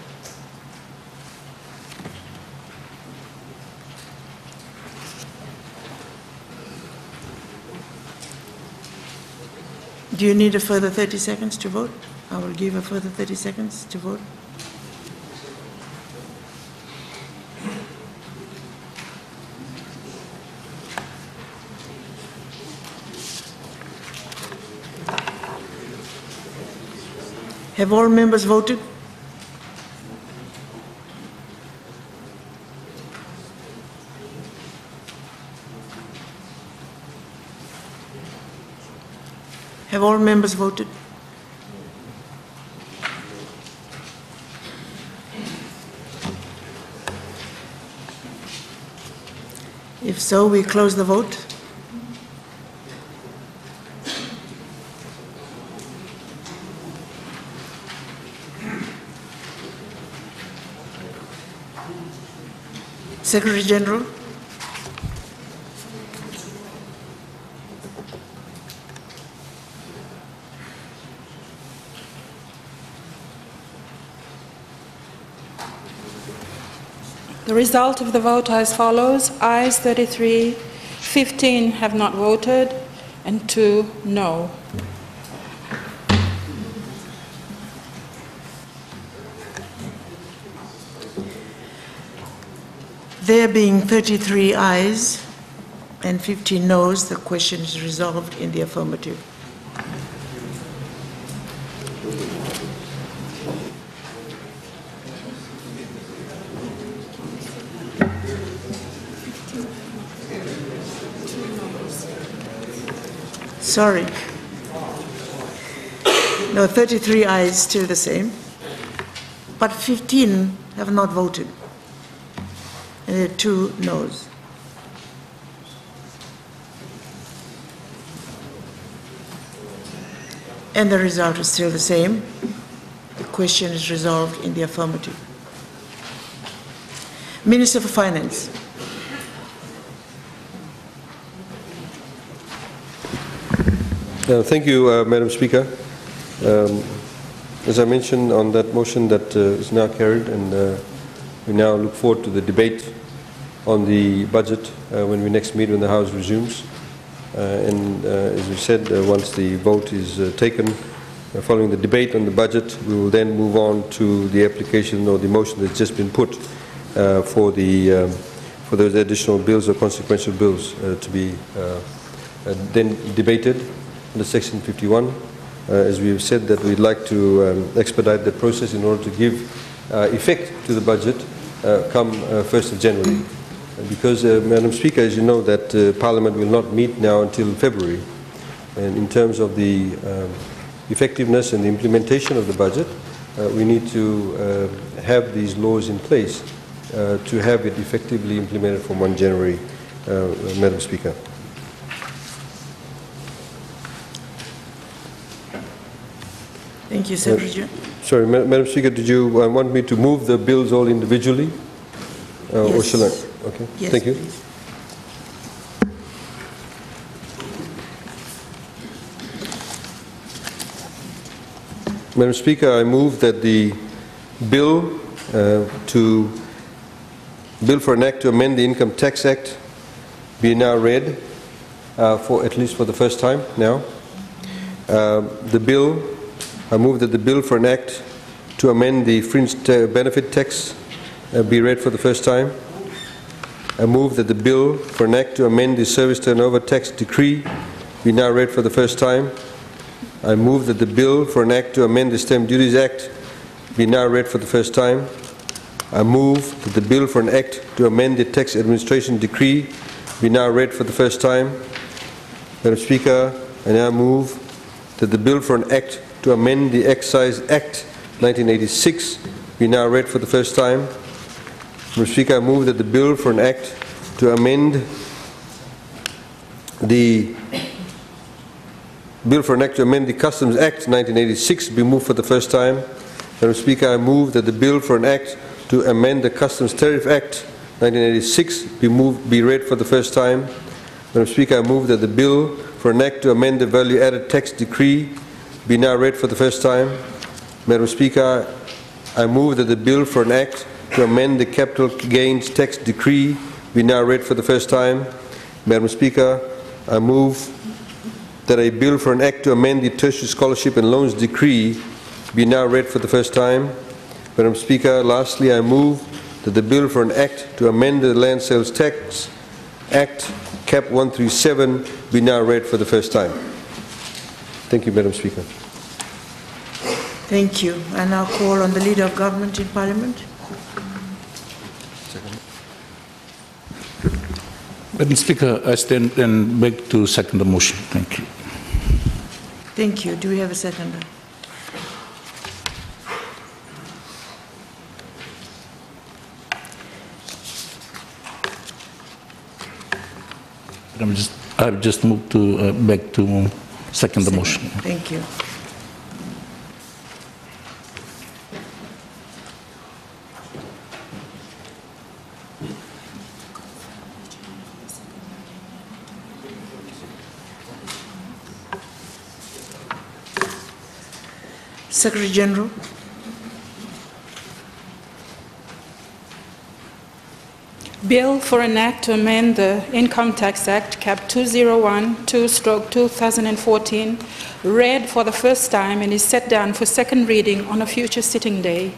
Do you need a further 30 seconds to vote? I will give a further 30 seconds to vote. Have all members voted? Have all members voted? If so, we close the vote. Secretary General. The result of the vote are as follows. Ayes 33, 15 have not voted, and 2 no. There being 33 ayes and 15 noes, the question is resolved in the affirmative. Sorry. No, 33 ayes, still the same, but 15 have not voted. And there are 2 noes. And the result is still the same. The question is resolved in the affirmative. Minister for Finance. Thank you, Madam Speaker. As I mentioned on that motion that is now carried, and we now look forward to the debate on the budget when we next meet, when the House resumes. As we said, once the vote is taken, following the debate on the budget, we will then move on to the application or the motion that's just been put for those additional bills or consequential bills to be then debated under Section 51. As we have said, that we'd like to expedite the process in order to give effect to the budget come 1st of January. Because, Madam Speaker, as you know, that Parliament will not meet now until February. And in terms of the effectiveness and the implementation of the budget, we need to have these laws in place to have it effectively implemented from 1 January, Madam Speaker. Thank you, Secretary. Sorry, Madam Speaker, did you want me to move the bills all individually? Yes. Or shall I? Okay, Yes, thank you. please. Madam Speaker, I move that the bill for an act to amend the Income Tax Act be now read for at least for the first time now. I move that the bill for an act to amend the fringe benefit tax be read for the first time. I move that the bill for an act to amend the service turnover tax decree be now read for the first time. I move that the bill for an act to amend the Stamp Duties Act be now read for the first time. I move that the bill for an act to amend the tax administration decree be now read for the first time. Madam Speaker, I now move that the bill for an act to amend the Excise Act 1986 be now read for the first time. Madam Speaker, I move that the bill for an act to amend the Customs Act 1986 be moved for the first time. Madam Speaker, I move that the bill for an act to amend the Customs Tariff Act 1986 be read for the first time. Madam Speaker, I move that the bill for an act to amend the value-added tax decree be now read for the first time. Madam Speaker, I move that the bill for an act to amend the capital gains tax decree be now read for the first time. Madam Speaker, I move that a bill for an act to amend the tertiary scholarship and loans decree be now read for the first time. Madam Speaker, lastly, I move that the bill for an act to amend the Land Sales Tax Act, Cap 137, be now read for the first time. Thank you, Madam Speaker. Thank you. I now call on the Leader of Government in Parliament. Madam Speaker, I stand and beg to second the motion. Thank you. Thank you. Do we have a seconder? I've just moved to beg to second the motion. Thank you. Secretary General. Bill for an act to amend the Income Tax Act, Cap 2012/2014, read for the first time and is set down for second reading on a future sitting day.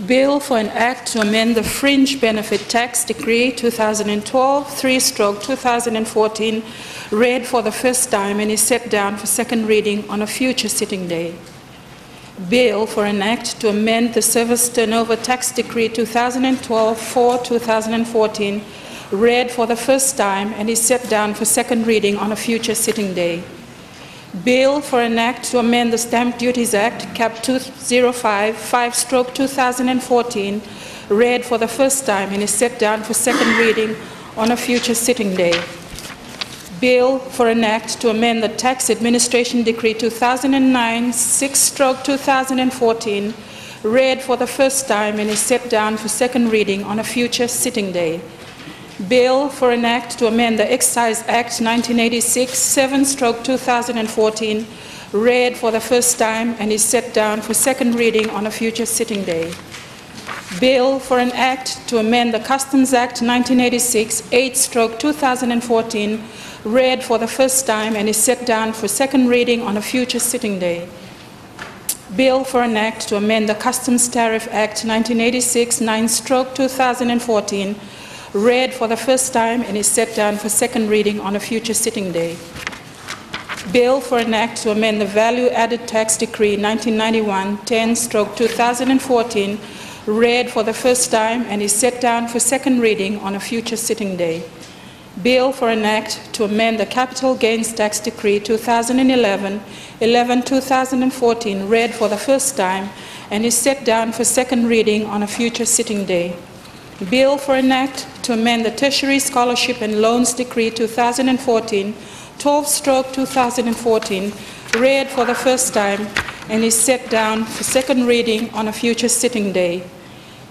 Bill for an act to amend the Fringe Benefit Tax Decree 2012/3/2014, read for the first time and is set down for second reading on a future sitting day. Bill for an act to amend the Service Turnover Tax Decree 2012/4/2014, read for the first time and is set down for second reading on a future sitting day. Bill for an act to amend the Stamp Duties Act, Cap 205/5/2014, read for the first time and is set down for second reading on a future sitting day. Bill for an act to amend the Tax Administration Decree 2009/6/2014, read for the first time and is set down for second reading on a future sitting day. Bill for an act to amend the Excise Act 1986 7/2014, read for the first time and is set down for second reading on a future sitting day. Bill for an act to amend the Customs Act 1986 8/2014, read for the first time and is set down for second reading on a future sitting day. Bill for an act to amend the Customs Tariff Act 1986 9/2014, read for the first time and is set down for second reading on a future sitting day. Bill for an act to amend the Value Added Tax Decree 1991 10/2014, read for the first time and is set down for second reading on a future sitting day. Bill for an act to amend the Capital Gains Tax Decree 2011 11/2014, read for the first time and is set down for second reading on a future sitting day. Bill for an act to amend the Tertiary Scholarship and Loans Decree 2014 12/2014, read for the first time and is set down for second reading on a future sitting day.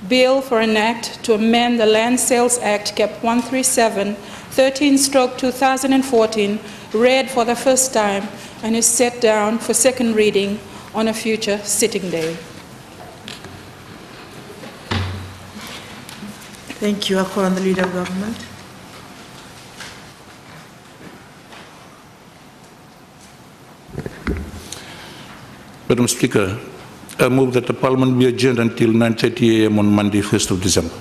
Bill for an act to amend the Land Sales Act, Cap 137 13/2014, read for the first time and is set down for second reading on a future sitting day. Thank you. I call on the Leader of Government. Madam Speaker, I move that the Parliament be adjourned until 9:30 a.m. on Monday, 1st of December.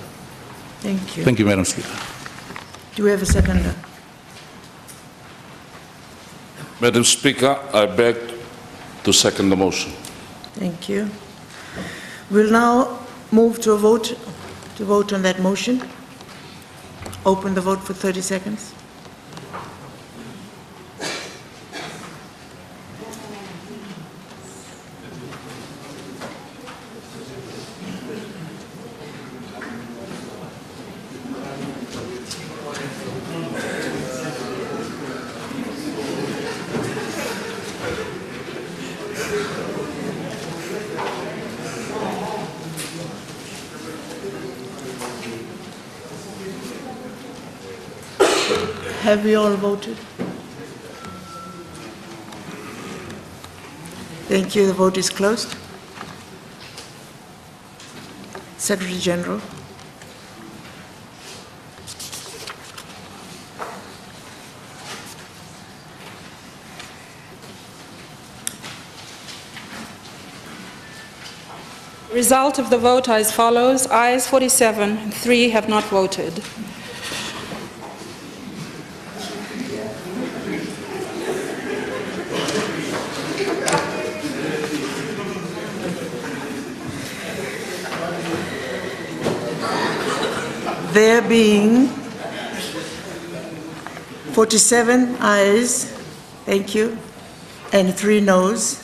Thank you. Thank you, Madam Speaker. Do we have a seconder? Madam Speaker, I beg to second the motion. Thank you. We'll now move to a vote, on that motion. Open the vote for 30 seconds. Have we all voted? Thank you. The vote is closed. Secretary General. The result of the vote are as follows. Ayes 47, and 3 have not voted. There being 47 ayes, thank you, and 3 noes,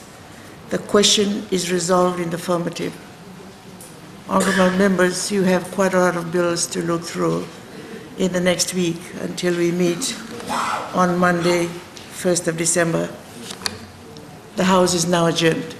the question is resolved in the affirmative. Honourable members, you have quite a lot of bills to look through in the next week until we meet on Monday, 1st of December. The House is now adjourned.